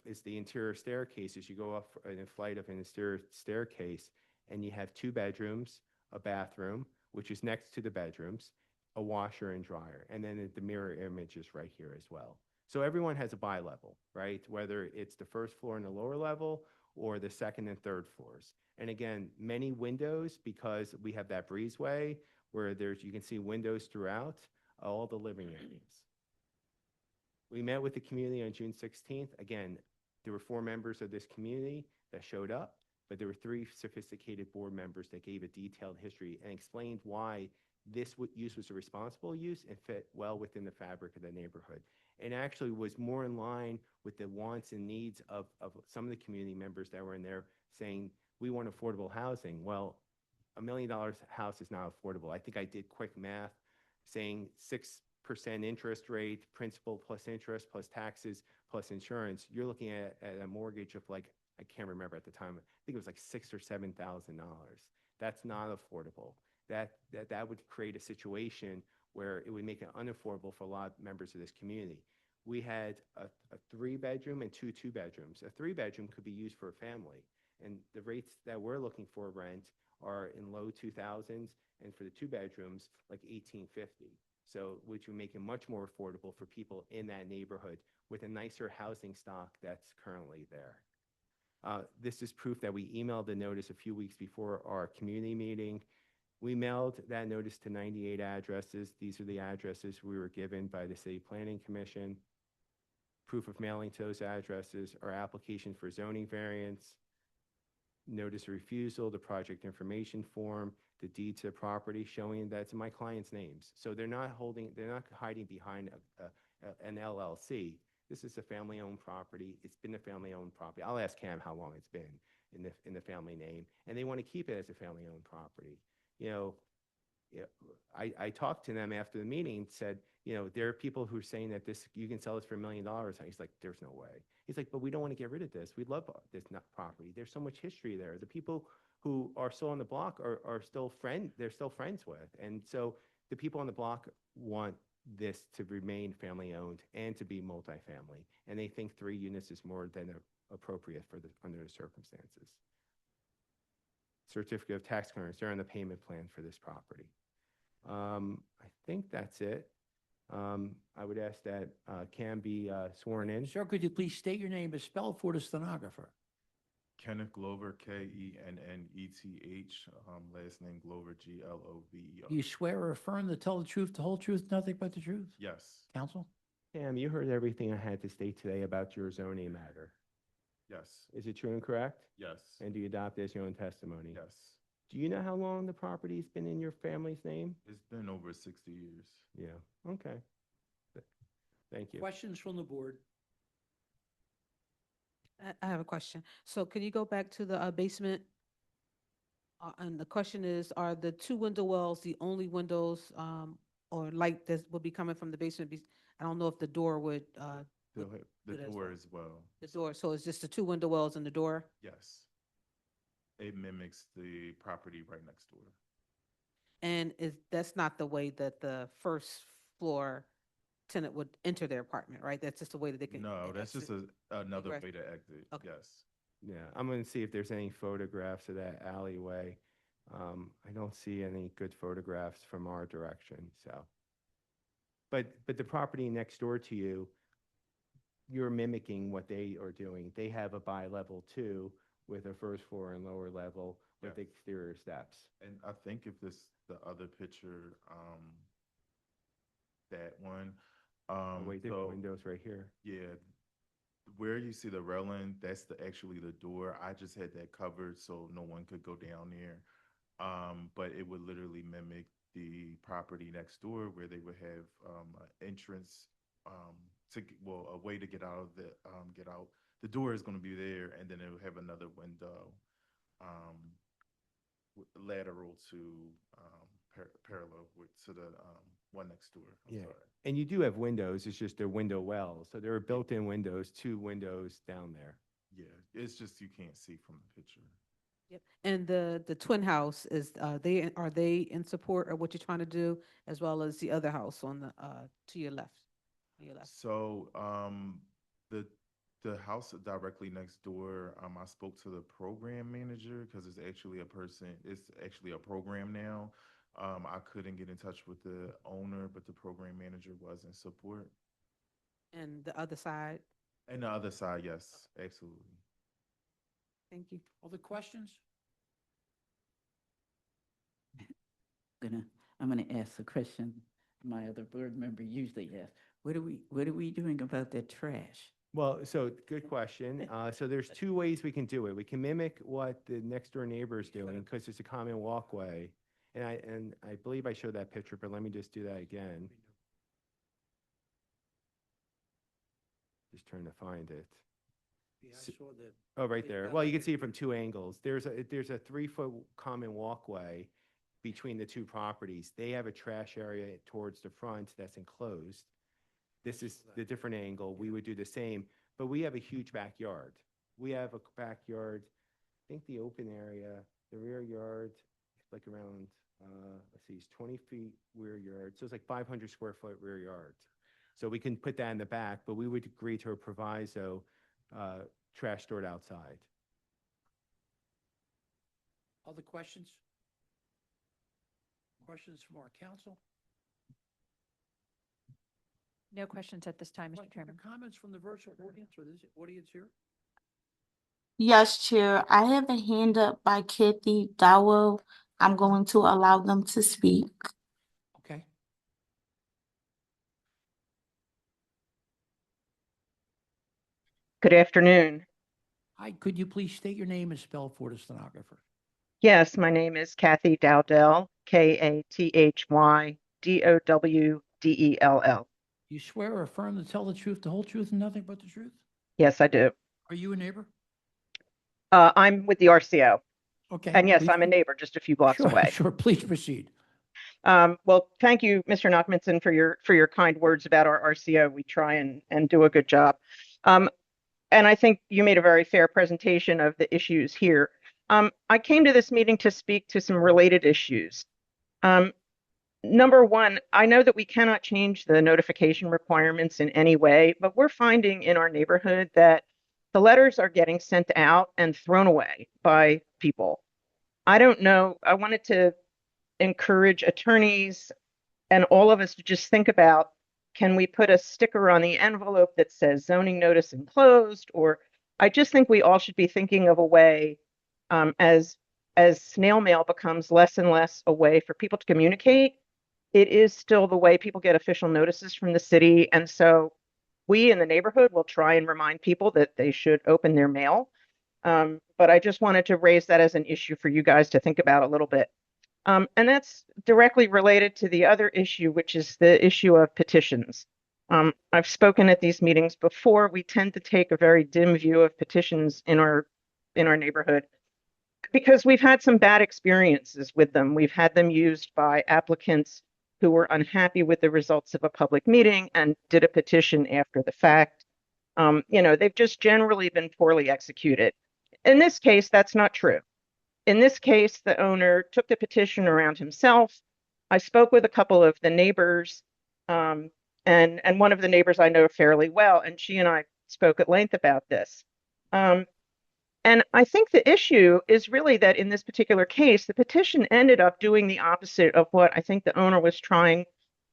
Is the interior staircase. As you go up in a flight of an interior staircase, and you have 2 bedrooms, a bathroom, which is next to the bedrooms, a washer and dryer, and then the mirror image is right here as well. So everyone has a bi-level, right? Whether it's the 1st floor and the lower level, or the 2nd and 3rd floors. And again, many windows, because we have that breezeway where you can see windows throughout all the living areas. We met with the community on June 16th. Again, there were 4 members of this community that showed up, but there were 3 sophisticated board members that gave a detailed history and explained why this use was a responsible use and fit well within the fabric of the neighborhood. And actually was more in line with the wants and needs of some of the community members that were in there saying, we want affordable housing. Well, $1 million house is not affordable. I think I did quick math saying 6% interest rate, principal plus interest plus taxes plus insurance. You're looking at a mortgage of like, I can't remember at the time, I think it was like $6,000 or $7,000. That's not affordable. That would create a situation where it would make it unaffordable for a lot of members of this community. We had a 3-bedroom and 2 2-bedrooms. A 3-bedroom could be used for a family. And the rates that we're looking for rent are in low 2000s, and for the 2 bedrooms, like $1,850. So, which would make it much more affordable for people in that neighborhood with a nicer housing stock that's currently there. This is proof that we emailed the notice a few weeks before our community meeting. We mailed that notice to 98 addresses. These are the addresses we were given by the City Planning Commission. Proof of mailing to those addresses, our application for zoning variance, notice of refusal, the project information form, the deed to the property showing that it's in my client's names. So they're not hiding behind an LLC. This is a family-owned property. It's been a family-owned property. I'll ask Cam how long it's been in the family name, and they want to keep it as a family-owned property. You know, I talked to them after the meeting, said, you know, there are people who are saying that you can sell this for $1 million. He's like, there's no way. He's like, but we don't want to get rid of this. We love this property. There's so much history there. The people who are still on the block are still they're still friends with. And so the people on the block want this to remain family owned and to be multifamily. And they think 3 units is more than appropriate under the circumstances. Certificate of tax clearance, they're on the payment plan for this property. I think that's it. I would ask that Cam be sworn in. Sir, could you please state your name as spelled for the stenographer? Kenneth Glover, Kenneth, last name Glover, Glover. Do you swear or affirm to tell the truth, the whole truth, nothing but the truth? Yes. Counsel? Cam, you heard everything I had to state today about your zoning matter. Yes. Is it true and correct? Yes. And do you adopt it as your own testimony? Yes. Do you know how long the property's been in your family's name? It's been over 60 years. Yeah, okay. Thank you. Questions from the board? I have a question. So can you go back to the basement? And the question is, are the 2 window wells the only windows or light that will be coming from the basement? I don't know if the door would. The door as well. The door, so it's just the 2 window wells and the door? Yes. It mimics the property right next door. And that's not the way that the first floor tenant would enter their apartment, right? That's just the way that they can. No, that's just another Egress. way to exit. Okay. Yes. Yeah, I'm going to see if there's any photographs of that alleyway. I don't see any good photographs from our direction, so. But the property next door to you, you're mimicking what they are doing. They have a bi-level 2 with a first floor and lower level with exterior steps. And I think if the other picture, that one. Wait, there's windows right here. Yeah, where you see the railing, that's actually the door. I just had that covered so no one could go down there. But it would literally mimic the property next door where they would have an entrance a way to get out. The door is going to be there, and then it will have another window lateral to parallel to the one next door. I'm sorry. And you do have windows. It's just they're window wells, so there are built-in windows, 2 windows down there. Yeah, it's just you can't see from the picture. Yep. And the twin house is are they in support of what you're trying to do, as well as the other house on the to your left? On your left. So the house directly next door, I spoke to the program manager because it's actually a program now. I couldn't get in touch with the owner, but the program manager was in support. And the other side? And the other side, yes, absolutely. Thank you. Other questions? I'm gonna ask a question my other board member usually asks. What are we doing about that trash? Well, so good question. So there's 2 ways we can do it. We can mimic what the next door neighbor is doing because it's a common walkway. And I believe I showed that picture, but let me just do that again. Just trying to find it. Yeah, I saw that. Oh, right there. Well, you can see it from 2 angles. There's a 3-foot common walkway between the 2 properties. They have a trash area towards the front that's enclosed. This is the different angle. We would do the same, but we have a huge backyard. We have a backyard, I think the open area, the rear yard, like around, let's see, it's 20 feet rear yard. So it's like 500 square foot rear yard. So we can put that in the back, but we would agree to a proviso, trash stored outside. Other questions? Questions from our council? No questions at this time, Mr. Questions or Chairman. comments from the virtual audience or this audience here? Yes, Chair. I have a hand up by Kathy Dowell. I'm going to allow them to speak. Okay. Good afternoon. Hi, could you please state your name and spell for the stenographer? Yes, my name is Kathy Dowdell, Kathydowdell. You swear or affirm to tell the truth, the whole truth, and nothing but the truth? Yes, I do. Are you a neighbor? I'm with the RCO. Okay. And yes, please I'm a neighbor just a few blocks Sure, away. sure, please proceed. Well, thank you, Mr. Nachmanson, for your kind words about our RCO. We try and do a good job. And I think you made a very fair presentation of the issues here. I came to this meeting to speak to some related issues. Number one, I know that we cannot change the notification requirements in any way, but we're finding in our neighborhood that the letters are getting sent out and thrown away by people. I don't know. I wanted to encourage attorneys and all of us to just think about, can we put a sticker on the envelope that says zoning notice enclosed? Or I just think we all should be thinking of a way as snail mail becomes less and less a way for people to communicate. It is still the way people get official notices from the city. And so we in the neighborhood will try and remind people that they should open their mail. But I just wanted to raise that as an issue for you guys to think about a little bit. And that's directly related to the other issue, which is the issue of petitions. I've spoken at these meetings before. We tend to take a very dim view of petitions in our neighborhood because we've had some bad experiences with them. We've had them used by applicants who were unhappy with the results of a public meeting and did a petition after the fact. They've just generally been poorly executed. In this case, that's not true. In this case, the owner took the petition around himself. I spoke with a couple of the neighbors, and one of the neighbors I know fairly well, and she and I spoke at length about this. And I think the issue is really that in this particular case, the petition ended up doing the opposite of what I think the owner was trying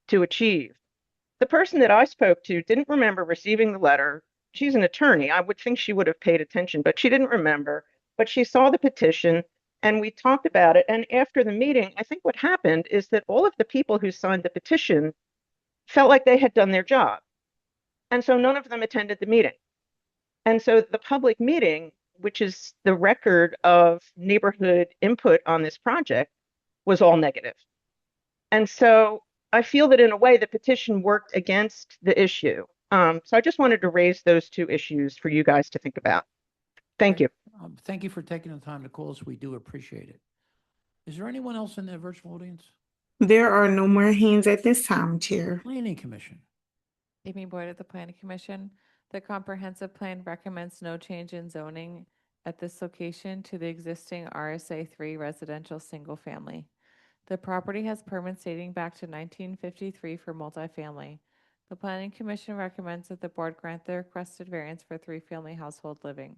to achieve. The person that I spoke to didn't remember receiving the letter. She's an attorney. I would think she would have paid attention, but she didn't remember. But she saw the petition and we talked about it. And after the meeting, I think what happened is that all of the people who signed the petition felt like they had done their job. And so none of them attended the meeting. And so the public meeting, which is the record of neighborhood input on this project, was all negative. And so I feel that in a way the petition worked against the issue. So I just wanted to raise those two issues for you guys to think about. Thank you. Thank you for taking the time to call us. We do appreciate it. Is there anyone else in the virtual audience? There are no more hands at this time, Chair. Planning Commission. Amy Boyd at the Planning Commission. The comprehensive plan recommends no change in zoning at this location to the existing RSA 3 residential single family. The property has permits dating back to 1953 for multifamily. The Planning Commission recommends that the board grant the requested variance for 3-family household living.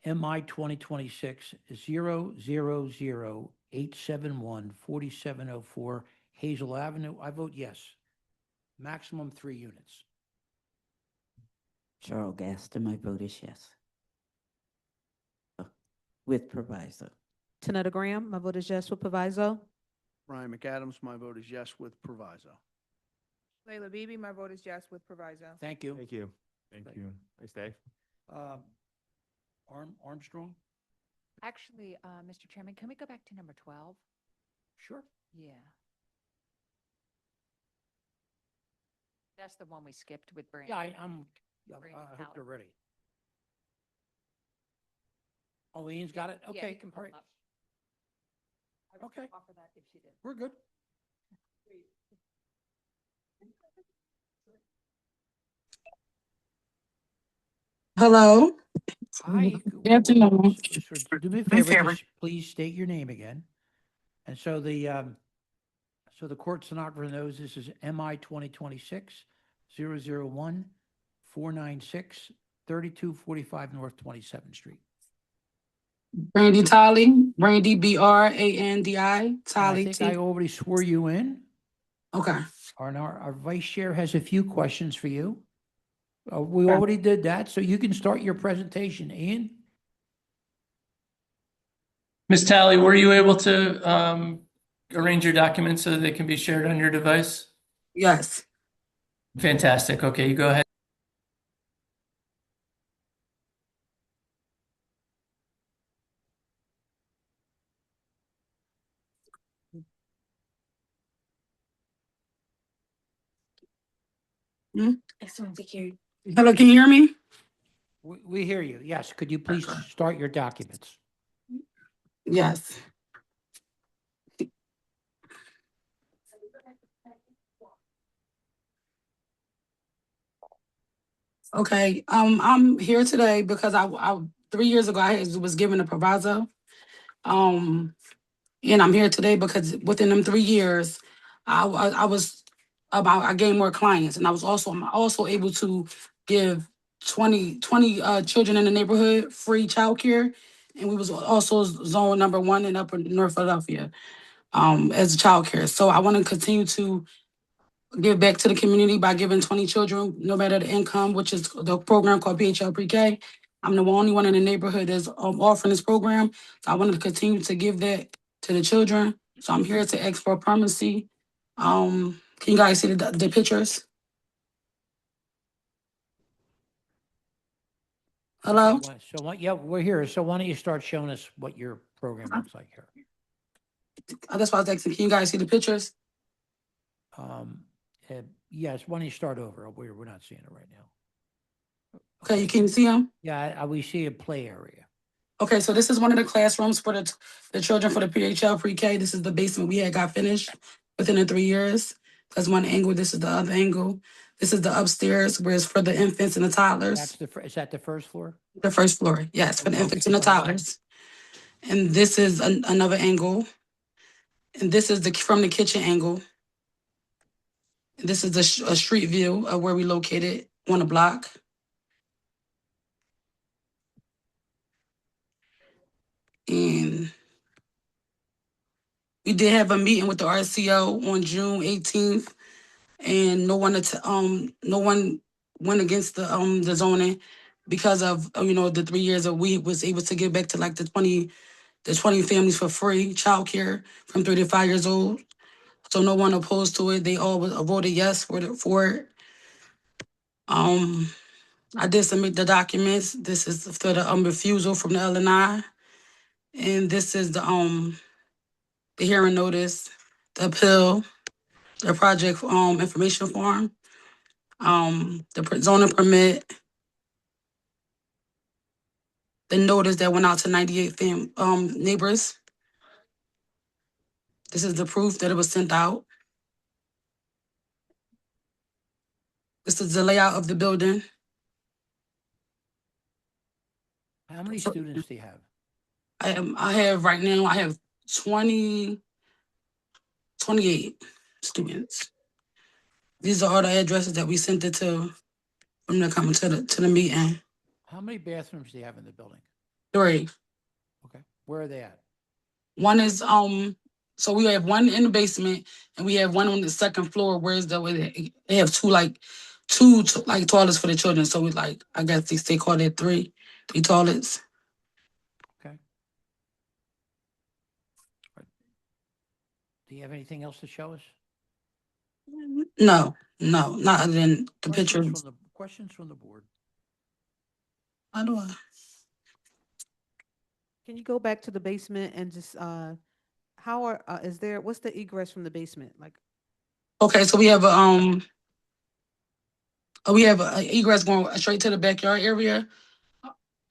MI 2026 000871 4704 Hazel Avenue. I vote yes. Maximum 3 units. Cheryl Gaston, my vote is yes. With proviso. Tanetta Graham, my vote is yes with proviso. Brian McAdams, my vote is yes with proviso. Layla Beebe, my vote is yes with proviso. Thank you. Thank you. Thank you. Nice day. Armstrong? Actually, Mr. Chairman, can we go back to number 12? Sure. Yeah. That's the one we skipped with Brandon. Yeah, I hope Howard. they're ready. Oh, Ian's got it? Yeah, you Okay, can all pull right. them up. I would Okay. offer that if she did. We're good. Hello. Hi. Good afternoon. So do me a favor, just please state your name again. And so the court stenographer knows this is MI 2026 001 496 3245 North 27th Street. Brandy Tolly, Brandy Brandi I Tolly. think I already swore you in. Okay. Our vice chair has a few questions for you. We Okay. already did that, so you can start your presentation. Ian, Ms. Talley, were you able to arrange your documents so that they can be shared on your device? Yes. Fantastic. Okay, you go ahead. Hello, can you hear me? We hear you. Yes. Could you please start your documents? Yes. Okay, I'm here today because I 3 years ago was given a proviso. And I'm here today because within them 3 years, I was I gained more clients, and I'm also able to give 20 children in the neighborhood free childcare, and we was also zone number 1 in Upper North Philadelphia as childcare. So I want to continue to give back to the community by giving 20 children, no matter the income, which is the program called PHL Pre-K. I'm the only one in the neighborhood that's offering this program. So I wanted to continue to give that to the children. So I'm here to ask for permanency. Can you guys see the pictures? Hello? So what, yeah, we're here. So why don't you start showing us what your program looks like here? That's why I was asking, can you guys see the pictures? Yes, why don't you start over? We're not seeing it right now. Okay, you can see them? Yeah, we see a play area. Okay, so this is one of the classrooms for the children for the PHL Pre-K. This is the basement we got finished within the 3 years. That's one angle. This is the other angle. This is the upstairs where it's for the infants and the toddlers. Is that the first floor? The first floor, yes, for the infants and the toddlers. And this is another angle. And this is from the kitchen angle. And this is a street view of where we located on the block. And we did have a meeting with the RCO on June 18th, and no one went against the zoning because of the 3 years that we was able to give back to like the 20 families for free childcare from 3 to 5 years old. So no one opposed to it. They all voted yes for it. I did submit the documents. This is for the refusal from the LNI, and this is the hearing notice, the appeal, the project information form, the zoning permit, the notice that went out to 98 neighbors. This is the proof that it was sent out. This is the layout of the building. How many students do you have? I have right now, I have 28 students. These are all the addresses that we sent it to from the coming to the meeting. How many bathrooms do you have in the building? 3. Okay. Where are they at? One is so we have one in the basement and we have one on the second floor where they have two toilets for the children. So we I guess they call it three toilets. Okay. Do you have anything else to show us? No, not other than the pictures. Questions from the board. How do I? Can you go back to the basement and just, what's the egress from the basement? Like, Okay, so we have a egress going straight to the backyard area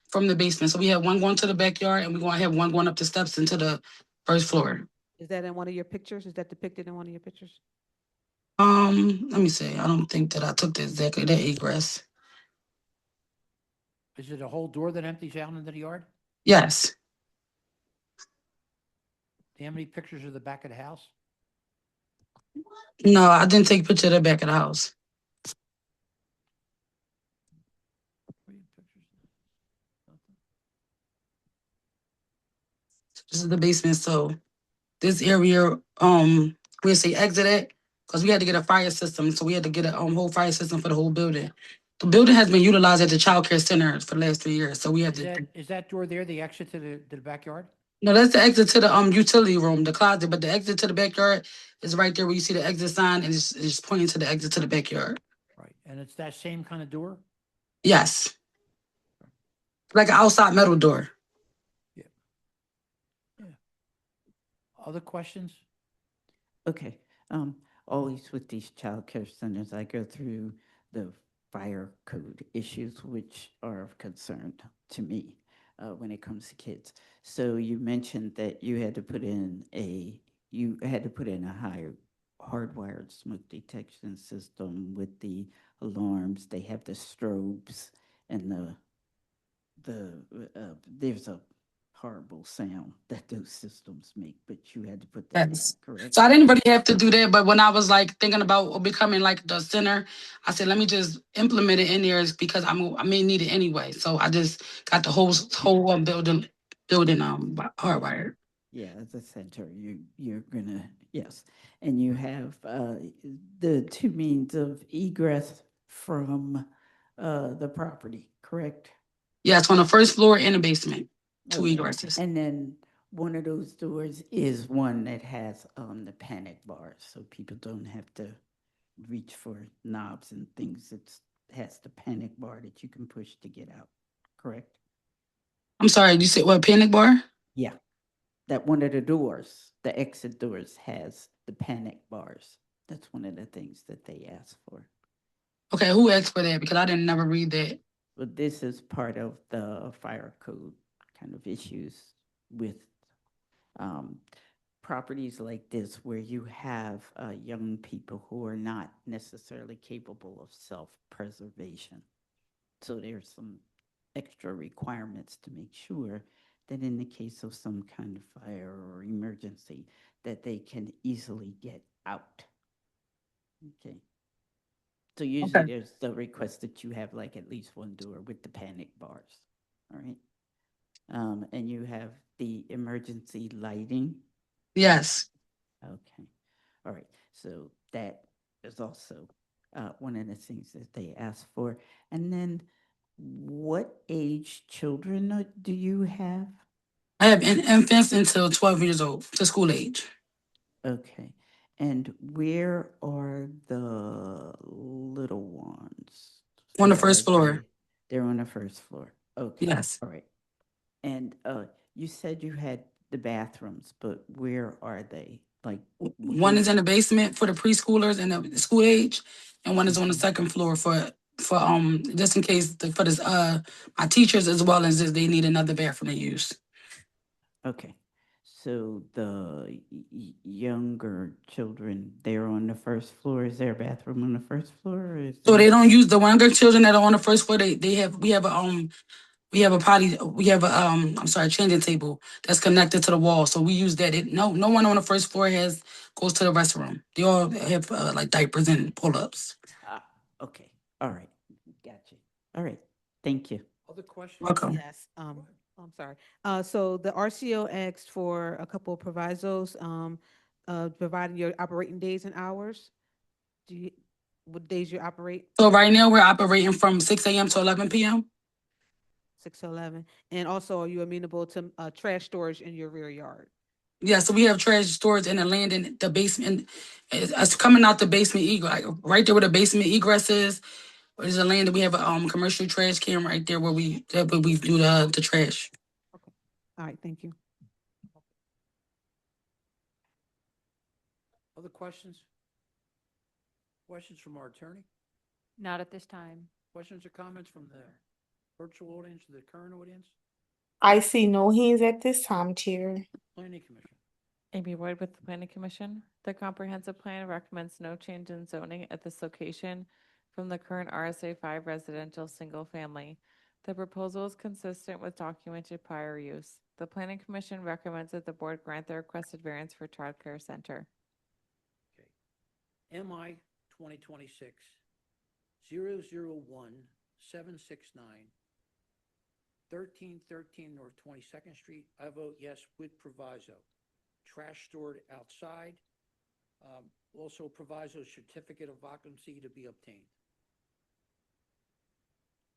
from the basement. So we have one going to the backyard and we're going to have one going up the steps into the first floor. is that in one of your pictures? Is that depicted in one of your pictures? Let me see. I don't think that I took exactly that egress. Is it a whole door that empties out into the yard? Yes. Do you have any pictures of the back of the house? No, I didn't take a picture of the back of the house. This is the basement. So this area, we say exited because we had to get a fire system. So we had to get a whole fire system for the whole building. The building has been utilized as a child care center for the last 3 years. So we have to. Is that door there the exit to the backyard? No, that's the exit to the utility room, the closet, but the exit to the backyard is right there where you see the exit sign, and it's pointing to the exit to the backyard. Right, and it's that same kind of door? Yes. Like an outside metal door. Other questions? Okay, always with these childcare centers, I go through the fire code issues, which are of concern to me when it comes to kids. So you mentioned that you had to put in a higher hardwired smoke detection system with the alarms. They have the strobes and there's a horrible sound that those systems make, but you had to put that in, Yes. correct? So I didn't really have to do that, but when I was like thinking about becoming like the center, I said, let me just implement it in there because I may need it anyway. So I just got the whole building hardwired. Yeah, as a center, you're gonna, yes. And you have the two means of egress from the property, correct? Yes, on the first floor and the basement, two Okay. egresses. And then one of those doors is one that has the panic bars, so people don't have to reach for knobs and things. It has the panic bar that you can push to get out, correct? I'm sorry, you said what, panic bar? Yeah, that one of the doors, the exit doors has the panic bars. That's one of the things that they ask for. Okay, who asked for that? Because I didn't never read that. But this is part of the fire code kind of issues with properties like this where you have young people who are not necessarily capable of self-preservation. So there's some extra requirements to make sure that in the case of some kind of fire or emergency, that they can easily get out. Okay. So usually there's the request that you have like at least one door with the panic bars, all right? And you have the emergency lighting. Yes. Okay, all right. So that is also one of the things that they ask for. And then what age children do you have? I have infants until 12 years old, to school age. Okay, and where are the little ones? On the Where first are floor. they? They're on the first floor. Okay. Yes. All right. And you said you had the bathrooms, but where are they? Like One is in the basement for the preschoolers and the school age, and one is on the second floor for just in case for this my teachers as well as if they need another bathroom to use. Okay, so the younger children, they're on the first floor. Is there a bathroom on the first floor? Or is So there- they don't use the younger children that are on the first floor. We have a potty, we have a I'm sorry, changing table that's connected to the wall. So we use that. No one on the first floor goes to the restroom. They all have like diapers and pull-ups. Okay, all right, gotcha. All right, thank you. Other questions? Welcome. Yes, I'm sorry. So the RCO asked for a couple of provisos, providing your operating days and hours. What days you operate? So right now we're operating from 6 a.m. to 11 p.m. 6 to 11. And also, are you amenable to trash storage in your rear yard? Yeah, so we have trash storage in the land in the basement. It's coming out the basement egress, like right there where the basement egress is. There's a land that we have a commercial trash can right there where we do the trash. All right, thank you. Other questions? Questions from our attorney? Not at this time. Questions or comments from the virtual audience, the current audience? I see no hands at this time, Chair. Planning Commission. Amy Boyd with the Planning Commission. The comprehensive plan recommends no change in zoning at this location from the current RSA 5 residential single family. The proposal is consistent with documented prior use. The Planning Commission recommends that the board grant the requested variance for childcare center. MI 2026 001 769 1313 North 22nd Street. I vote yes with proviso. Trash stored outside. Also proviso certificate of occupancy to be obtained.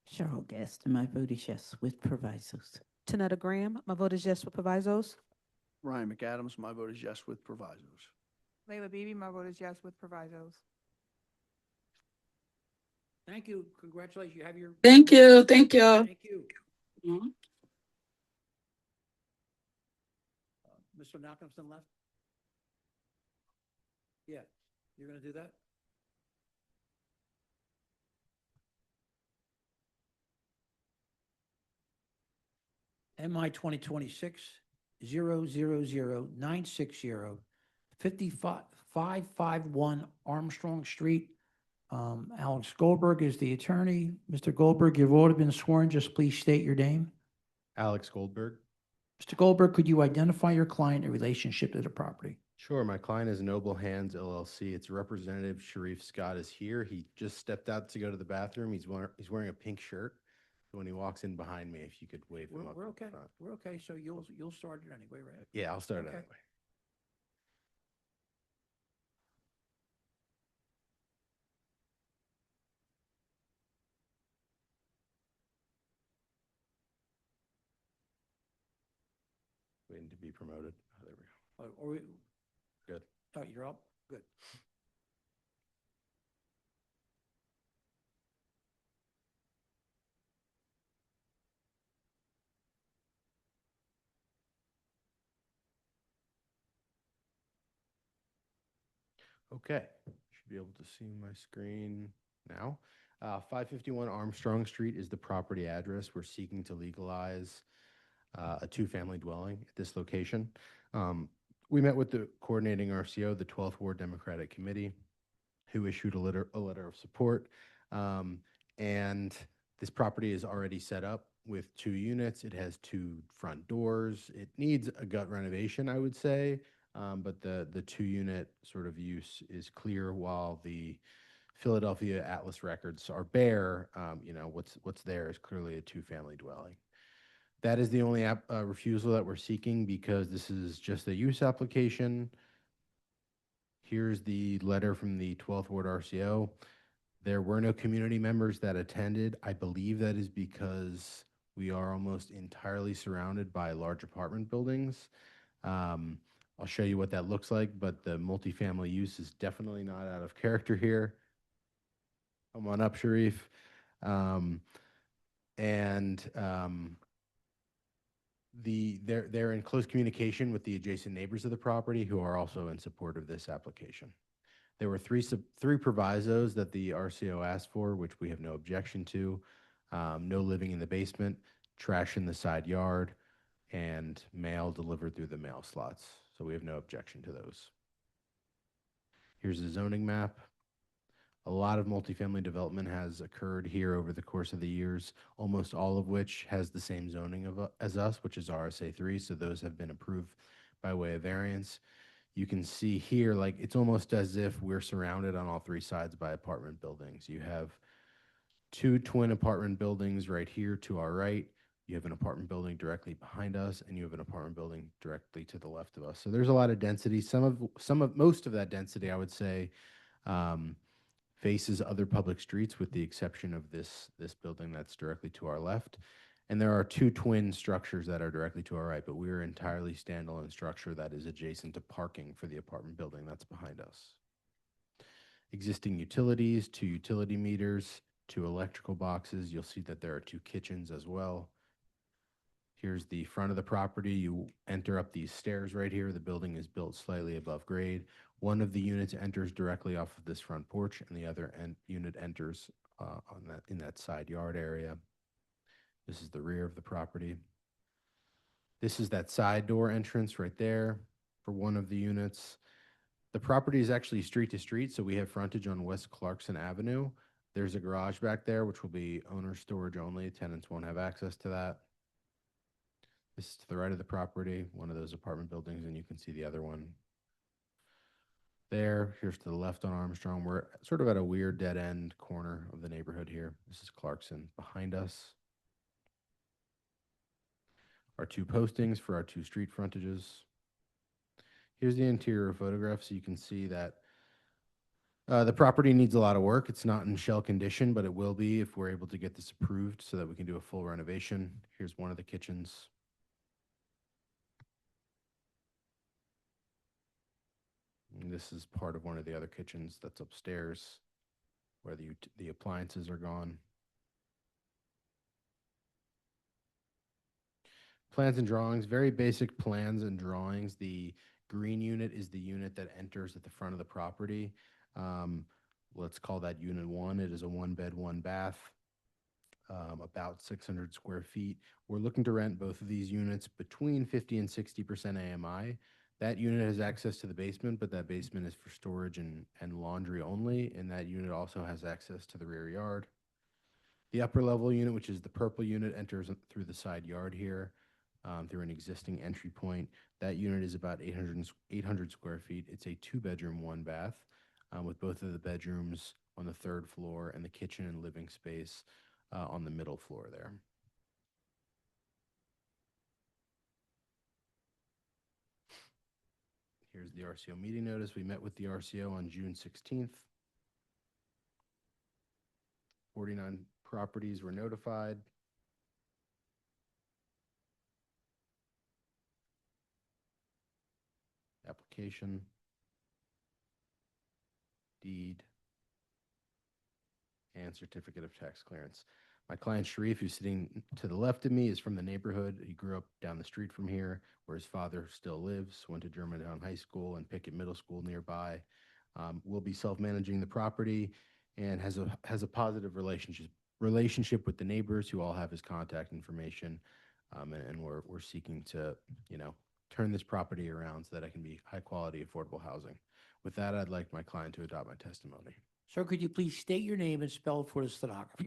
Cheryl Gaston, my vote is yes with provisos. Tanetta Graham, my vote is yes with provisos. Ryan McAdams, my vote is yes with provisos. Layla Beebe, my vote is yes with provisos. Thank you. Congratulations. You have your. Thank you. Thank you. Thank you. Mhm. Mr. Malcolmson left? Yeah, you're gonna do that? MI 2026-000-960, 551 Armstrong Street. Alex Goldberg is the attorney. Mr. Goldberg, you've already been sworn. Just please state your name. Alex Goldberg. Mr. Goldberg, could you identify your client in relationship to the property? Sure. My client is Noble Hands LLC. Its representative, Sharif Scott, is here. He just stepped out to go to the bathroom. He's wearing a pink shirt. So when he walks in behind me, if you could wave him up. We're in okay. front. We're okay. So you'll start it anyway, right? Yeah, I'll start it Okay. anyway. Waiting to be promoted. Oh, there we go. Or we, Good. oh, you're up? Good. Okay, should be able to see my screen now. 551 Armstrong Street is the property address. We're seeking to legalize a two-family dwelling at this location. We met with the coordinating RCO, the 12th Ward Democratic Committee, who issued a letter of support. And this property is already set up with 2 units. It has 2 front doors. It needs a gut renovation, I would say. But the 2-unit sort of use is clear, while the Philadelphia Atlas records are bare. You know, what's there is clearly a 2-family dwelling. That is the only refusal that we're seeking, because this is just a use application. Here's the letter from the 12th Ward RCO. There were no community members that attended. I believe that is because we are almost entirely surrounded by large apartment buildings. I'll show you what that looks like, but the multifamily use is definitely not out of character here. Come on up, Sharif. They're in close communication with the adjacent neighbors of the property, who are also in support of this application. There were three provisos that the RCO asked for, which we have no objection to. No living in the basement, trash in the side yard, and mail delivered through the mail slots. So we have no objection to those. Here's the zoning map. A lot of multifamily development has occurred here over the course of the years, almost all of which has the same zoning as us, which is RSA3. So those have been approved by way of variance. You can see here, like, it's almost as if we're surrounded on all 3 sides by apartment buildings. You have 2 twin apartment buildings right here to our right. You have an apartment building directly behind us, and you have an apartment building directly to the left of us. So there's a lot of density. Most of that density, I would say, faces other public streets, with the exception of this building that's directly to our left. And there are 2 twin structures that are directly to our right, but we're entirely standalone structure that is adjacent to parking for the apartment building that's behind us. Existing utilities, 2 utility meters, 2 electrical boxes. You'll see that there are 2 kitchens as well. Here's the front of the property. You enter up these stairs right here. The building is built slightly above grade. One of the units enters directly off of this front porch, and the other unit enters in that side yard area. This is the rear of the property. This is that side door entrance right there for one of the units. The property is actually street to street, so we have frontage on West Clarkson Avenue. There's a garage back there, which will be owner storage only. Tenants won't have access to that. This is to the right of the property, one of those apartment buildings, and you can see the other one there. Here's to the left on Armstrong. We're sort of at a weird dead end corner of the neighborhood here. This is Clarkson behind us. Our 2 postings for our 2 street frontages. Here's the interior photograph, so you can see that the property needs a lot of work. It's not in shell condition, but it will be if we're able to get this approved so that we can do a full renovation. Here's one of the kitchens. And this is part of one of the other kitchens that's upstairs where the appliances are gone. Plans and drawings, very basic plans and drawings. The green unit is the unit that enters at the front of the property. Let's call that unit 1. It is a 1-bed, 1-bath, about 600 square feet. We're looking to rent both of these units between 50 and 60% AMI. That unit has access to the basement, but that basement is for storage and laundry only, and that unit also has access to the rear yard. The upper level unit, which is the purple unit, enters through the side yard here, through an existing entry point. That unit is about 800 square feet. It's a 2-bedroom, 1-bath, with both of the bedrooms on the 3rd floor and the kitchen and living space on the middle floor there. Here's the RCO meeting notice. We met with the RCO on June 16th. 49 properties were notified. Application, deed, and certificate of tax clearance. My client Sharif, who's sitting to the left of me, is from the neighborhood. He grew up down the street from here, where his father still lives, went to Germantown High School and Pickett Middle School nearby. Will be self-managing the property and has a positive relationship with the neighbors, who all have his contact information. And we're seeking to, turn this property around so that it can be high-quality, affordable housing. With that, I'd like my client to adopt my testimony. Sir, could you please state your name and spell for the stenographer?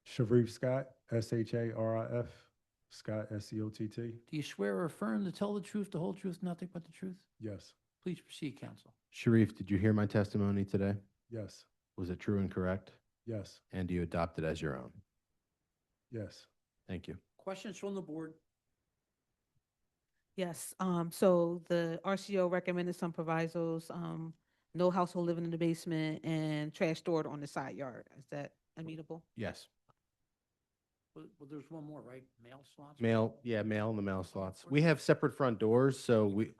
Sharif Scott, Sharif, Scott, Scott. Do you swear or affirm to tell the truth, the whole truth, nothing but the truth? Yes. Please proceed, counsel. Sharif, did you hear my testimony today? Yes. Was it true and correct? Yes. And do you adopt it as your own? Yes. Thank you. Questions from the board? Yes, so the RCO recommended some provisos, no household living in the basement and trash stored on the side yard. Is that amenable? Yes. Well, there's one more, right? Mail slots? Mail in the mail slots. We have separate front doors, so we,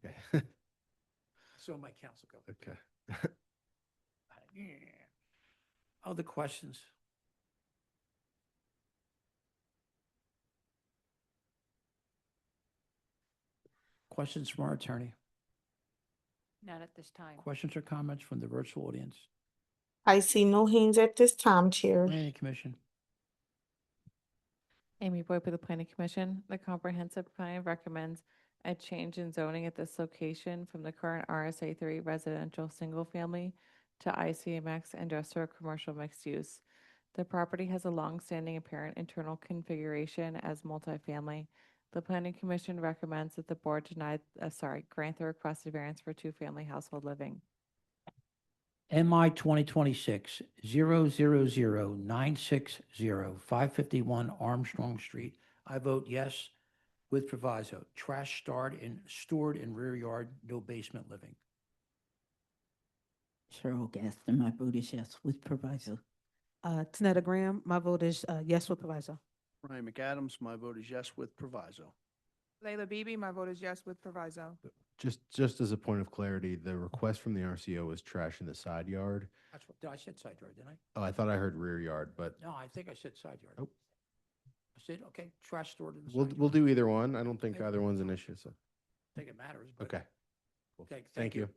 okay. So my counsel go. Okay. Yeah. Other questions? Questions from our attorney? None at this time. Questions or comments from the virtual audience? I see no hands at this time, Chair. Planning Commission? Amy Boyd with the Planning Commission. The comprehensive plan recommends a change in zoning at this location from the current RSA 3 residential single family to ICMX industrial commercial mixed use. The property has a long-standing apparent internal configuration as multifamily. The Planning Commission recommends that the board grant the requested variance for 2-family household living. MI 2026-000960, 551 Armstrong Street. I vote yes with proviso. Trash stored in rear yard, no basement living. Cheryl Gaston, my vote is yes with proviso. Tanetta Graham, my vote is yes with proviso. Ryan McAdams, my vote is yes with proviso. Layla Beebe, my vote is yes with proviso. Just as a point of clarity, the request from the RCO was trash in the side yard. That's what, I said side yard, didn't I? Oh, I thought I heard rear yard, but No, I think I said side yard. Nope. I said, okay, trash stored in the we'll side we'll yard. do either one. I don't think either one's an issue, so. I think it matters, but. Okay. Cool. Okay, Thank you.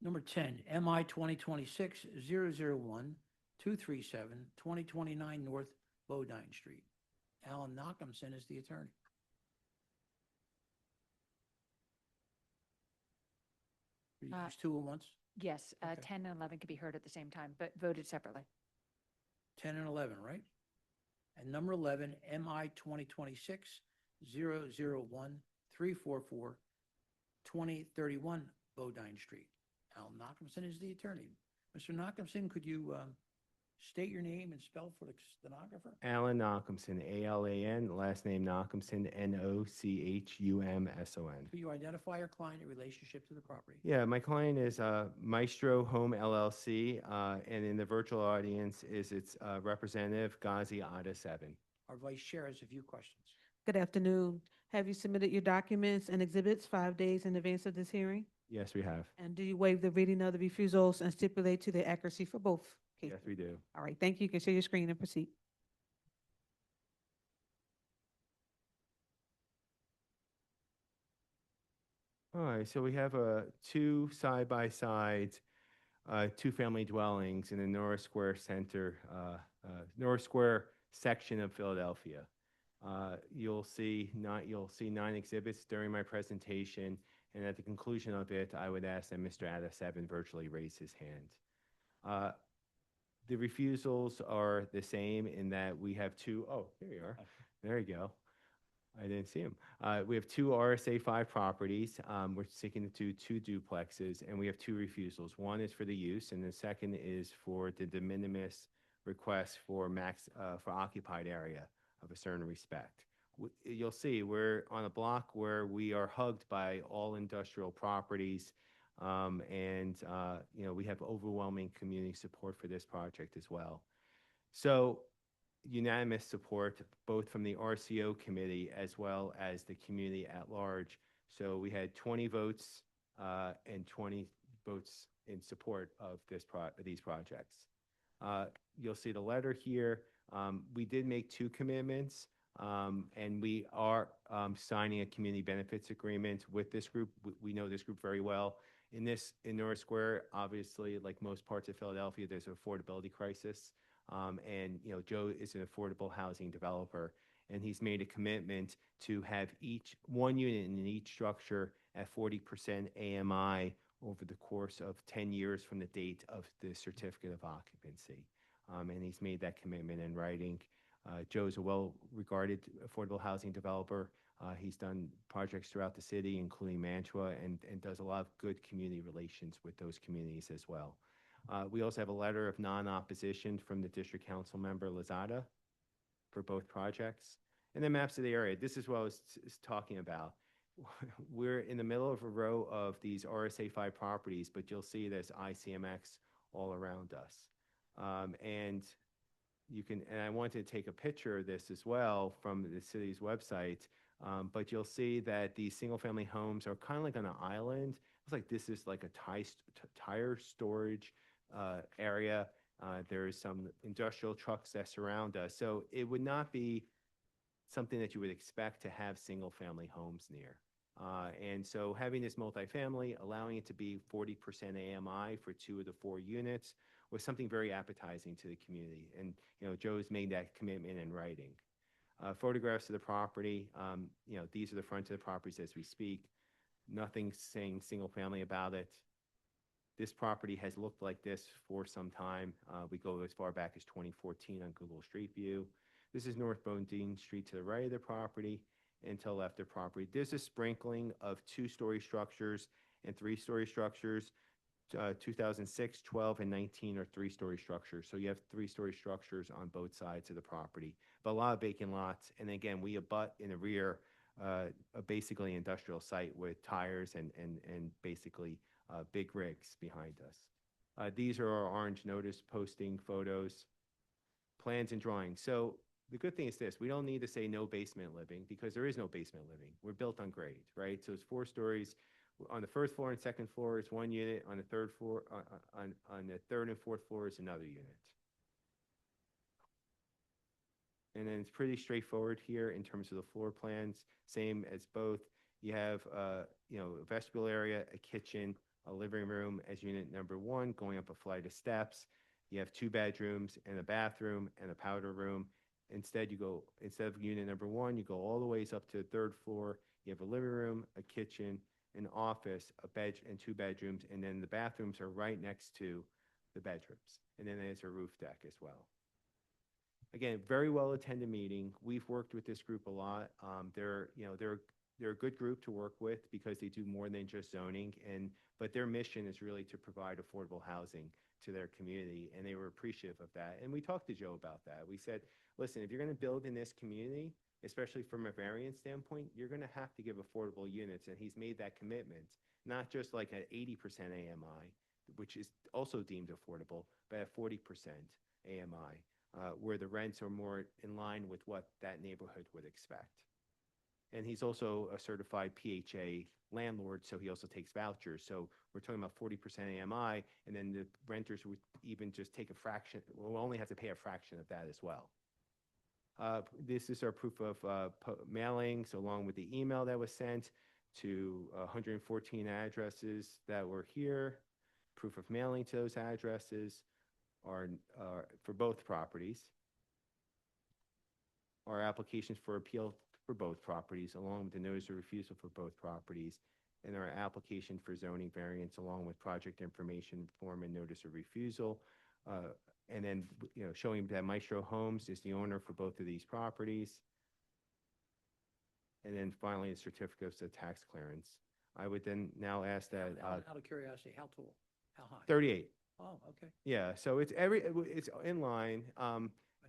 Number 10, MI 2026-001-237, 2029 North Bodine Street. Alan Knockhamson is the attorney. Will you use two at once? Yes, Okay. 10 and 11 can be heard at the same time, but voted separately. 10 and 11, right? And number 11, MI 2026-001-344, 2031 Bodine Street. Al Knockhamson is the attorney. Mr. Knockhamson, could you state your name and spell for the stenographer? Alan Knockhamson, A-L-A-N, last name Knockhamson, N-O-C-H-U-M-S-O-N. Could you identify your client in relationship to the property? Yeah, my client is Maestro Home LLC, and in the virtual audience is its representative, Ghazi Ada 7. Our vice chair has a few questions. Good afternoon. Have you submitted your documents and exhibits 5 days in advance of this hearing? Yes, we have. And do you waive the reading of the refusals and stipulate to their accuracy for both cases? Yes, we do. All right, thank you. You can share your screen and proceed. All right, so we have two side-by-side, two-family dwellings in the Norris Square Center, Norris Square section of Philadelphia. You'll see 9 exhibits during my presentation, and at the conclusion of it, I would ask that Mr. Adasevin virtually raise his hand. The refusals are the same in that we have two, oh, there you are. There you go. I didn't see him. We have 2 RSA 5 properties. We're seeking to do 2 duplexes, and we have 2 refusals. One is for the use, and the second is for the de minimis request for for occupied area of a certain respect. You'll see we're on a block where we are hugged by all industrial properties, and we have overwhelming community support for this project as well. So unanimous support both from the RCO committee as well as the community at large. So we had 20 votes and 20 votes in support of these projects. You'll see the letter here. We did make 2 commitments, and we are signing a community benefits agreement with this group. We know this group very well. In Norris Square, obviously, like most parts of Philadelphia, there's an affordability crisis. And Joe is an affordable housing developer, and he's made a commitment to have one unit in each structure at 40% AMI over the course of 10 years from the date of the certificate of occupancy. And he's made that commitment in writing. Joe's a well-regarded affordable housing developer. He's done projects throughout the city, including Mantua, and does a lot of good community relations with those communities as well. We also have a letter of non-opposition from the district council member Lozada for both projects. And then maps of the area. This is what I was talking about. We're in the middle of a row of these RSA 5 properties, but you'll see there's ICMX all around us. And I wanted to take a picture of this as well from the city's website, but you'll see that these single-family homes are kind of like on an island. It's like this is like a tire storage area. There's some industrial trucks that surround us. So it would not be something that you would expect to have single-family homes near. And so having this multifamily, allowing it to be 40% AMI for 2 of the 4 units was something very appetizing to the community. And, Joe's made that commitment in writing. Photographs of the property, these are the front of the properties as we speak. Nothing saying single-family about it. This property has looked like this for some time. We go as far back as 2014 on Google Street View. This is North Bodine Street to the right of the property and to the left of the property. There's a sprinkling of 2-story structures and 3-story structures. 2006, 12, and 19 are 3-story structures. So you have 3-story structures on both sides of the property, but a lot of vacant lots. And again, we abut in the rear, basically industrial site with tires and basically big rigs behind us. These are our orange notice posting photos, plans, and drawings. So the good thing is this: we don't need to say no basement living because there is no basement living. We're built on grade, right? So it's 4 stories. On the first floor and second floor is 1 unit. On the third floor, on the third and fourth floor is another unit. And then it's pretty straightforward here in terms of the floor plans. Same as both. You have a vestibule area, a kitchen, a living room as unit number 1, going up a flight of steps. You have 2 bedrooms and a bathroom and a powder room. Instead of unit number 1, you go all the ways up to the 3rd floor. You have a living room, a kitchen, an office, a bed, and 2 bedrooms, and then the bathrooms are right next to the bedrooms. And then there's a roof deck as well. Again, very well attended meeting. We've worked with this group a lot. They're a good group to work with because they do more than just zoning, but their mission is really to provide affordable housing to their community, and they were appreciative of that. And we talked to Joe about that. We said, listen, if you're going to build in this community, especially from a variance standpoint, you're going to have to give affordable units. And he's made that commitment, not just like at 80% AMI, which is also deemed affordable, but at 40% AMI. where the rents are more in line with what that neighborhood would expect. And he's also a certified PHA landlord, so he also takes vouchers. So we're talking about 40% AMI, and then the renters would even just take a fraction, will only have to pay a fraction of that as well. This is our proof of mailings, along with the email that was sent to 114 addresses that were here. Proof of mailing to those addresses are for both properties. Our applications for appeal for both properties, along with the notice of refusal for both properties, and our application for zoning variance, along with project information form and notice of refusal. And then, showing that Maestro Homes is the owner for both of these properties. And then finally, the certificates of tax clearance. I would then now ask that, Out of curiosity, how tall, how high? 38. Oh, okay. Yeah, so it's in line,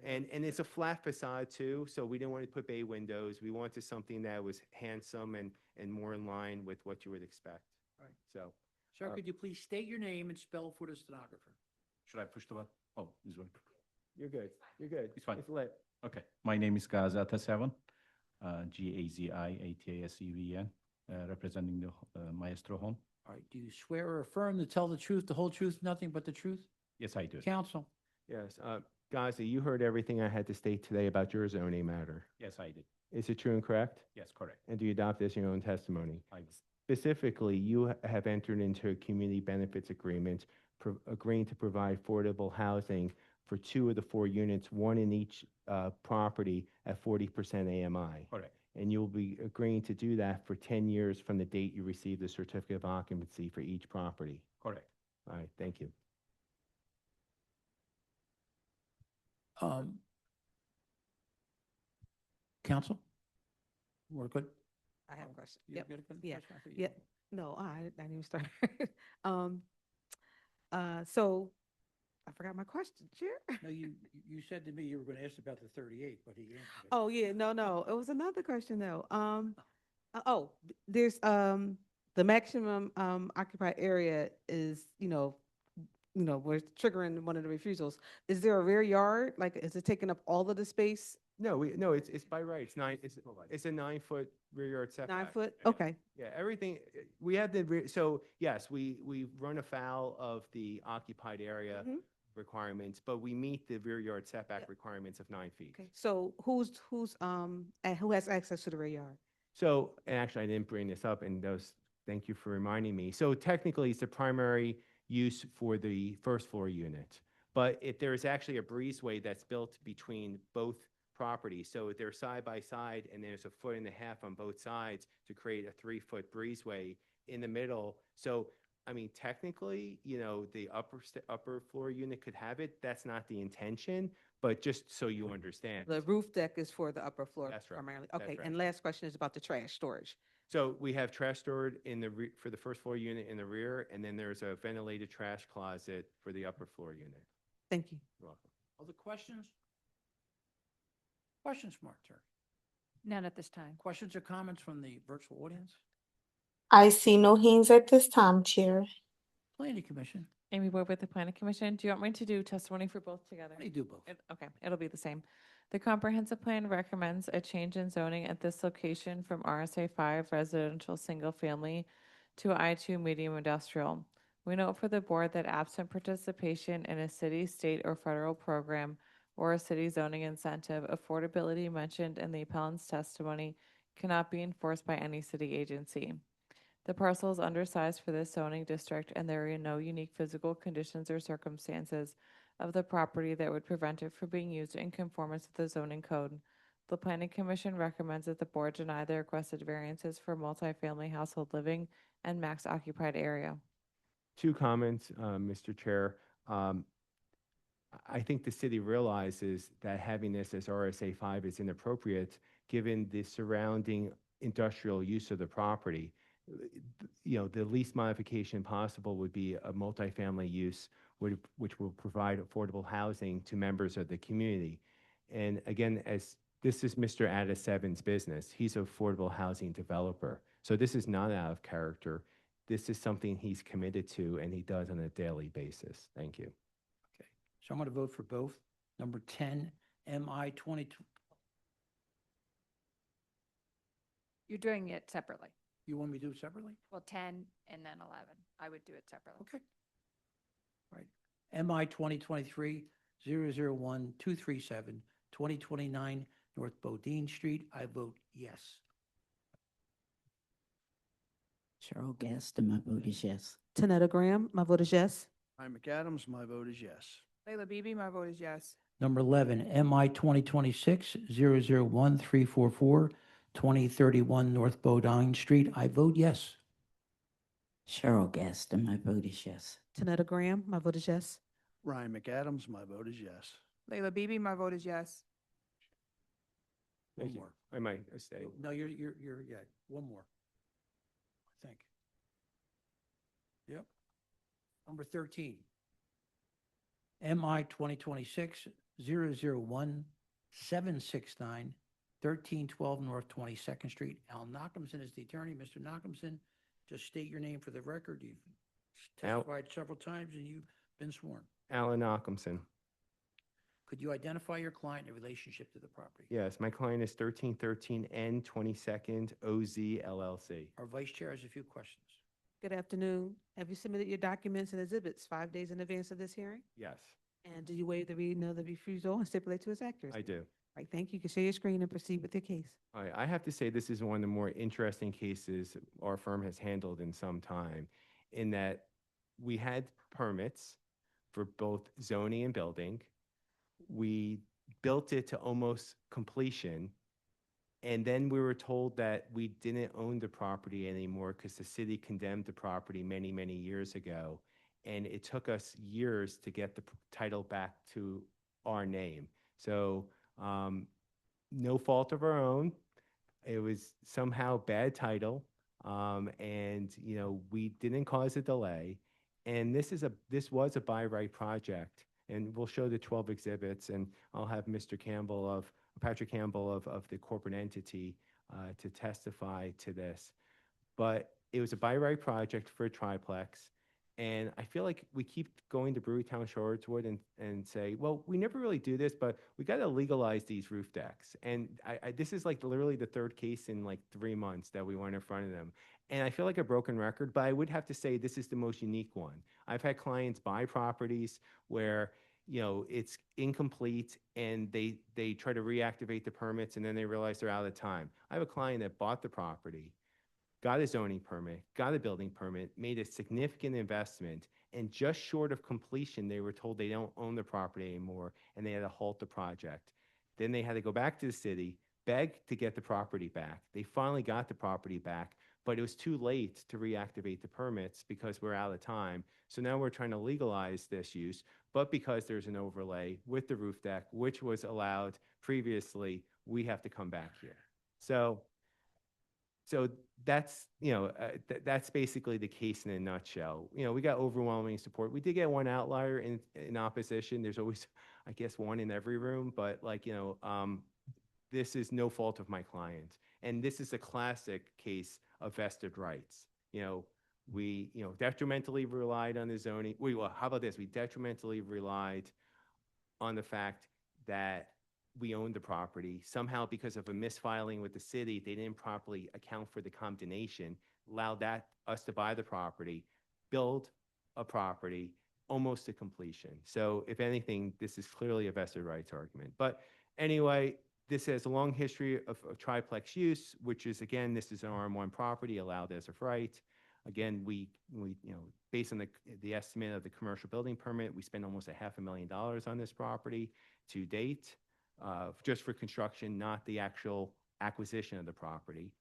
and it's a flat facade too, so we didn't want to put bay windows. We wanted something that was handsome and more in line with what you would expect. Right. So, Sir, could you please state your name and spell for the stenographer? Should I push the button? Oh, this one. you're good, you're good. It's fine. It's lit. Okay. My name is Gaza Ataseven, Gaziatasevn, representing the Maestro Home. All right, do you swear or affirm to tell the truth, the whole truth, nothing but the truth? Yes, I do. Counsel? Yes, Gaza, you heard everything I had to state today about your zoning matter. Yes, I did. Is it true and correct? Yes, correct. And do you adopt this in your own testimony? I Specifically, you have entered into a community benefits agreement agreeing to provide affordable housing for 2 of the 4 units, 1 in each property at 40% AMI. Correct. And you'll be agreeing to do that for 10 years from the date you receive the certificate of occupancy for each property. Correct. All right, thank you. Counsel? We're good? I have a question. You Yep. got a Yeah. question? I thought you Yeah. did. No, I didn't even start. So I forgot my question, Chair. No, you said to me you were going to ask about the 38, but he answered it. Oh, yeah, no, it was another question though. There's, the maximum, occupied area is, we're triggering one of the refusals. Is there a rear yard? Like, is it taking up all of the space? No, it's by right. It's a 9-foot rear yard setback. 9 foot? Yeah. Okay. Yeah, everything, we have so yes, we run afoul of the occupied area requirements, but we meet the rear yard setback requirements of 9 feet. Okay. So who has access to the rear yard? So, and actually I didn't bring this up, and thank you for reminding me. So technically it's the primary use for the first floor unit, but there is actually a breezeway that's built between both properties. So they're side by side, and there's 1.5 feet on both sides to create a 3-foot breezeway in the middle. So, I mean, technically, the upper floor unit could have it. That's not the intention, but just so you understand. The roof deck is for the upper floor That's right. primarily. That's Okay, right. and last question is about the trash storage. So we have trash stored for the first floor unit in the rear, and then there's a ventilated trash closet for the upper floor unit. Thank you. You're welcome. Other questions? Questions from our attorney? None at this time. Questions or comments from the virtual audience? I see no hands at this time, Chair. Planning Commission? Amy Boyd with the Planning Commission. Do you want me to do testimony for both together? They do both. Okay, it'll be the same. The comprehensive plan recommends a change in zoning at this location from RSA 5 residential single family to I2 medium industrial. We note for the board that absent participation in a city, state, or federal program or a city zoning incentive, affordability mentioned in the appellant's testimony cannot be enforced by any city agency. The parcel is undersized for this zoning district, and there are no unique physical conditions or circumstances of the property that would prevent it from being used in conformance with the zoning code. The Planning Commission recommends that the board deny the requested variances for multifamily household living and max occupied area. 2 comments, Mr. Chair. I think the city realizes that having this as RSA 5 is inappropriate, given the surrounding industrial use of the property. The least modification possible would be a multifamily use, which will provide affordable housing to members of the community. And again, as this is Mr. Ataseven's business, he's an affordable housing developer. So this is not out of character. This is something he's committed to, and he does on a daily basis. Thank you. Okay, so I'm going to vote for both. Number 10, MI 20, You're doing it separately. you want me to do it separately? Well, 10 and then 11. I would do it separately. Okay. Right. MI 2023-001-237, 2029 North Bodine Street. I vote yes. Cheryl Gaston, my vote is yes. Tanetta Graham, my vote is yes. Ryan McAdams, my vote is yes. Layla Bibi, my vote is yes. Number 11, MI 2026-001-344, 2031 North Bodine Street. I vote yes. Cheryl Gaston, my vote is yes. Tanetta Graham, my vote is yes. Ryan McAdams, my vote is yes. Layla Bibi, my vote is yes. One Thank you. more. I might stay. No, you're, yeah, one more. I think. Yep. Number 13. MI 2026-001-769, 1312 North 22nd Street. Al Nachumson is the attorney. Mr. Nachumson, just state your name for the record. You've Al- testified several times and you've been sworn. Alan Occamson. Could you identify your client in relationship to the property? Yes, my client is 1313 N 22nd OZ LLC. Our vice chair has a few questions. Good afternoon. Have you submitted your documents and exhibits 5 days in advance of this hearing? Yes, And do you waive the reading of the refusal and stipulate to its accuracy? I do. Right, thank you. You can share your screen and proceed with your case. I have to say this is one of the more interesting cases our firm has handled in some time, in that we had permits for both zoning and building. We built it to almost completion, and then we were told that we didn't own the property anymore because the city condemned the property many, many years ago. And it took us years to get the title back to our name. So no fault of our own. It was somehow bad title. And, you know, we didn't cause a delay. And this was a by right project. And we'll show the 12 exhibits, and I'll have Patrick Campbell of the corporate entity to testify to this. But it was a by right project for a triplex. And I feel like we keep going to Brewerytown Shoreswood and say, well, we never really do this, but we got to legalize these roof decks. And this is like literally the third case in like 3 months that we went in front of them. And I feel like a broken record, but I would have to say this is the most unique one. I've had clients buy properties where, you know, it's incomplete and they try to reactivate the permits and then they realize they're out of time. I have a client that bought the property, got a zoning permit, got a building permit, made a significant investment, and just short of completion, they were told they don't own the property anymore, and they had to halt the project. Then they had to go back to the city, beg to get the property back. They finally got the property back, but it was too late to reactivate the permits because we're out of time. So now we're trying to legalize this use, but because there's an overlay with the roof deck, which was allowed previously, we have to come back here. So that's, you know, that's basically the case in a nutshell. You know, we got overwhelming support. We did get one outlier in opposition. There's always, I guess, one in every room, but like, you know, this is no fault of my client. And this is a classic case of vested rights. You know, we, you know, detrimentally relied on the zoning. Well, how about this? We detrimentally relied on the fact that we owned the property. Somehow, because of a misfiling with the city, they didn't properly account for the condemnation, allowed us to buy the property, build a property almost to completion. So if anything, this is clearly a vested rights argument. But anyway, this has a long history of triplex use, which is, again, this is an RM1 property allowed as of right. Again, we you know, based on the estimate of the commercial building permit, we spent almost $500,000 on this property to date. Just for construction, not the actual acquisition of the property.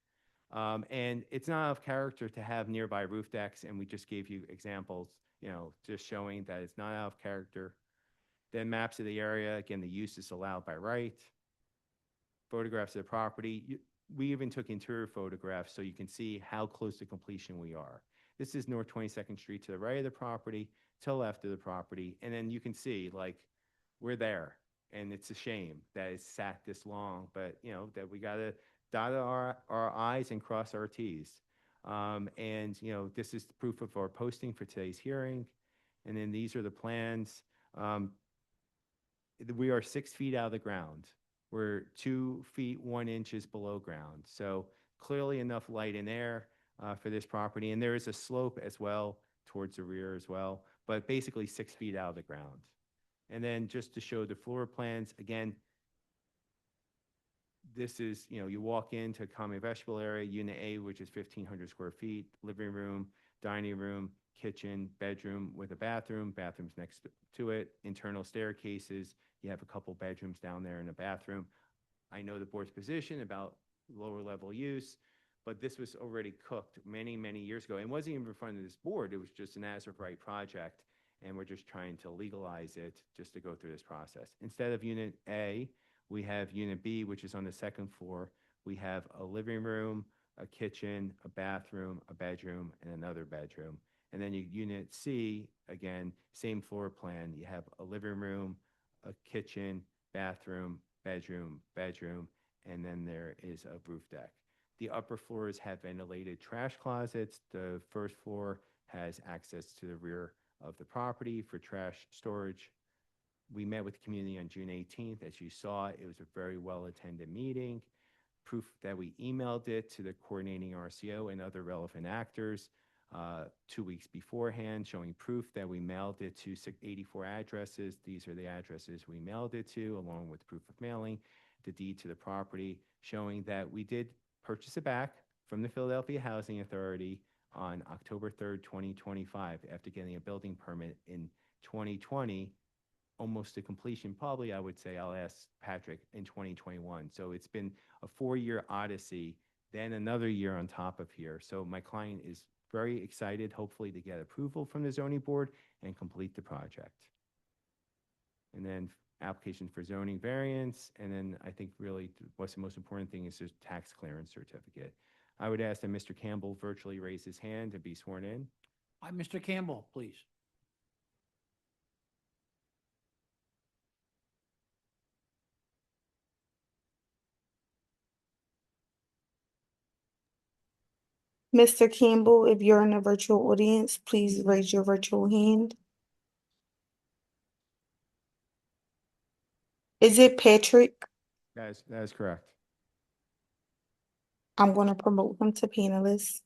And it's not out of character to have nearby roof decks, and we just gave you examples, you know, just showing that it's not out of character. Then maps of the area, again, the use is allowed by right. Photographs of the property. We even took interior photographs so you can see how close to completion we are. This is North 22nd Street to the right of the property, to the left of the property, and then you can see, like, we're there. And it's a shame that it's sat this long, but you know, that we got to dot our I's and cross our T's. And you know, this is the proof of our posting for today's hearing. And then these are the plans. we are 6 feet out of the ground. We're 2 feet 1 inches below ground. So clearly enough light and air for this property. And there is a slope as well towards the rear as well, but basically 6 feet out of the ground. And then just to show the floor plans, again, this is, you walk into a common vegetable area, Unit A, which is 1,500 square feet, living room, dining room, kitchen, bedroom with a bathroom, bathrooms next to it, internal staircases. You have a couple bedrooms down there and a bathroom. I know the board's position about lower level use, but this was already cooked many, many years ago. It wasn't even in front of this board. It was just an as of right project. And we're just trying to legalize it just to go through this process. Instead of Unit A, we have Unit B, which is on the second floor. We have a living room, a kitchen, a bathroom, a bedroom, and another bedroom. And then Unit C, again, same floor plan. You have a living room, a kitchen, bathroom, bedroom, and then there is a roof deck. The upper floors have ventilated trash closets. The first floor has access to the rear of the property for trash storage. We met with the community on June 18th. As you saw, it was a very well-attended meeting. Proof that we emailed it to the coordinating RCO and other relevant actors 2 weeks beforehand, showing proof that we mailed it to 84 addresses. These are the addresses we mailed it to, along with proof of mailing, the deed to the property, showing that we did purchase it back from the Philadelphia Housing Authority on October 3rd, 2025, after getting a building permit in 2020, almost to completion, probably, I would say, I'll ask Patrick, in 2021. So it's been a 4-year odyssey, then another year on top of here. So my client is very excited, hopefully, to get approval from the zoning board and complete the project. And then application for zoning variance, and then I think really what's the most important thing is this tax clearance certificate. I would ask that Mr. Campbell virtually raise his hand to be sworn in. Hi, Mr. Campbell, please. Mr. Campbell, if you're in a virtual audience, please raise your virtual hand. Is it Patrick? That is correct. I'm going to promote him to panelist.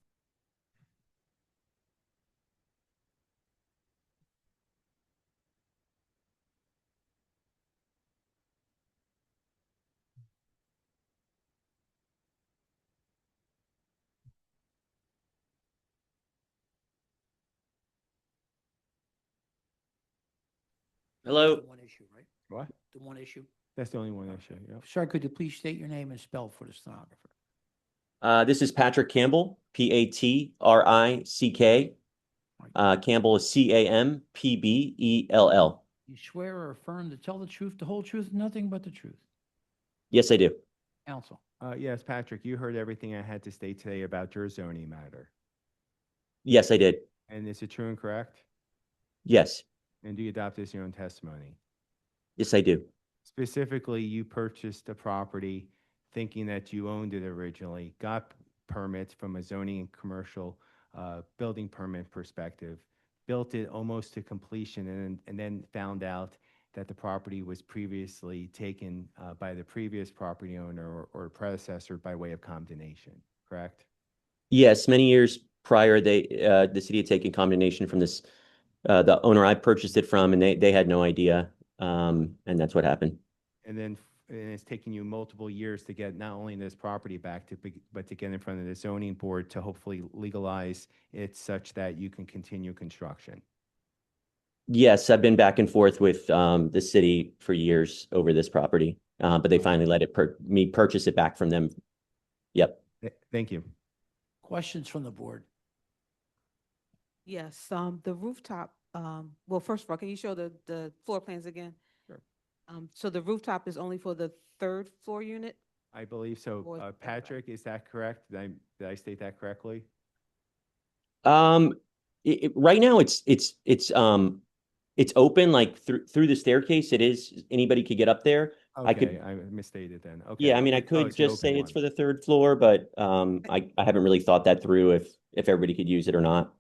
The one issue, right? What? The one issue. That's the only one issue, yeah. Sir, could you please state your name and spell for the stenographer? This is Patrick Campbell, Patrick. Campbell is Campbell. You swear or affirm to tell the truth, the whole truth, and nothing but the truth. Yes, I do. Counsel. Yes, Patrick, you heard everything I had to state today about your zoning matter. Yes, I did. And is it true and correct? Yes. And do you adopt this in your own testimony? Yes, I do. Specifically, you purchased a property thinking that you owned it originally, got permits from a zoning and commercial building permit perspective, built it almost to completion, and then found out that the property was previously taken by the previous property owner or predecessor by way of condemnation, correct? Yes, many years prior, the city had taken condemnation from this, the owner I purchased it from, and they had no idea, and that's what happened. And then and it's taken you multiple years to get not only this property back, but to get in front of the zoning board to hopefully legalize it such that you can continue construction. Yes, I've been back and forth with the city for years over this property, but they finally let me purchase it back from them. Yep. Thank you. Questions from the board? Yes, the rooftop, well, first of all, can you show the floor plans again? Sure. So the rooftop is only for the third floor unit? I believe so. Patrick, is that correct? Did I state that correctly? Right now it's open, like through the staircase. It is, anybody could get up there. Okay, I misstated then. Okay. Yeah, I mean, I could just say it's for the third floor, but I haven't really thought that through if everybody could use it or not.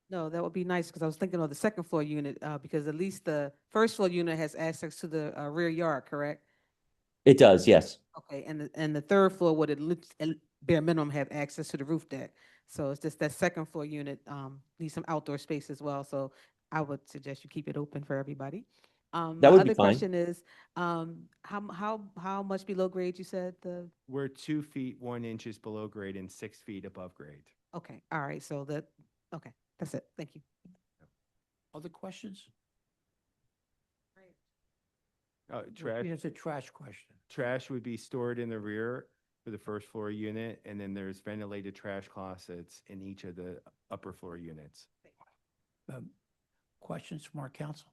No, that would be nice, because I was thinking of the second floor unit, because at least the first floor unit has access to the rear yard, correct? It does, yes. Okay, and the third floor would at least, bare minimum, have access to the roof deck. So it's just that second floor unit, needs some outdoor space as well, so I would suggest you keep it open for everybody. That My would be other fine. question is, how much below grade you said the, We're 2 feet, 1 inches below grade and 6 feet above grade. okay, all right, so that, okay, that's it, thank you. Other questions? Trash, Here's a trash question. trash would be stored in the rear for the first floor unit, and then there's ventilated trash closets in each of the upper floor units. Questions from our council?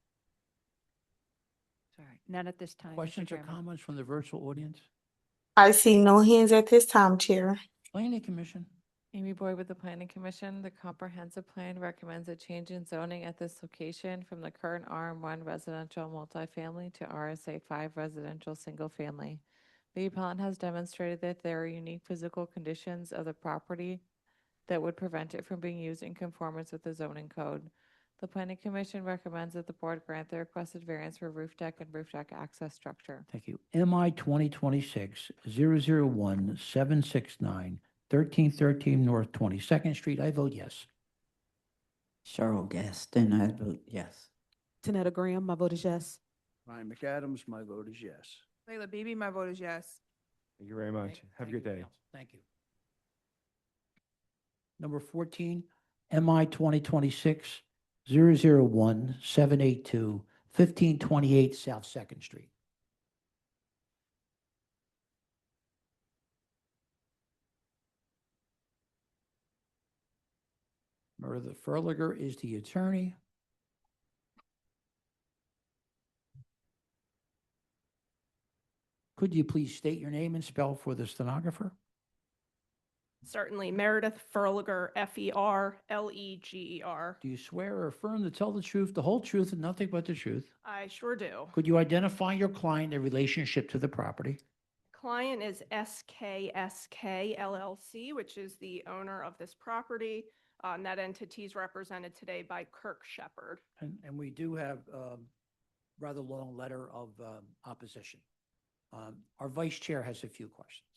Sorry, none at this time. Mr. Questions or Chairman. comments from the virtual audience? I see no hands at this time, Chair. Planning Commission? Amy Boyd with the Planning Commission. The comprehensive plan recommends a change in zoning at this location from the current RM1 residential multifamily to RSA 5 residential single family. The appellant has demonstrated that there are unique physical conditions of the property that would prevent it from being used in conformance with the zoning code. The Planning Commission recommends that the board grant the requested variance for roof deck and roof deck access structure. Thank you. MI 2026-001769, 1313 North 22nd Street. I vote yes. Cheryl Gaston, I vote yes. Tanetta Graham, my vote is yes. Brian McAdams, my vote is yes. Layla Beebe, my vote is yes. Thank you very much. Have a good day. Thank you. Number 14, MI 2026-001782, 1528 South Second Street. Meredith Furliger is the attorney. Could you please state your name and spell for the stenographer? Certainly. Meredith Ferliger, Ferleger. Do you swear or affirm to tell the truth, the whole truth, and nothing but the truth? I sure do. Could you identify your client in relationship to the property? Client is SKSK LLC, which is the owner of this property. And that entity is represented today by Kirk Shepard. And we do have a rather long letter of opposition. Our vice chair has a few questions.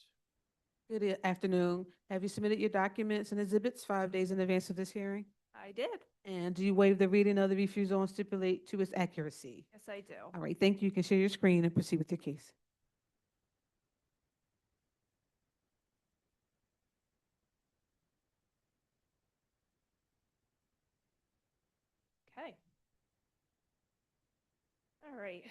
Good afternoon. Have you submitted your documents and exhibits 5 days in advance of this hearing? I did. And do you waive the reading of the refusal and stipulate to its accuracy? Yes, I do. All right, thank you. You can share your screen and proceed with your case. Okay. All right.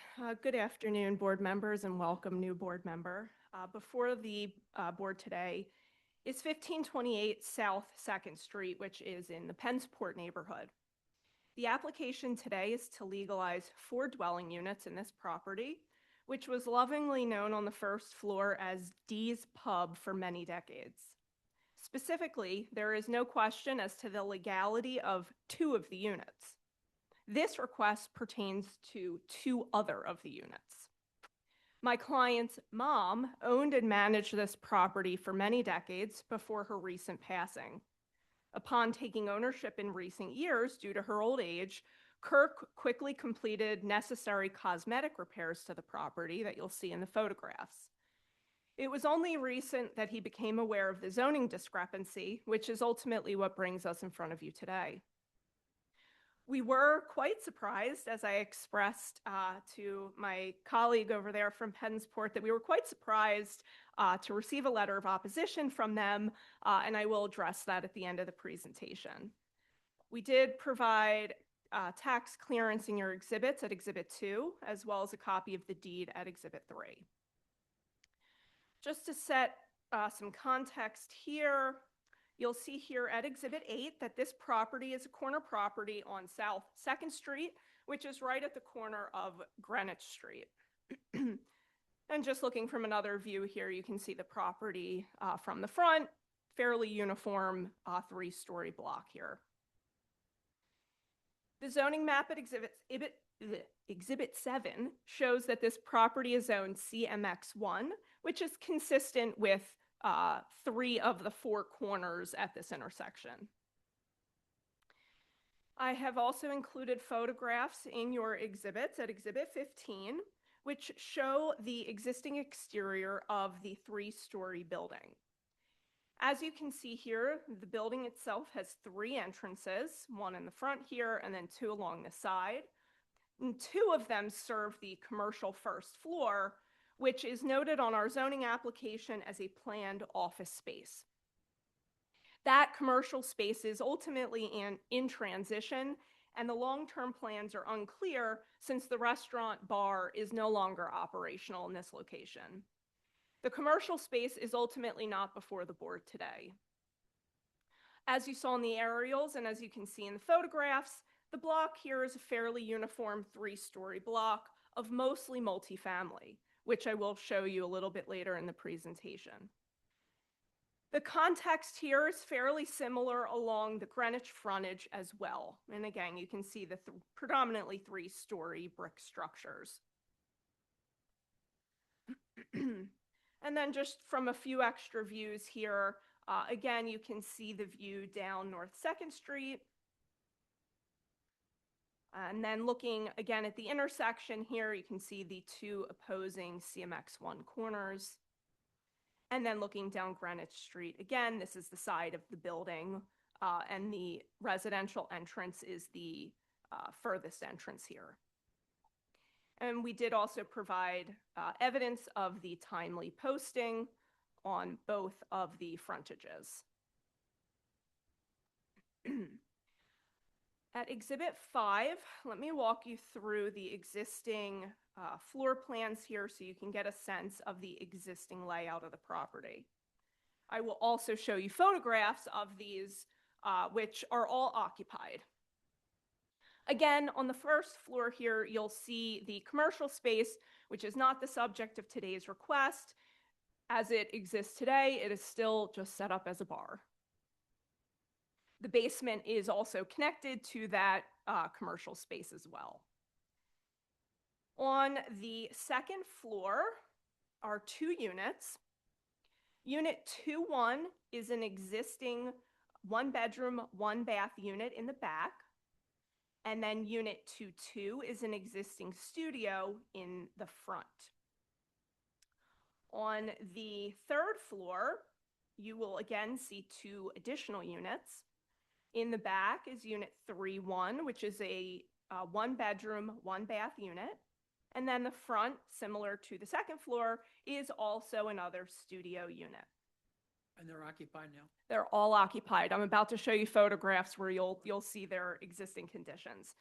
Good afternoon, board members, and welcome new board member. Before the board today is 1528 South 2nd Street, which is in the Pensport neighborhood. The application today is to legalize 4 dwelling units in this property, which was lovingly known on the first floor as Dee's Pub for many decades. Specifically, there is no question as to the legality of 2 of the units. This request pertains to 2 other of the units. My client's mom owned and managed this property for many decades before her recent passing. Upon taking ownership in recent years due to her old age, Kirk quickly completed necessary cosmetic repairs to the property that you'll see in the photographs. It was only recent that he became aware of the zoning discrepancy, which is ultimately what brings us in front of you today. We were quite surprised, as I expressed to my colleague over there from Pensport, that we were quite surprised to receive a letter of opposition from them, and I will address that at the end of the presentation. We did provide tax clearance in your exhibits at Exhibit 2, as well as a copy of the deed at Exhibit 3. Just to set some context here, you'll see here at Exhibit 8 that this property is a corner property on South 2nd Street, which is right at the corner of Greenwich Street. And just looking from another view here, you can see the property from the front, fairly uniform 3-story block here. The zoning map at Exhibit 7 shows that this property is zoned CMX1, which is consistent with 3 of the 4 corners at this intersection. I have also included photographs in your exhibits at Exhibit 15, which show the existing exterior of the three-story building. As you can see here, the building itself has 3 entrances, one in the front here and then 2 along the side. And 2 of them serve the commercial first floor, which is noted on our zoning application as a planned office space. That commercial space is ultimately in transition, and the long-term plans are unclear since the restaurant bar is no longer operational in this location. The commercial space is ultimately not before the board today. As you saw in the aerials and as you can see in the photographs, the block here is a fairly uniform 3-story block of mostly multifamily, which I will show you a little bit later in the presentation. The context here is fairly similar along the Greenwich frontage as well. And again, you can see the predominantly 3-story brick structures. And then just from a few extra views here, again, you can see the view down North 2nd Street. And then looking again at the intersection here, you can see the 2 opposing CMX1 corners. And then looking down Greenwich Street, again, this is the side of the building, and the residential entrance is the furthest entrance here. And we did also provide evidence of the timely posting on both of the frontages. At Exhibit 5, let me walk you through the existing floor plans here so you can get a sense of the existing layout of the property. I will also show you photographs of these, which are all occupied. Again, on the first floor here, you'll see the commercial space, which is not the subject of today's request. As it exists today, it is still just set up as a bar. The basement is also connected to that commercial space as well. On the second floor are 2 units. Unit 2-1 is an existing 1-bedroom, 1-bath unit in the back. And then Unit 2-2 is an existing studio in the front. On the third floor, you will again see 2 additional units. In the back is Unit 3-1, which is a 1-bedroom, 1-bath unit. And then the front, similar to the second floor, is also another studio unit. And they're occupied now? They're all occupied. I'm about to show you photographs where you'll see their existing conditions.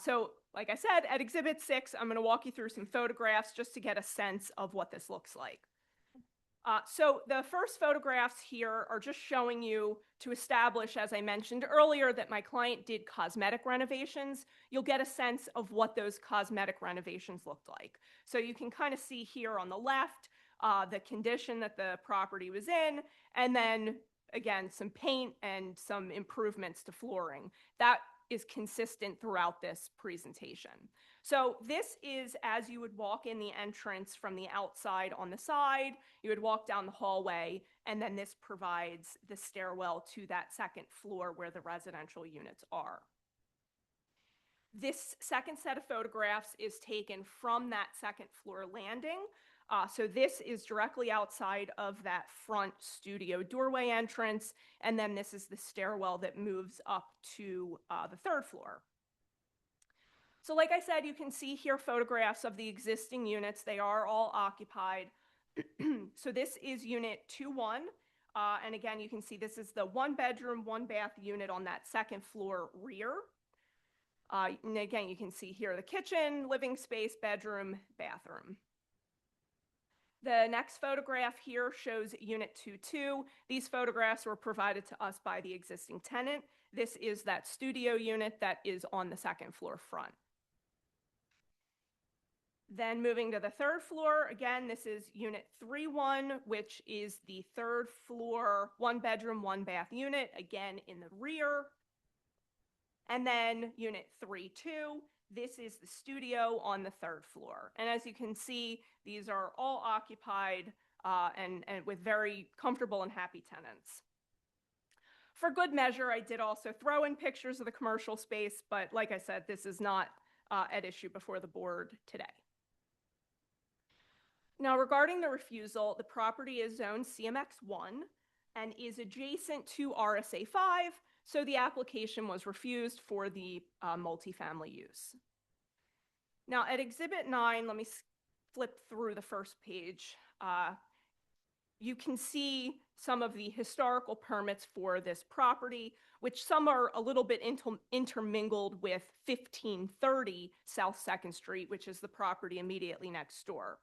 So like I said, at Exhibit 6, I'm going to walk you through some photographs just to get a sense of what this looks like. So the first photographs here are just showing you to establish, as I mentioned earlier, that my client did cosmetic renovations. You'll get a sense of what those cosmetic renovations looked like. So you can kind of see here on the left, the condition that the property was in, and then again, some paint and some improvements to flooring. That is consistent throughout this presentation. So this is as you would walk in the entrance from the outside on the side, you would walk down the hallway, and then this provides the stairwell to that second floor where the residential units are. This second set of photographs is taken from that second floor landing. So this is directly outside of that front studio doorway entrance, and then this is the stairwell that moves up to the third floor. So like I said, you can see here photographs of the existing units. They are all occupied. So this is Unit 2-1. And again, you can see this is the 1-bedroom, 1-bath unit on that second floor rear. And again, you can see here the kitchen, living space, bedroom, bathroom. The next photograph here shows Unit 2-2. These photographs were provided to us by the existing tenant. This is that studio unit that is on the second floor front. Then moving to the third floor, again, this is Unit 3-1, which is the third floor, 1-bedroom, 1-bath unit, again in the rear. And then Unit 3-2, this is the studio on the third floor. And as you can see, these are all occupied and with very comfortable and happy tenants. For good measure, I did also throw in pictures of the commercial space, but like I said, this is not at issue before the board today. Now, regarding the refusal, the property is zoned CMX1 and is adjacent to RSA 5, so the application was refused for the multifamily use. Now, at Exhibit 9, let me flip through the first page. You can see some of the historical permits for this property, which some are a little bit intermingled with 1530 South 2nd Street, which is the property immediately next door.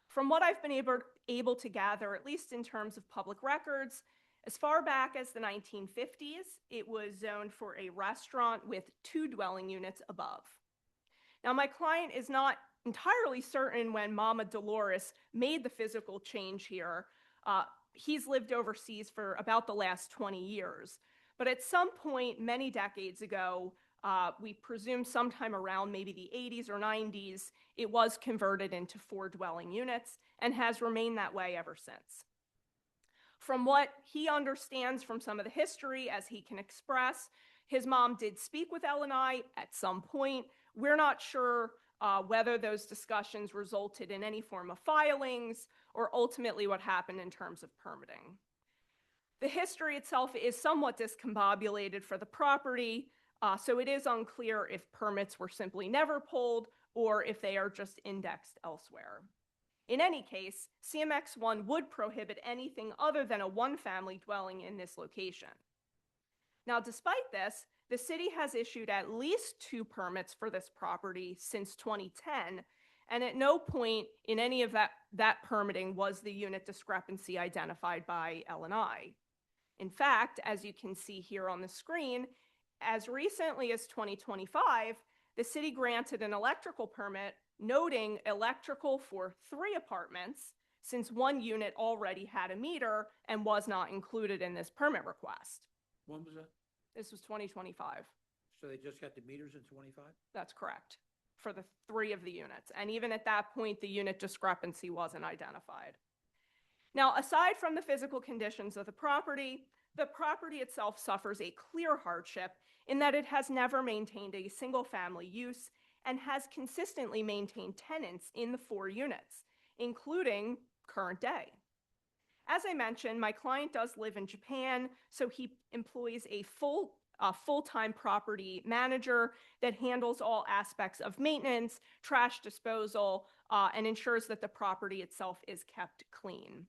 From what I've been able to gather, at least in terms of public records, as far back as the 1950s, it was zoned for a restaurant with 2 dwelling units above. Now, my client is not entirely certain when Mama Dolores made the physical change here. He's lived overseas for about the last 20 years. But at some point, many decades ago, we presume sometime around maybe the 80s or 90s, it was converted into 4 dwelling units and has remained that way ever since. From what he understands from some of the history, as he can express, his mom did speak with L&I at some point. We're not sure whether those discussions resulted in any form of filings or ultimately what happened in terms of permitting. The history itself is somewhat discombobulated for the property, so it is unclear if permits were simply never pulled or if they are just indexed elsewhere. In any case, CMX1 would prohibit anything other than a 1-family dwelling in this location. Now, despite this, the city has issued at least 2 permits for this property since 2010, and at no point in any of that permitting was the unit discrepancy identified by L&I. In fact, as you can see here on the screen, as recently as 2025, the city granted an electrical permit noting electrical for 3 apartments, since 1 unit already had a meter and was not included in this permit request. When was that? This was 2025. So they just got the meters in 25? That's correct, for the 3 of the units. And even at that point, the unit discrepancy wasn't identified. Now, aside from the physical conditions of the property itself suffers a clear hardship in that it has never maintained a single-family use and has consistently maintained tenants in the 4 units, including current day. As I mentioned, my client does live in Japan, so he employs a full-time property manager that handles all aspects of maintenance, trash disposal, and ensures that the property itself is kept clean.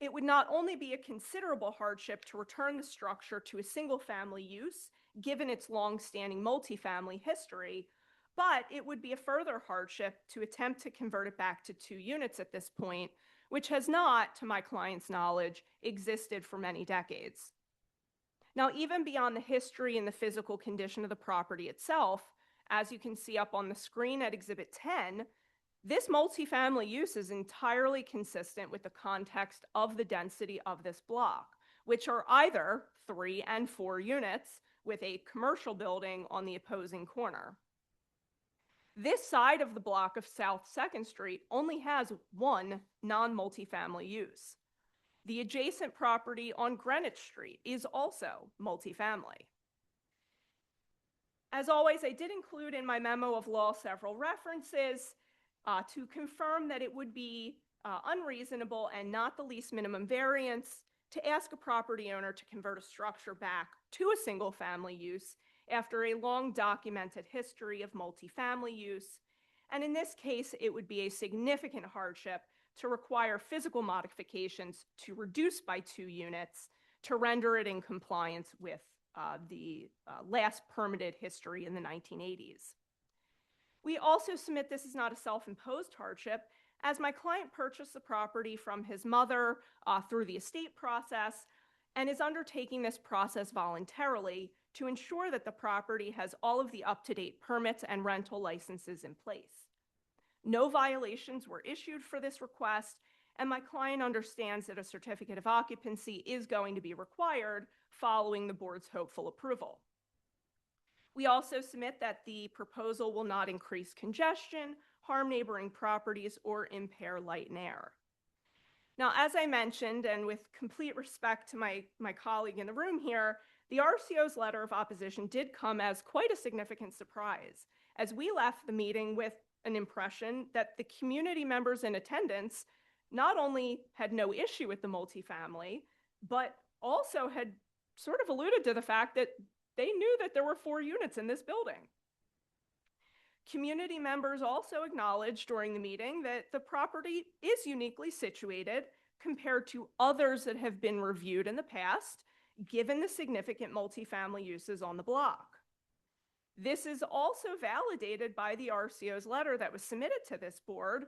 It would not only be a considerable hardship to return the structure to a single-family use, given its long-standing multifamily history, but it would be a further hardship to attempt to convert it back to 2 units at this point, which has not, to my client's knowledge, existed for many decades. Now, even beyond the history and the physical condition of the property itself, as you can see up on the screen at Exhibit 10, this multifamily use is entirely consistent with the context of the density of this block, which are either 3 and 4 units with a commercial building on the opposing corner. This side of the block of South 2nd Street only has 1 non-multifamily use. The adjacent property on Greenwich Street is also multifamily. As always, I did include in my memo of law several references to confirm that it would be unreasonable and not the least minimum variance to ask a property owner to convert a structure back to a single-family use after a long documented history of multifamily use. And in this case, it would be a significant hardship to require physical modifications to reduce by 2 units to render it in compliance with the last permitted history in the 1980s. We also submit this is not a self-imposed hardship, as my client purchased the property from his mother through the estate process and is undertaking this process voluntarily to ensure that the property has all of the up-to-date permits and rental licenses in place. No violations were issued for this request, and my client understands that a certificate of occupancy is going to be required following the board's hopeful approval. We also submit that the proposal will not increase congestion, harm neighboring properties, or impair light and air. Now, as I mentioned, and with complete respect to my colleague in the room here, the RCO's letter of opposition did come as quite a significant surprise, as we left the meeting with an impression that the community members in attendance not only had no issue with the multifamily, but also had sort of alluded to the fact that they knew that there were 4 units in this building. Community members also acknowledged during the meeting that the property is uniquely situated compared to others that have been reviewed in the past, given the significant multifamily uses on the block. This is also validated by the RCO's letter that was submitted to this board,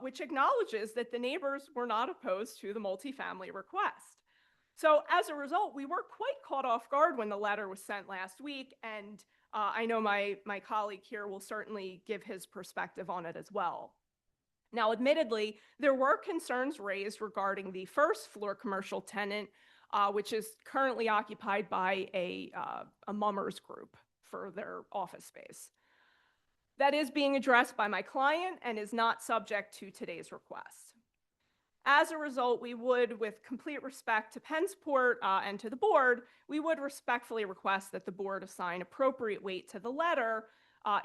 which acknowledges that the neighbors were not opposed to the multifamily request. So as a result, we were quite caught off guard when the letter was sent last week, and I know my colleague here will certainly give his perspective on it as well. Now, admittedly, there were concerns raised regarding the first floor commercial tenant, which is currently occupied by a Mummers group for their office space. That is being addressed by my client and is not subject to today's request. As a result, we would, with complete respect to Pennsport and to the board, we would respectfully request that the board assign appropriate weight to the letter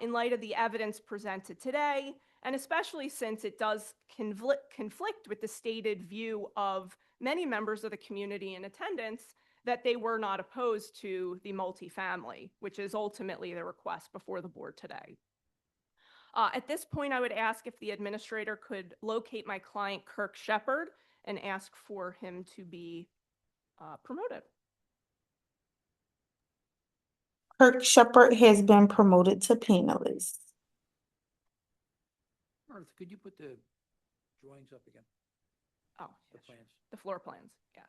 in light of the evidence presented today, and especially since it does conflict with the stated view of many members of the community in attendance that they were not opposed to the multifamily, which is ultimately the request before the board today. At this point, I would ask if the administrator could locate my client, Kirk Shepard, and ask for him to be promoted. Kirk Shepard has been promoted to panelist. Martha, could you put the drawings up again? Oh, The plans. the floor plans, yes.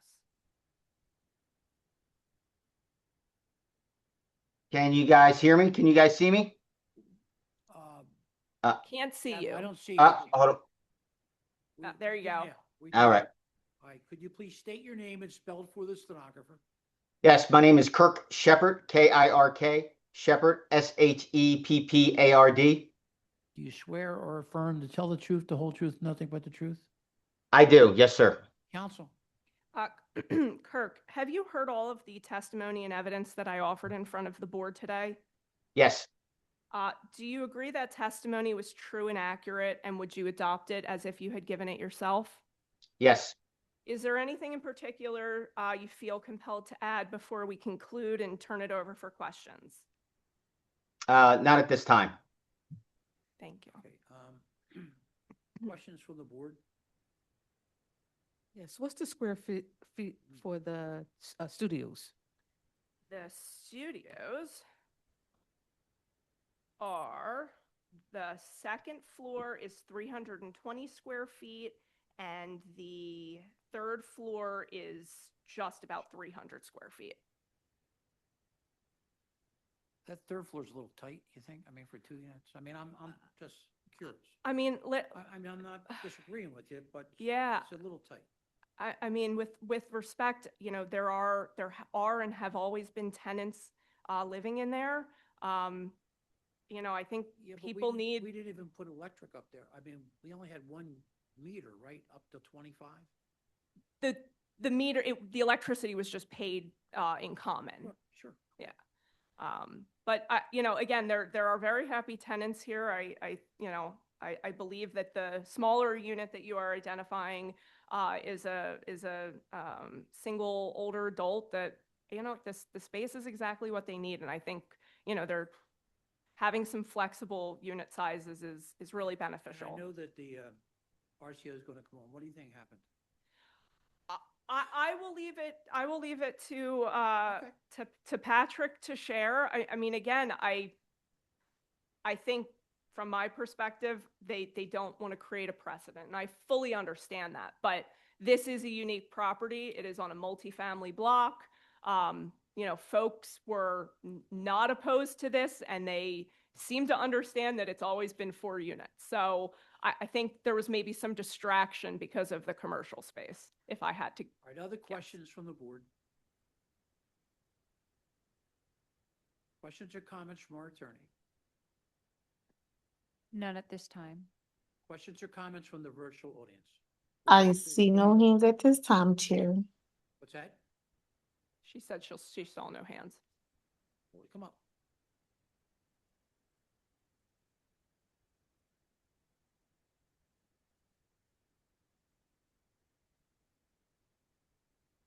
Can you guys hear me? Can you guys see me? Can't see you. I don't see you. Hold on. There you go. Yeah, we All do. right. All right, could you please state your name and spell it for the stenographer? Yes, my name is Kirk Shepard, Kirk, Shepard, Sheppard. Do you swear or affirm to tell the truth, the whole truth, nothing but the truth? I do, yes, sir. Counsel? Kirk, have you heard all of the testimony and evidence that I offered in front of the board today? Yes, Do you agree that testimony was true and accurate, and would you adopt it as if you had given it yourself? yes. Is there anything in particular you feel compelled to add before we conclude and turn it over for questions? Not at this time. Thank you. Okay, questions from the board? Yes, what's the square feet for the studios? The studios are, the second floor is 320 square feet, and the third floor is just about 300 square feet. That third floor is a little tight, you think? I mean, for 2 units? I mean, I'm just curious. I mean, I mean, I'm not disagreeing with you, but yeah. it's a little tight. I mean, with respect, you know, there are and have always been tenants living in there. You know, I think Yeah, but people need. We didn't even put electric up there. I mean, we only had 1 meter, right, up to 25? The meter, the electricity was just paid in common. Sure. Yeah. But you know, again, there are very happy tenants here. I believe that the smaller unit that you are identifying is a single older adult that, you know, the space is exactly what they need, and I think, you know, they're having some flexible unit sizes is really And beneficial. I know that the RCO is going to come on. What do you think happened? I will leave it. I will leave it to Patrick to share. I mean, again, I think from my perspective, they don't want to create a precedent, and I fully understand that. But this is a unique property. It is on a multifamily block. You know, folks were not opposed to this, and they seem to understand that it's always been 4 units. So I think there was maybe some distraction because of the commercial space, if I had to. All right, other questions from the board? Questions or comments from our attorney? None at this time. Questions or comments from the virtual audience? I see no hands at this time, Chair. What's that? She said she saw no hands. Come up.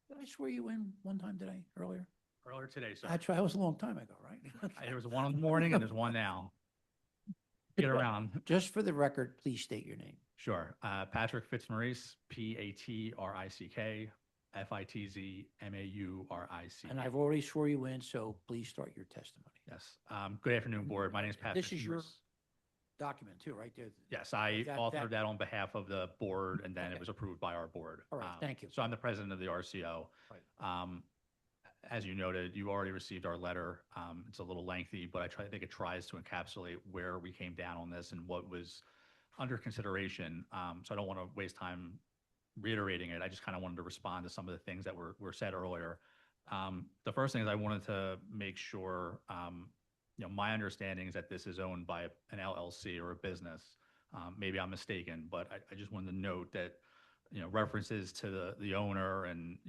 Did I swear you in one time today, earlier? Earlier today, sir. That's right, that was a long time ago, right? There was one in the morning and there's one now. Get around. Just for the record, please state your name. Sure. Patrick Fitzmaurice, Patrick Fitzmaurice. And I've already swore you in, so please start your testimony. Yes. Good afternoon, board. My name is Patrick. This is your Fitzmaurice. document too, right there. Yes, I That- authored that on behalf of the board and then it was approved by our board. All right, thank you. So I'm the president of the RCO. As you noted, you already received our letter. It's a little lengthy, but I think it tries to encapsulate where we came down on this and what was under consideration. So I don't want to waste time reiterating it. I just kind of wanted to respond to some of the things that were said earlier. The first thing is I wanted to make sure, my understanding is that this is owned by an LLC or a business. Maybe I'm mistaken, but I just wanted to note that, references to the owner and,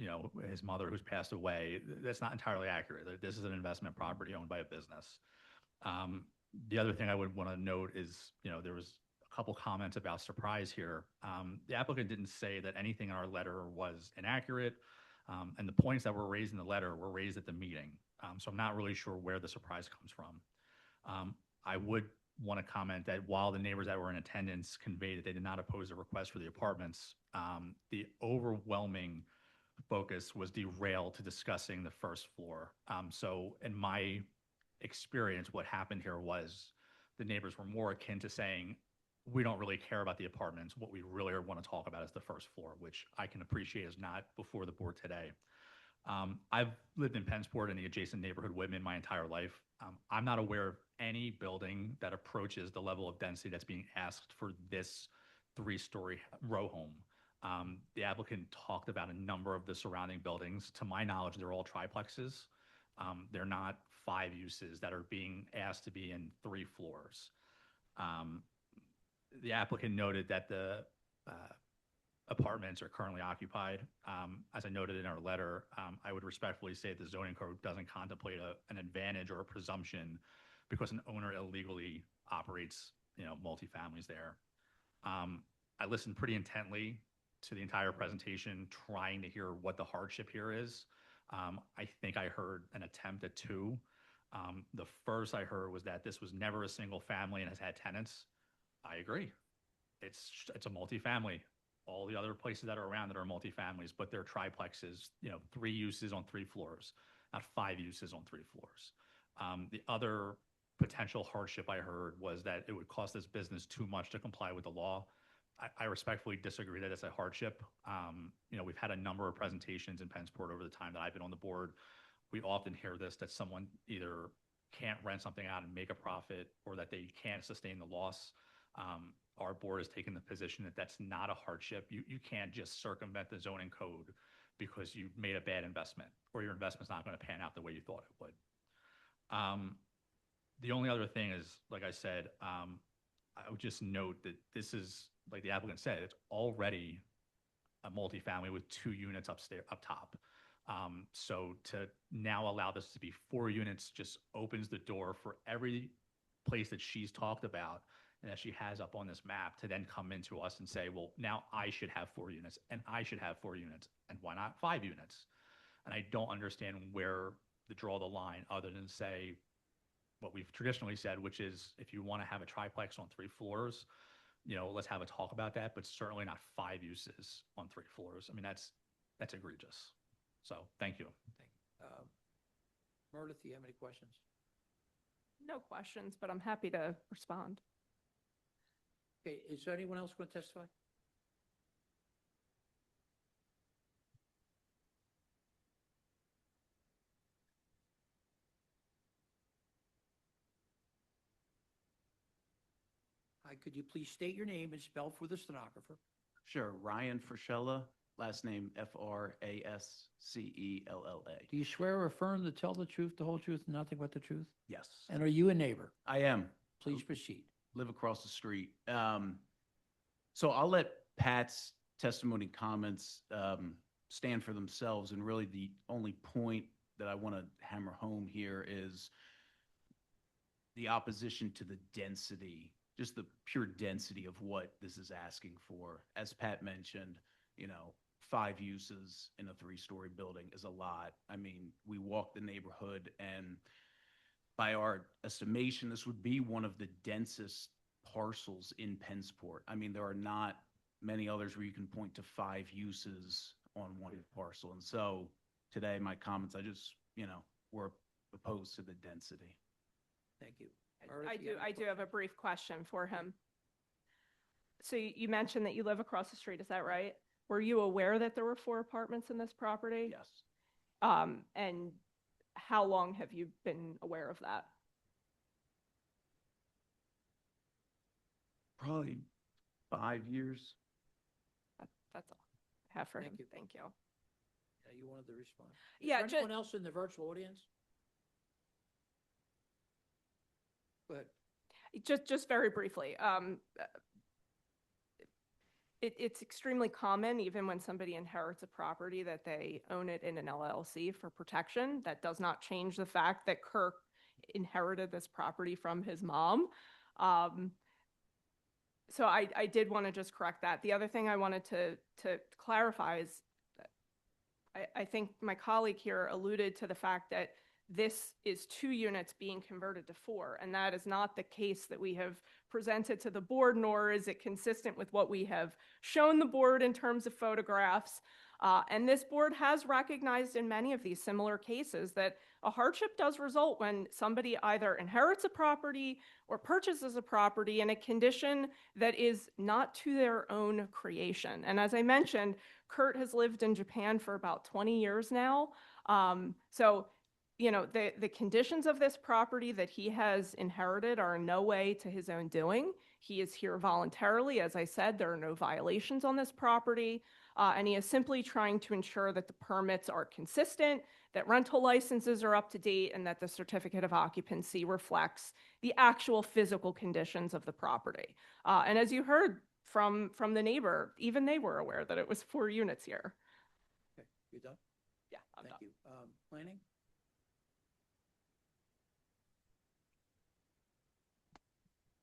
his mother who's passed away, that's not entirely accurate. This is an investment property owned by a business. The other thing I would want to note is, there was a couple comments about surprise here. The applicant didn't say that anything in our letter was inaccurate. And the points that were raised in the letter were raised at the meeting. So I'm not really sure where the surprise comes from. I would want to comment that while the neighbors that were in attendance conveyed that they did not oppose the request for the apartments, the overwhelming focus was derailed to discussing the first floor. So in my experience, what happened here was the neighbors were more akin to saying, we don't really care about the apartments. What we really want to talk about is the first floor, which I can appreciate is not before the board today. I've lived in Pensport and the adjacent neighborhood Whitman my entire life. I'm not aware of any building that approaches the level of density that's being asked for this 3-story row home. The applicant talked about a number of the surrounding buildings. To my knowledge, they're all triplexes. They're not 5 uses that are being asked to be in 3 floors. The applicant noted that the apartments are currently occupied. As I noted in our letter, I would respectfully say the zoning code doesn't contemplate an advantage or a presumption because an owner illegally operates, multifamilies there. I listened pretty intently to the entire presentation, trying to hear what the hardship here is. I think I heard an attempt at 2. The first I heard was that this was never a single family and has had tenants. I agree. It's a multifamily. All the other places that are around that are multifamilies, but they're triplexes, 3 uses on 3 floors, not 5 uses on 3 floors. The other potential hardship I heard was that it would cost this business too much to comply with the law. I respectfully disagree that it's a hardship. We've had a number of presentations in Pensport over the time that I've been on the board. We often hear this, that someone either can't rent something out and make a profit or that they can't sustain the loss. Our board has taken the position that that's not a hardship. You can't just circumvent the zoning code because you made a bad investment or your investment's not going to pan out the way you thought it would. The only other thing is, like I said, I would just note that this is, like the applicant said, it's already a multifamily with 2 units up top. So to now allow this to be 4 units just opens the door for every place that she's talked about and that she has up on this map to then come into us and say, well, now I should have 4 units and I should have 4 units and why not 5 units? And I don't understand where to draw the line other than say what we've traditionally said, which is if you want to have a triplex on 3 floors, let's have a talk about that, but certainly not 5 uses on 3 floors. I mean, that's egregious. So thank you. Meredith, do you have any questions? No questions, but I'm happy to respond. Okay, is there anyone else going to testify? Hi, could you please state your name and spell for the stenographer? Sure. Ryan Frischella, last name Frascella. Do you swear or affirm to tell the truth, the whole truth, and nothing but the truth? Yes. And are you a neighbor? I am. Please proceed. Live across the street. So I'll let Pats testimony comments stand for themselves, and really the only point that I want to hammer home here is the opposition to the density, just the pure density of what this is asking for. As Pat mentioned, 5 uses in a 3-story building is a lot. I mean, we walk the neighborhood, and by our estimation, this would be one of the densest parcels in Pensport. I mean, there are not many others where you can point to 5 uses on one parcel. And so today, my comments, we're opposed to the density. Thank you. I do have a brief question for him. So you mentioned that you live across the street, is that right? Were you aware that there were 4 apartments in this property? Yes. And how long have you been aware of that? Probably 5 years. That's all I have for him. Thank you. Thank you. Yeah, you wanted to respond. Yeah, Is there anyone else in the virtual audience? Go ahead. Just very briefly, it's extremely common, even when somebody inherits a property, that they own it in an LLC for protection. That does not change the fact that Kirk inherited this property from his mom. So I did want to just correct that. The other thing I wanted to clarify is I think my colleague here alluded to the fact that this is 2 units being converted to 4, and that is not the case that we have presented to the board, nor is it consistent with what we have shown the board in terms of photographs. And this board has recognized in many of these similar cases that a hardship does result when somebody either inherits a property or purchases a property in a condition that is not to their own creation. And as I mentioned, Kurt has lived in Japan for about 20 years now. So the conditions of this property that he has inherited are in no way to his own doing. He is here voluntarily. As I said, there are no violations on this property. And he is simply trying to ensure that the permits are consistent, that rental licenses are up to date, and that the certificate of occupancy reflects the actual physical conditions of the property. And as you heard from the neighbor, even they were aware that it was 4 units here. Okay, you done? Yeah, I'm done. Thank you. Planning?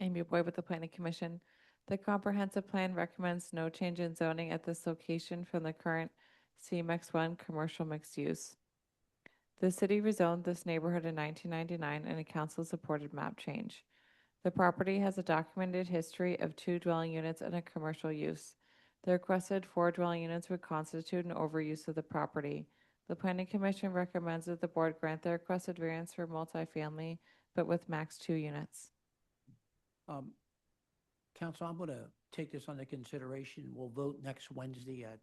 Amy Boyd with the Planning Commission. The comprehensive plan recommends no change in zoning at this location from the current CMX1 commercial mixed use. The city rezoned this neighborhood in 1999 in a council-supported map change. The property has a documented history of 2 dwelling units and a commercial use. The requested 4 dwelling units would constitute an overuse of the property. The Planning Commission recommends that the board grant the requested variance for multifamily, but with max 2 units. Council, I'm going to take this under consideration. We'll vote next Wednesday at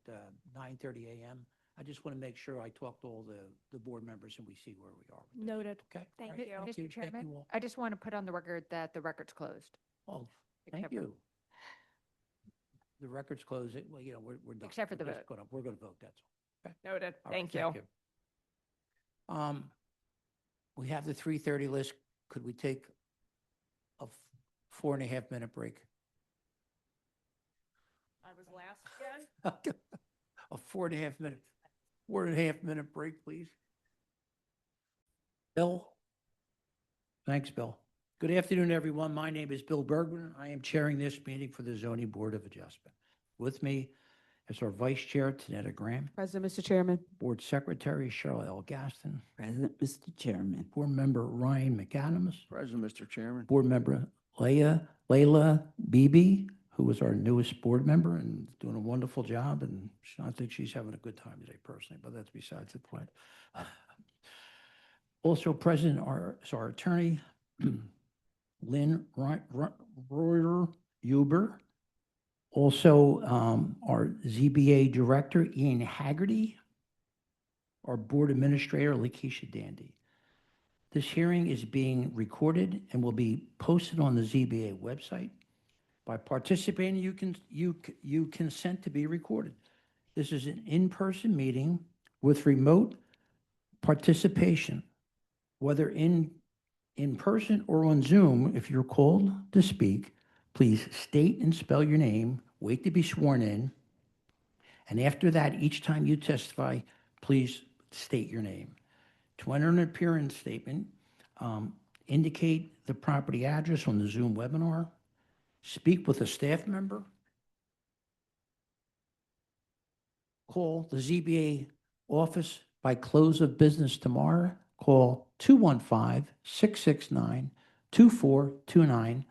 9:30 a.m. I just want to make sure I talk to all the board members and we see where we are. Noted. Okay. Thank All right. you. Thank you. Mr. Thank Chairman, you all. I just want to put on the record that the record's closed. Oh, thank Except for- you. The record's closed. Well, we're done. Except for the We're just vote. We're going to vote, that's all. Okay. Noted. All right, Thank you. We have the 3:30 list. Could we take a 4.5 minute break? I was last again. A 4.5 minute break, please. Bill? Thanks, Bill. Good afternoon, everyone. My name is Bill Bergman. I am chairing this meeting for the Zoning Board of Adjustment. With me is our Vice Chair, Tanetta Graham. President, Mr. Chairman. Board Secretary, Cheryl L. Gaston. President, Mr. Chairman. Board Member Ryan McAdams. President, Mr. Chairman. Board Member Layla Beebe, who is our newest board member and doing a wonderful job. And I think she's having a good time today personally, but that's besides the point. Also present is our attorney, Lynn Reuter Huber. Also, our ZBA Director, Ian Haggerty. Our Board Administrator, Lakeisha Dandy. This hearing is being recorded and will be posted on the ZBA website. By participating, you consent to be recorded. This is an in-person meeting with remote participation, whether in person or on Zoom. If you're called to speak, please state and spell your name, wait to be sworn in, And after that, each time you testify, please state your name. To enter an appearance statement, indicate the property address on the Zoom webinar, speak with a staff member, call the ZBA office by close of business tomorrow. Call 215-669-2429,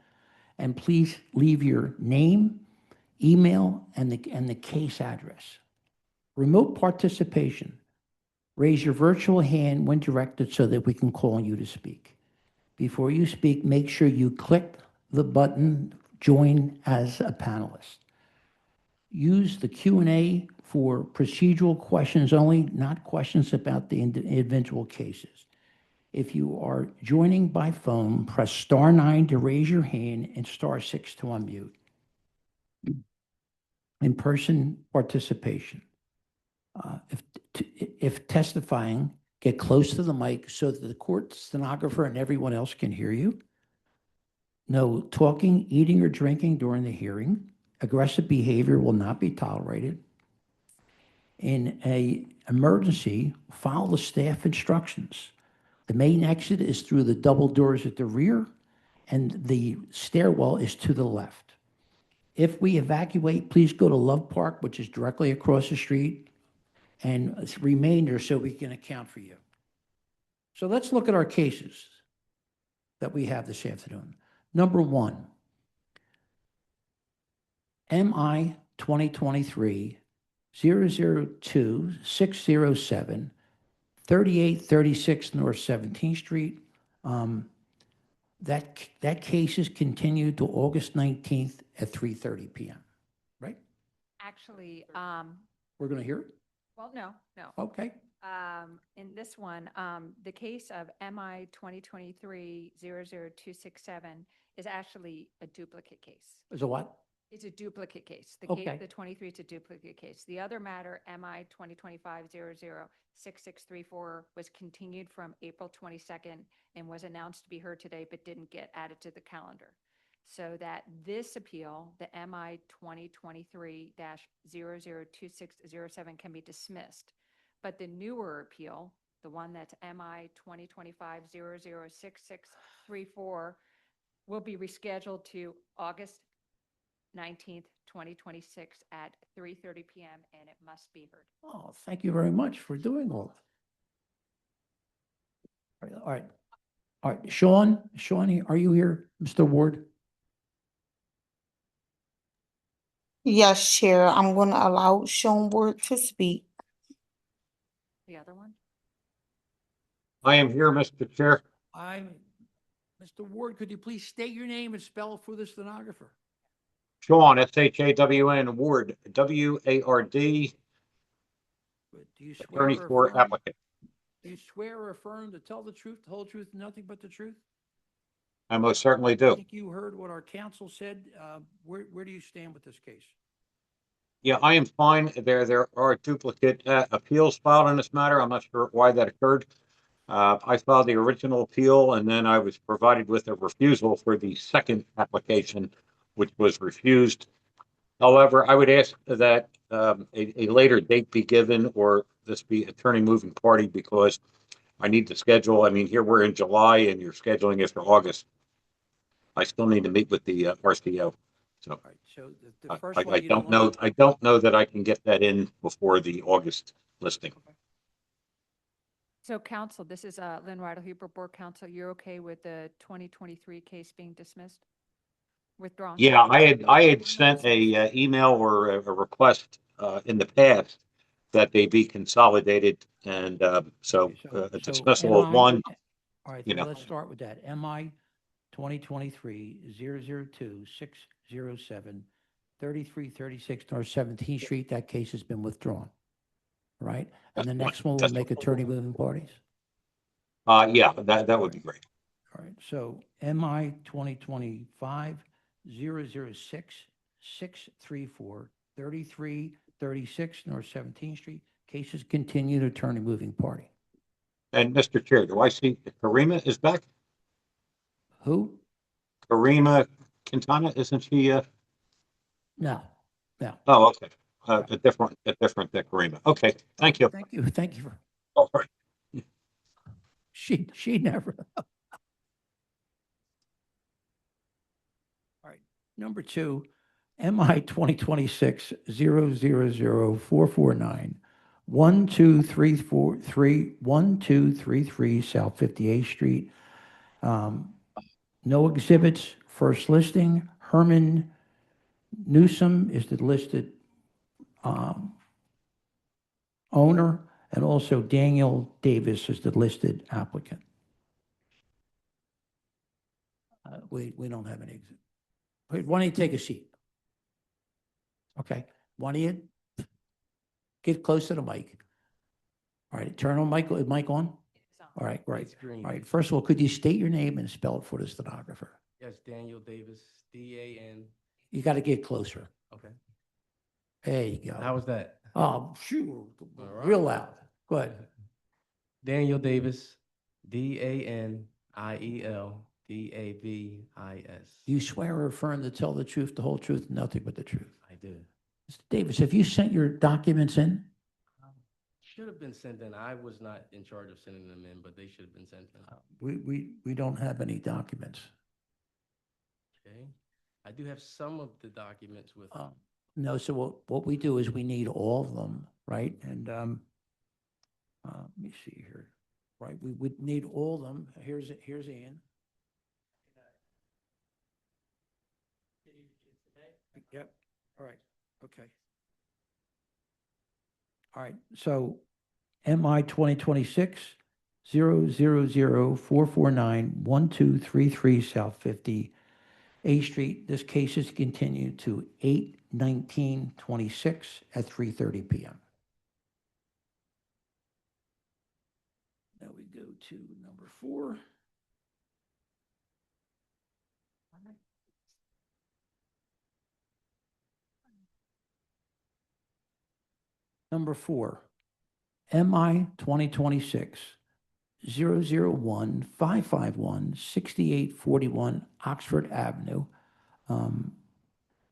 and please leave your name, email, and the case address. Remote participation. Raise your virtual hand when directed so that we can call on you to speak. Before you speak, make sure you click the button, join as a panelist. Use the Q&A for procedural questions only, not questions about the individual cases. If you are joining by phone, press *9 to raise your hand and *6 to unmute. In-person participation. If testifying, get close to the mic so that the court stenographer and everyone else can hear you. No talking, eating, or drinking during the hearing. Aggressive behavior will not be tolerated. In an emergency, follow the staff instructions. The main exit is through the double doors at the rear, and the stairwell is to the left. If we evacuate, please go to Love Park, which is directly across the street, and remain there so we can account for you. So let's look at our cases that we have this afternoon. Number 1, MI 2023-002-607, 3836 North 17th Street. That case is continued to August 19th at 3:30 p.m., right? Actually, We're going to hear it? well, no. Okay. In this one, the case of MI 2023-00267 is actually a duplicate case. Is a what? It's a duplicate case. The Okay. case, the 23 is a duplicate case. The other matter, MI 2025-006634, was continued from April 22nd and was announced to be heard today, but didn't get added to the calendar. So that this appeal, the MI 2023-002607, can be dismissed. But the newer appeal, the one that's MI 2025-006634, will be rescheduled to August 19th, 2026 at 3:30 p.m. and it must be heard. Oh, thank you very much for doing all that. All right. All right. Sean, are you here, Mr. Ward? Yes, Chair. I'm going to allow Sean Ward to speak. The other one? I am here, Mr. Chair. Mr. Ward, could you please state your name and spell it for the stenographer? Sean, S-H-A-W-N, Ward, W-A-R-D, Do you swear attorney or for affirm? applicant. Do you swear or affirm to tell the truth, the whole truth, and nothing but the truth? I most certainly I do. think you heard what our counsel said. Where do you stand with this case? Yeah, I am fine. There are duplicate appeals filed in this matter. I'm not sure why that occurred. I filed the original appeal, and then I was provided with a refusal for the second application, which was refused. However, I would ask that a later date be given, or this be attorney moving party, because I need to schedule. I mean, here we're in July, and you're scheduling it for August. I still need to meet with the RCO. So, So the first I one, you don't don't know. I don't know that I can get that in before the August listing. So counsel, this is Lynn Riddle-Huber, board counsel. You're okay with the 2023 case being dismissed? Withdrawn? Yeah, I had sent a email or a request in the past that they be consolidated, and so a dismissal of one. All right, you so know. let's start with that. MI 2023-002-607, 3336 North 17th Street. That case has been withdrawn, right? And the next one will make attorney moving parties. Yeah, that would be great. All right, so MI 2025-006-634, 3336 North 17th Street. Case is continued, attorney moving party. And Mr. Chair, do I see Karima is back? Who? Karima Quintana, isn't she? No. Oh, okay. a different agreement. Okay, thank you. Thank you, thank you. All right. She never. All right, number two, MI 2026-000449, 1233 South 58th Street. No exhibits, first listing. Herman Newsom is the listed owner, and also Daniel Davis is the listed applicant. We don't have any exhibit. Wait, why don't you take a seat? Okay, why don't you get close to the mic? All right, turn on mic on? All right, right. It's green. All right, first of all, could you state your name and spell it for the stenographer? Yes, Daniel Davis, D-A-N. You got to get closer. Okay. There you go. How was that? Oh, shoot, All right. real loud. Go ahead. Daniel Davis, D-A-N-I-E-L-D-A-V-I-S. You swear or affirm to tell the truth, the whole truth, and nothing but the truth? I do. Mr. Davis, have you sent your documents in? Should have been sent in. I was not in charge of sending them in, but they should have been sent in. We don't have any documents. Okay. I do have some of the documents with. No, so what we do is we need all of them, right? And let me see here, right? We would need all of them. Here's Ian. Yep, all right, okay. All right, so MI 2026-000449-1233 South 58th Street. This case is continued to 8/19/26 at 3:30 p.m. Now we go to number 4. Number 4, MI 2026-001551-6841 Oxford Avenue.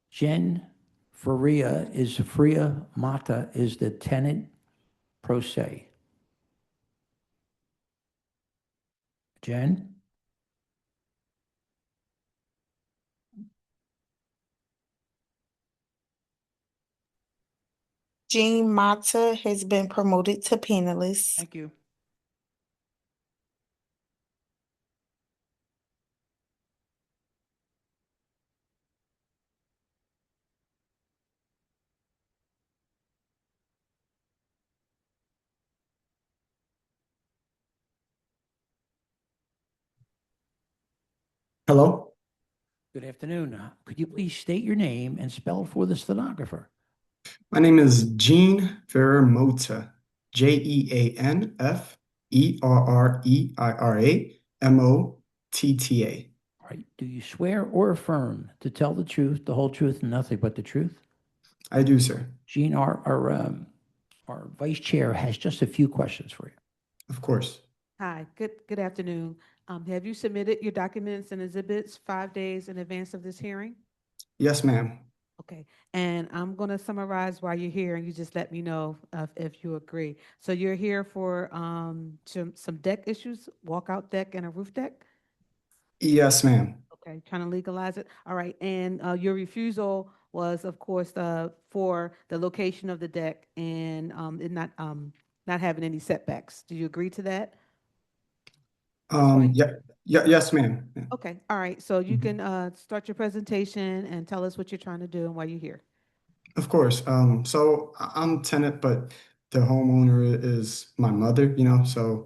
Jen Faria Mata is the tenant pro se. Jen? Jean Mata has been promoted to panelist. Thank you. Hello, Good afternoon. Could you please state your name and spell for the stenographer? my name is Jean Ferrermota, JeanferreiraMotta. All right. Do you swear or affirm to tell the truth, the whole truth, and nothing but the truth? I do, sir. Jean, our vice chair has just a few questions for you. Of course. Hi, good afternoon. Have you submitted your documents and exhibits 5 days in advance of this hearing? Yes, ma'am. Okay, and I'm going to summarize why you're here, and you just let me know if you agree. So you're here for some deck issues, walkout deck and a roof deck? Yes, ma'am. Okay, trying to legalize it. All right, and your refusal was, of course, for the location of the deck and it not having any setbacks. Do you agree to that? Yes, ma'am. Yeah. Okay, all right. So you can start your presentation and tell us what you're trying to do and why you're here. Of course. So I'm tenant, but the homeowner is my mother, so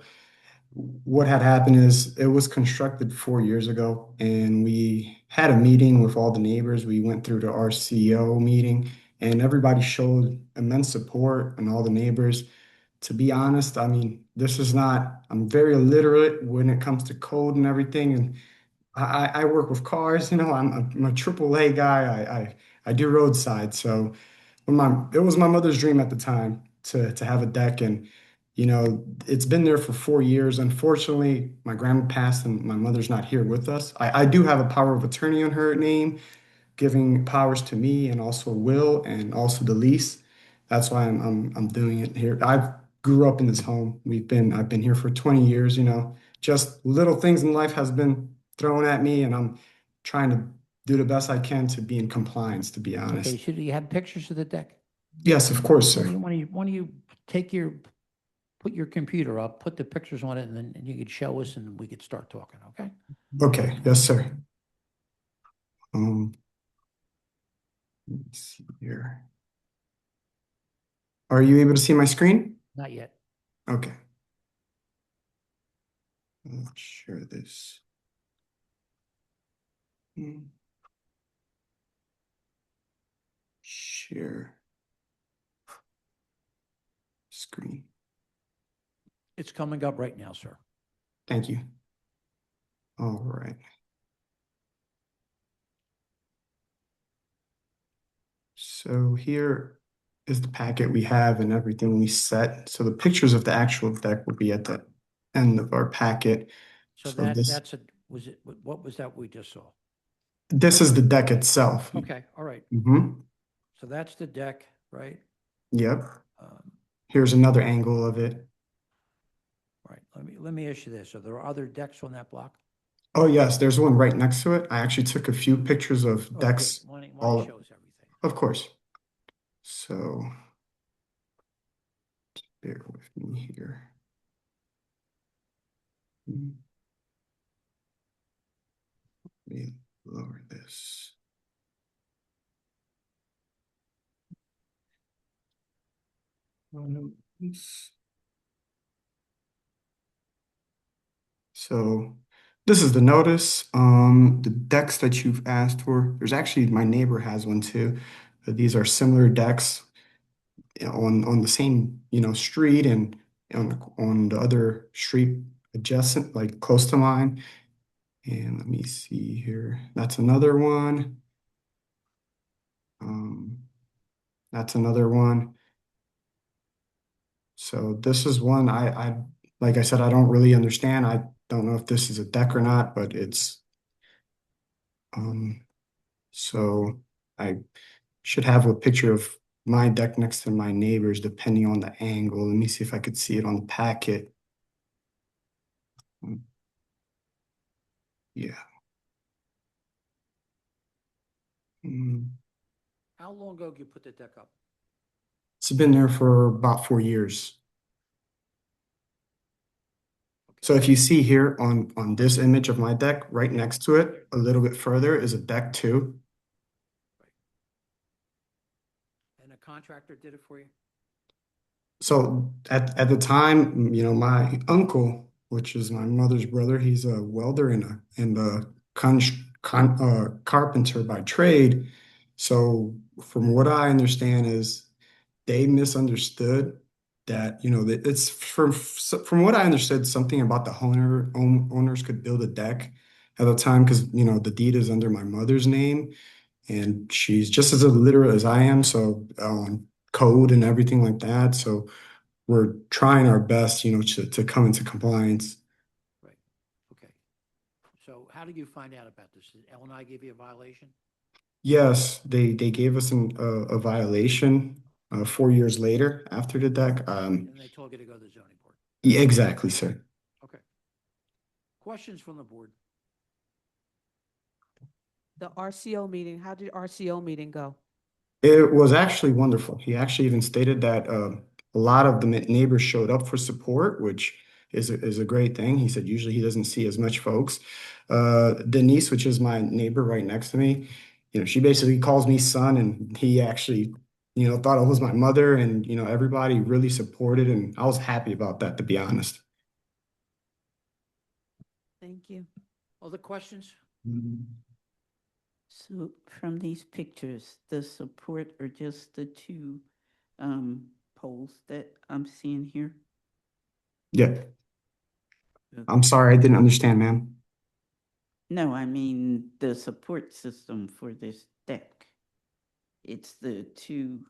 what had happened is it was constructed 4 years ago, and we had a meeting with all the neighbors. We went through the RCO meeting, and everybody showed immense support, and all the neighbors. To be honest, I mean, I'm very illiterate when it comes to code and everything, and I work with cars, I'm a AAA guy. I do roadside. So it was my mother's dream at the time to have a deck, and it's been there for 4 years. Unfortunately, my grandma passed and my mother's not here with us. I do have a power of attorney on her name, giving powers to me and also will and also the lease. that's why I'm doing it here. I grew up in this home. I've been here for 20 years, you know. Just little things in life has been thrown at me, and I'm trying to do the best I can to be in compliance, to be Okay, honest. so do you have pictures of the deck? Yes, of course, sir. Why don't you put your computer up, put the pictures on it, and then you could show us and we could start talking, okay? Okay, yes, sir. Let me see here. Are you able to see my screen? Not yet. Okay. Let's share this. Share screen. It's coming up right now, sir. Thank you. All right. So here is the packet we have and everything we set. So the pictures of the actual deck will be at the end of our packet. So this what was that we just saw? this is the deck itself. Okay, all right. So that's the deck, right? Yep. Here's another angle of it. Right. Let me ask you this. Are there other decks on that block? Oh, yes, there's one right next to it. I actually took a few pictures of Oh, decks. good. Why don't you all show us everything? Of course. So bear with me here. Let me lower this. So this is the notice. The decks that you've asked for, there's actually, my neighbor has one too. These are similar decks on the same, you know, street and on the other street adjacent, like close to mine. And let me see here. That's another one. That's another one. So this is one like I said, I don't really understand. I don't know if this is a deck or not, but it's so I should have a picture of my deck next to my neighbor's depending on the angle. Let me see if I could see it on the packet. Yeah. How long ago did you put the deck up? It's been there for about 4 years. So if you see here on this image of my deck, right next to it, a little bit further is a deck too. And a contractor did it for you? So at the time, you know, my uncle, which is my mother's brother, he's a welder and a carpenter by trade. So from what I understand is they misunderstood that, you know, that it's from what I understood, something about the owners could build a deck at the time because, you know, the deed is under my mother's name and she's just as illiterate as I am. So code and everything like that. So we're trying our best, you know, to come into compliance. Right. Okay. So how did you find out about this? Did L&I give you a violation? Yes, they gave us a violation 4 years later after the deck. And they told you to go to the zoning board? Yeah, exactly, sir. Okay. Questions from the board? The RCO meeting, how did RCO meeting go? It was actually wonderful. He actually even stated that a lot of the neighbors showed up for support, which is a great thing. He said usually he doesn't see as much folks. Denise, which is my neighbor right next to me, you know, she basically calls me son, and he actually, you know, thought it was my mother, and, you know, everybody really supported, and I was happy about that, to be honest. Thank you. Other questions? So from these pictures, the support are just the two poles that I'm seeing here? Yeah. I'm sorry, I didn't understand, ma'am. No, I mean the support system for this deck. It's the two,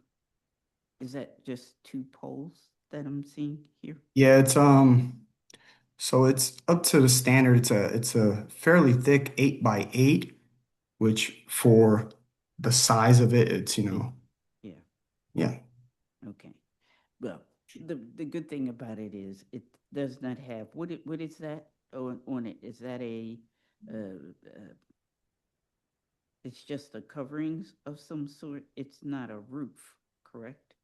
is that just two poles that I'm seeing here? Yeah, it's so it's up to the standard. It's a fairly thick 8x8, which for the size of it, it's, you know. Yeah. Yeah. Okay. Well, the good thing about it is it does not have, what is that on it? Is that it's just a coverings of some sort? It's not a roof, correct?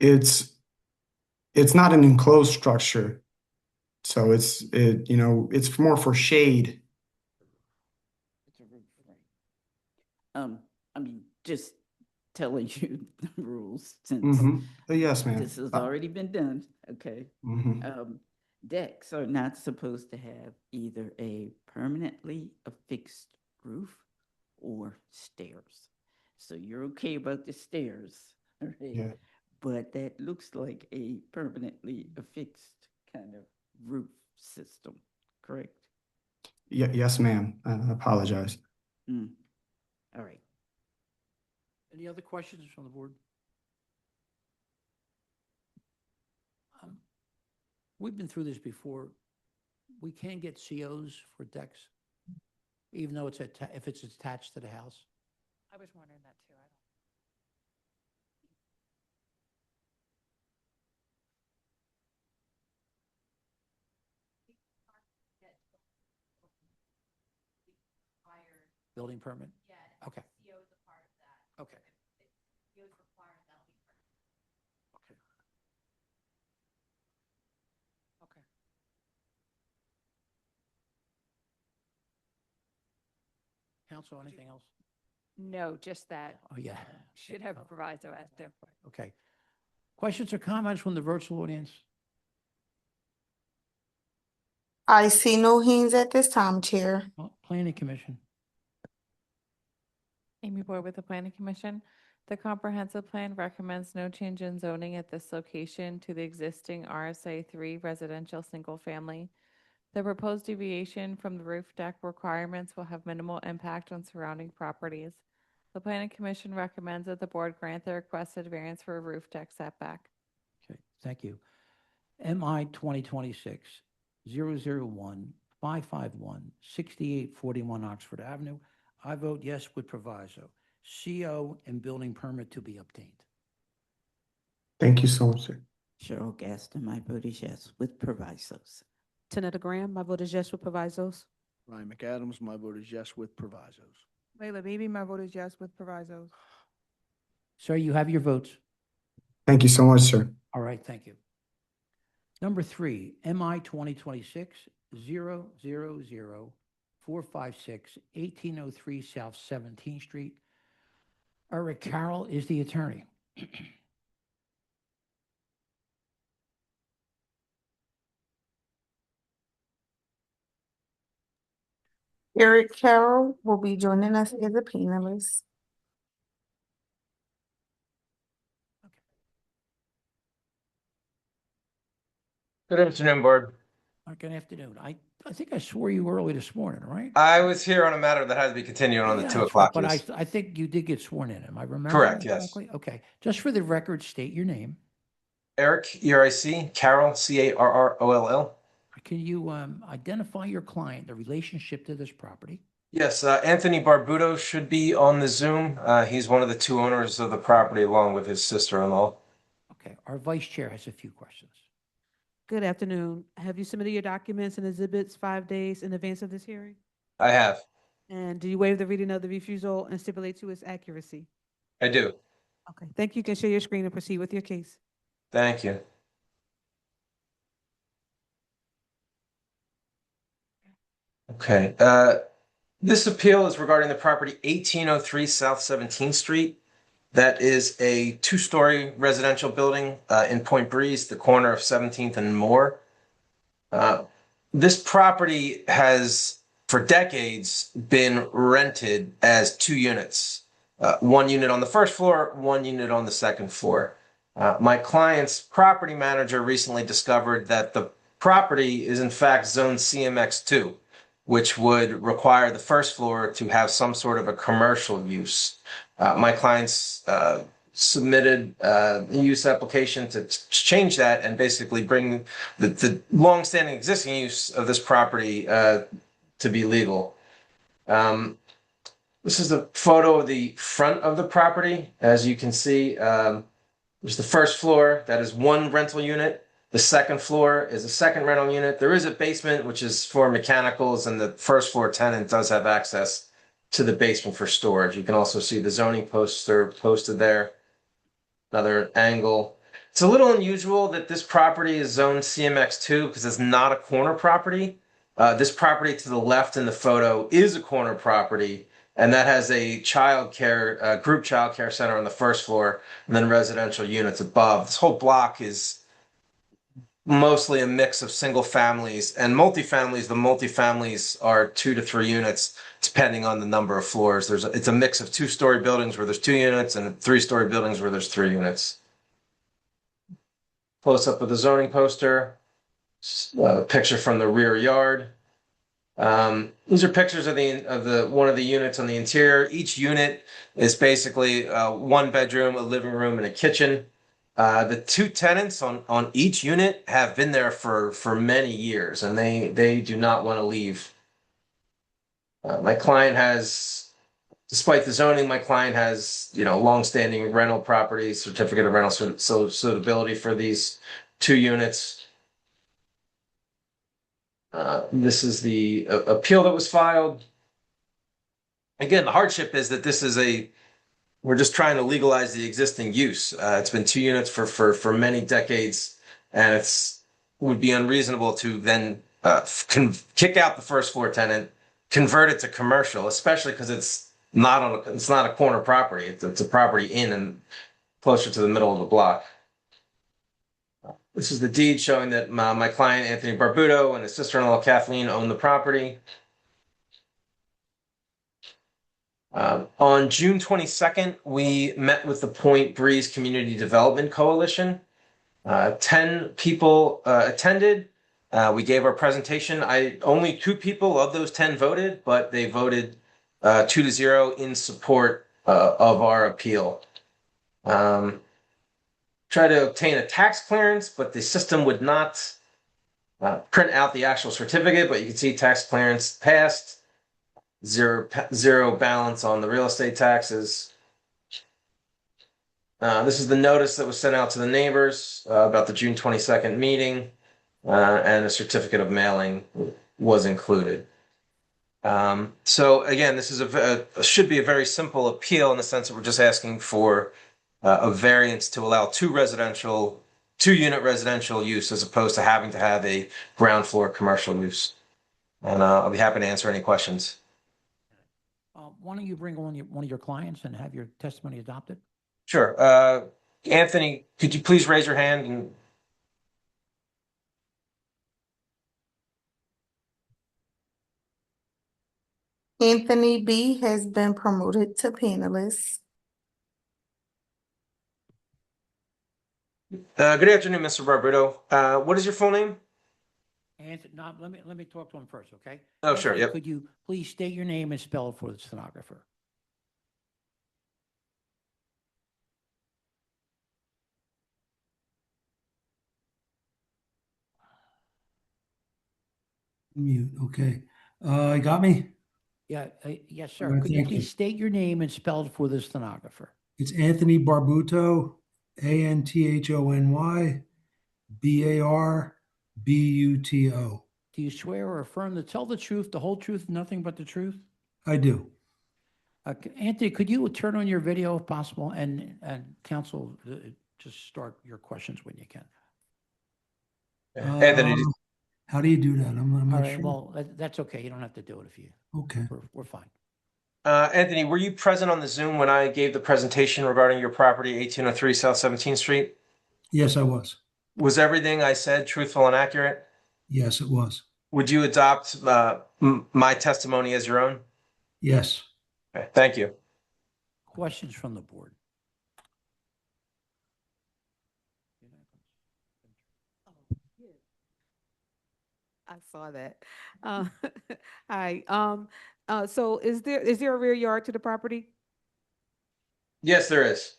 It's not an enclosed structure, so it's more for shade. It's a roof, right? I mean, just telling you the rules since Yes, ma'am. this has already been done, okay? Decks are not supposed to have either a permanently affixed roof or stairs. So you're okay about the stairs, all right? Yeah. But that looks like a permanently affixed kind of roof system, correct? Yes, ma'am. I apologize. All right. Any other questions from the board? We've been through this before. We can get COs for decks, even though if it's attached to the house. I was wondering that too. Building permit? Yeah. Okay. CO is a part of that. Okay. CO is required, that'll be. Okay. Okay. Council, anything else? No, just that. Oh, yeah. Should have a proviso at there. Okay. Questions or comments from the virtual audience? I see no hands at this time, Chair. Planning Commission. Amy Board with the Planning Commission. The comprehensive plan recommends no change in zoning at this location to the existing RSA 3 residential single family. The proposed deviation from the roof deck requirements will have minimal impact on surrounding properties. The Planning Commission recommends that the board grant the requested variance for a roof deck setback. Okay, thank you. MI 2026-001-551-6841 Oxford Avenue. I vote yes with proviso. CO and building permit to be obtained. Thank you so much, sir. Cheryl Gaston, my vote is yes with provisos. Tanetta Graham, my vote is yes with provisos. Ryan McAdams, my vote is yes with provisos. Layla Beebe, my vote is yes with provisos. Sir, you have your votes. Thank you so much, sir. All right, thank you. Number 3, MI 2026-000-456-1803 South 17th Street. Eric Carroll is the attorney. Eric Carroll will be joining us as a panelist. Good afternoon, Board. Good afternoon. I think I swore you early this morning, right? I was here on a matter that had to be continued on the Yeah, 2 that's o'clock. right, list. but I think you did get sworn in. Am I remembering Correct, that yes. correctly? Okay. Just for the record, state your name. Eric, ERIC, Carroll, CARROLL. Can you identify your client, the relationship to this property? Yes, Anthony Barbuto should be on the Zoom. He's one of the 2 owners of the property along with his sister-in-law. Okay. Our vice chair has a few questions. Good afternoon. Have you submitted your documents and exhibits 5 days in advance of this hearing? I have. And do you waive the reading of the refusal and stipulate to its accuracy? I do. Okay, thank you. You can share your screen and proceed with your case. Thank you. Okay. This appeal is regarding the property 1803 South 17th Street. That is a 2-story residential building in Point Breeze, the corner of 17th and Moore. This property has, for decades, been rented as 2 units. 1 unit on the first floor, 1 unit on the second floor. My client's property manager recently discovered that the property is in fact zoned CMX2, which would require the first floor to have some sort of a commercial use. My clients submitted a use application to change that and basically bring the long-standing existing use of this property to be legal. This is a photo of the front of the property. As you can see, There's the first floor, that is one rental unit. The second floor is a second rental unit. There is a basement, which is for mechanicals, and the first floor tenant does have access to the basement for storage. You can also see the zoning poster posted there. Another angle. It's a little unusual that this property is zoned CMX2 because it's not a corner property. This property to the left in the photo is a corner property, and that has a group child care center on the first floor, and then residential units above. This whole block is mostly a mix of single families and multifamilies. The multifamilies are 2 to 3 units, depending on the number of floors. It's a mix of 2-story buildings where there's 2 units and 3-story buildings where there's 3 units. Close up of the zoning poster, picture from the rear yard. These are pictures of one of the units on the interior. Each unit is basically 1 bedroom, a living room, and a kitchen. The 2 tenants on each unit have been there for many years, and they do not want to leave. My client has, despite the zoning, my client has, longstanding rental property, certificate of rental suitability for these 2 units. This is the appeal that was filed. Again, the hardship is that we're just trying to legalize the existing use. It's been 2 units for many decades, and would be unreasonable to then kick out the first floor tenant, convert it to commercial, especially because it's not a corner property. It's a property in and closer to the middle of the block. This is the deed showing that my client, Anthony Barbuto, and his sister-in-law, Kathleen, own the property. On June 22nd, we met with the Point Breeze Community Development Coalition. 10 people attended. We gave our presentation. Only 2 people of those 10 voted, but they voted 2-0 in support of our appeal. Tried to obtain a tax clearance, but the system would not print out the actual certificate, but you can see tax clearance passed. Zero balance on the real estate taxes. This is the notice that was sent out to the neighbors about the June 22nd meeting, and a certificate of mailing was included. So again, this is should be a very simple appeal in the sense that we're just asking for a variance to allow 2-unit residential use as opposed to having to have a ground floor commercial use. And I'll be happy to answer any questions. Why don't you bring on one of your clients and have your testimony adopted? Sure. Anthony, could you please raise your hand? Anthony B. has been promoted to panelist. Good afternoon, Mr. Barbuto. What is your full name? Anthony, no, let me talk to him first, okay? Oh, sure. Anthony, Yep. could you please state your name and spell it for the stenographer? Mute, okay. You got me? Yeah, yes, sir. All right, Could you thank you. please state your name and spell it for the stenographer? It's Anthony Barbuto, ANTHONY, BARBUTO. Do you swear or affirm to tell the truth, the whole truth, nothing but the truth? I do. Anthony, could you turn on your video if possible, and counsel, just start your questions when you can. Anthony, How do you do that? I'm All not right, sure. well, that's okay. You don't have to do it if you, Okay. we're fine. Anthony, were you present on the Zoom when I gave the presentation regarding your property, 1803 South 17th Street? Yes, I was. Was everything I said truthful and accurate? Yes, it was. Would you adopt my testimony as your own? Yes. Okay, thank you. Questions from the board? I saw that. Hi. So is there a rear yard to the property? Yes, there is.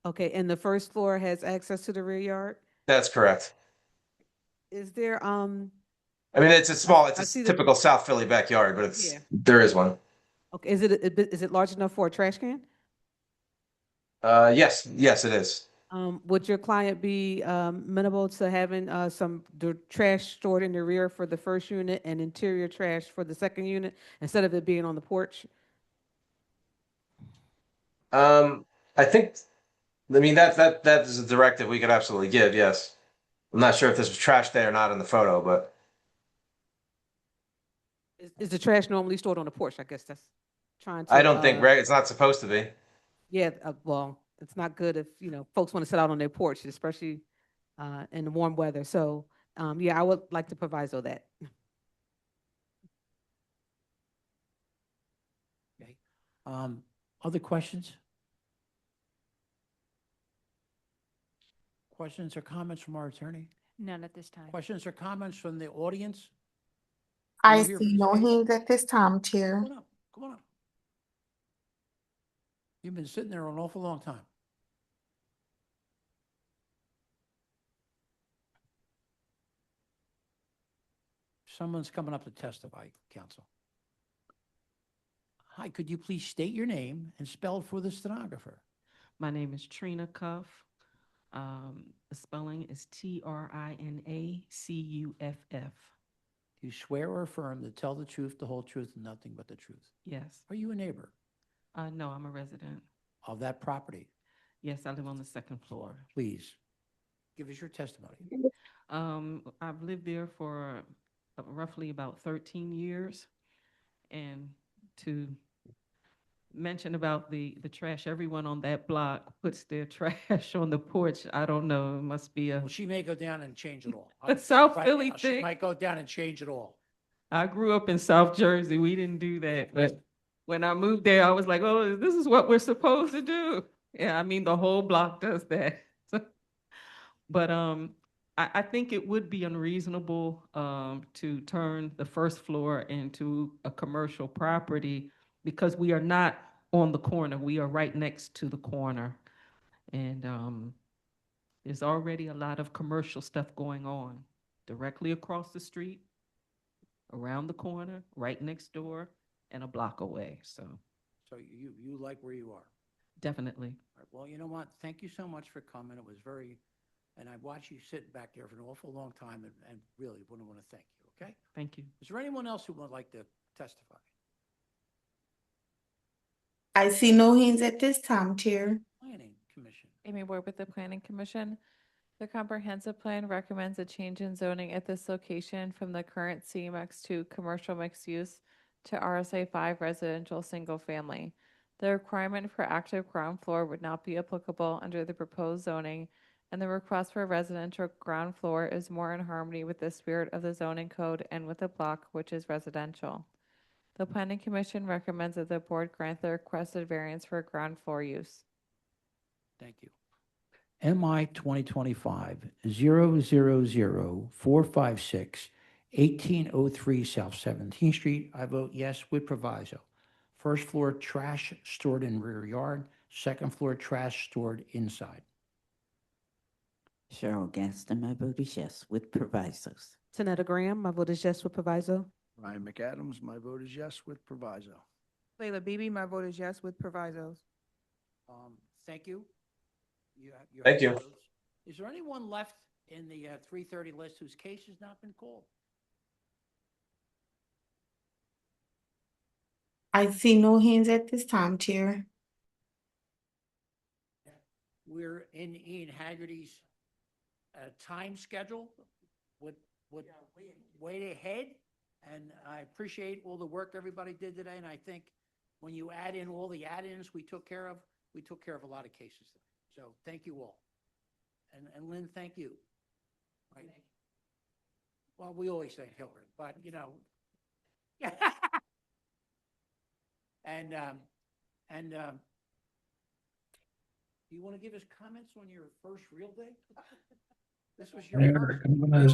Okay, and the first floor has access to the rear yard? That's correct. Is there, I mean, it's I a see the- typical South Philly backyard, but Yeah. there is one. okay, is it large enough for a trash can? Yes, it is. Would your client be amenable to having the trash stored in the rear for the first unit and interior trash for the second unit instead of it being on the porch? I think, I mean, that is a directive we could absolutely give, yes. I'm not sure if this was trash day or not in the photo, but Is the trash normally stored on the porch? I guess that's trying to. I don't think, it's not supposed to be. Yeah, well, it's not good if, folks want to sit out on their porch, especially in the warm weather. So, yeah, I would like to proviso that. Okay. Other questions? Questions or comments from our attorney? None at this time. Questions or comments from the audience? I You're here see for no this case? hands at this time, Chair. Come on up, come on up. You've been sitting there an awful long time. Someone's coming up to testify, counsel. Hi, could you please state your name and spell it for the stenographer? My name is Trina Cuff. The spelling is TRINACUFF. Do you swear or affirm to tell the truth, the whole truth, and nothing but the truth? Yes. Are you a neighbor No, I'm a resident. of that property? Yes, I live on the second floor. Please, give us your testimony. I've lived there for roughly about 13 years. And to mention about the trash, everyone on that block puts their trash on the porch. I don't know, it must be a Well, she may go down and change it all. A South Right Philly now, She thing. might go down and change it all. I grew up in South Jersey. We didn't do that. But when I moved there, I was like, oh, this is what we're supposed to do. Yeah, I mean, the whole block does that. But I think it would be unreasonable to turn the first floor into a commercial property because we are not on the corner. We are right next to the corner. And there's already a lot of commercial stuff going on directly across the street, around the corner, right next door, and a block away. So So you like where you are? definitely. All right, well, you know what? Thank you so much for coming. It was and I watched you sitting back there for an awful long time and really want to thank you, okay? Thank you. Is there anyone else who would like to testify? I see no hands at this time, Chair. Planning Commission. Amy Ward with the Planning Commission. The comprehensive plan recommends a change in zoning at this location from the current CMX2 commercial mixed use to RSA 5 residential single family. The requirement for active ground floor would not be applicable under the proposed zoning, and the request for residential ground floor is more in harmony with the spirit of the zoning code and with the block, which is residential. The Planning Commission recommends that the board grant the requested variance for ground floor use. Thank you. MI 2025-000456, 1803 South 17th Street. I vote yes with proviso. First floor trash stored in rear yard, second floor trash stored inside. Cheryl Gaston, my vote is yes with provisos. Tanetta Graham, my vote is yes with proviso. Ryan McAdams, my vote is yes with proviso. Layla Bibi, my vote is yes with provisos. Thank you. Thank you. Is there anyone left in the 330 list whose case has not been called? I see no hands at this time, Chair. We're in Ian Haggerty's time schedule with way ahead. And I appreciate all the work everybody did today. And I think when you add in all the add-ins we took care of a lot of cases today. So thank you all. And Lynn, thank you. Right. Well, we always thank Hillary, but and do you want to give us comments on your first real day? This was your Mayor, first. I'm gonna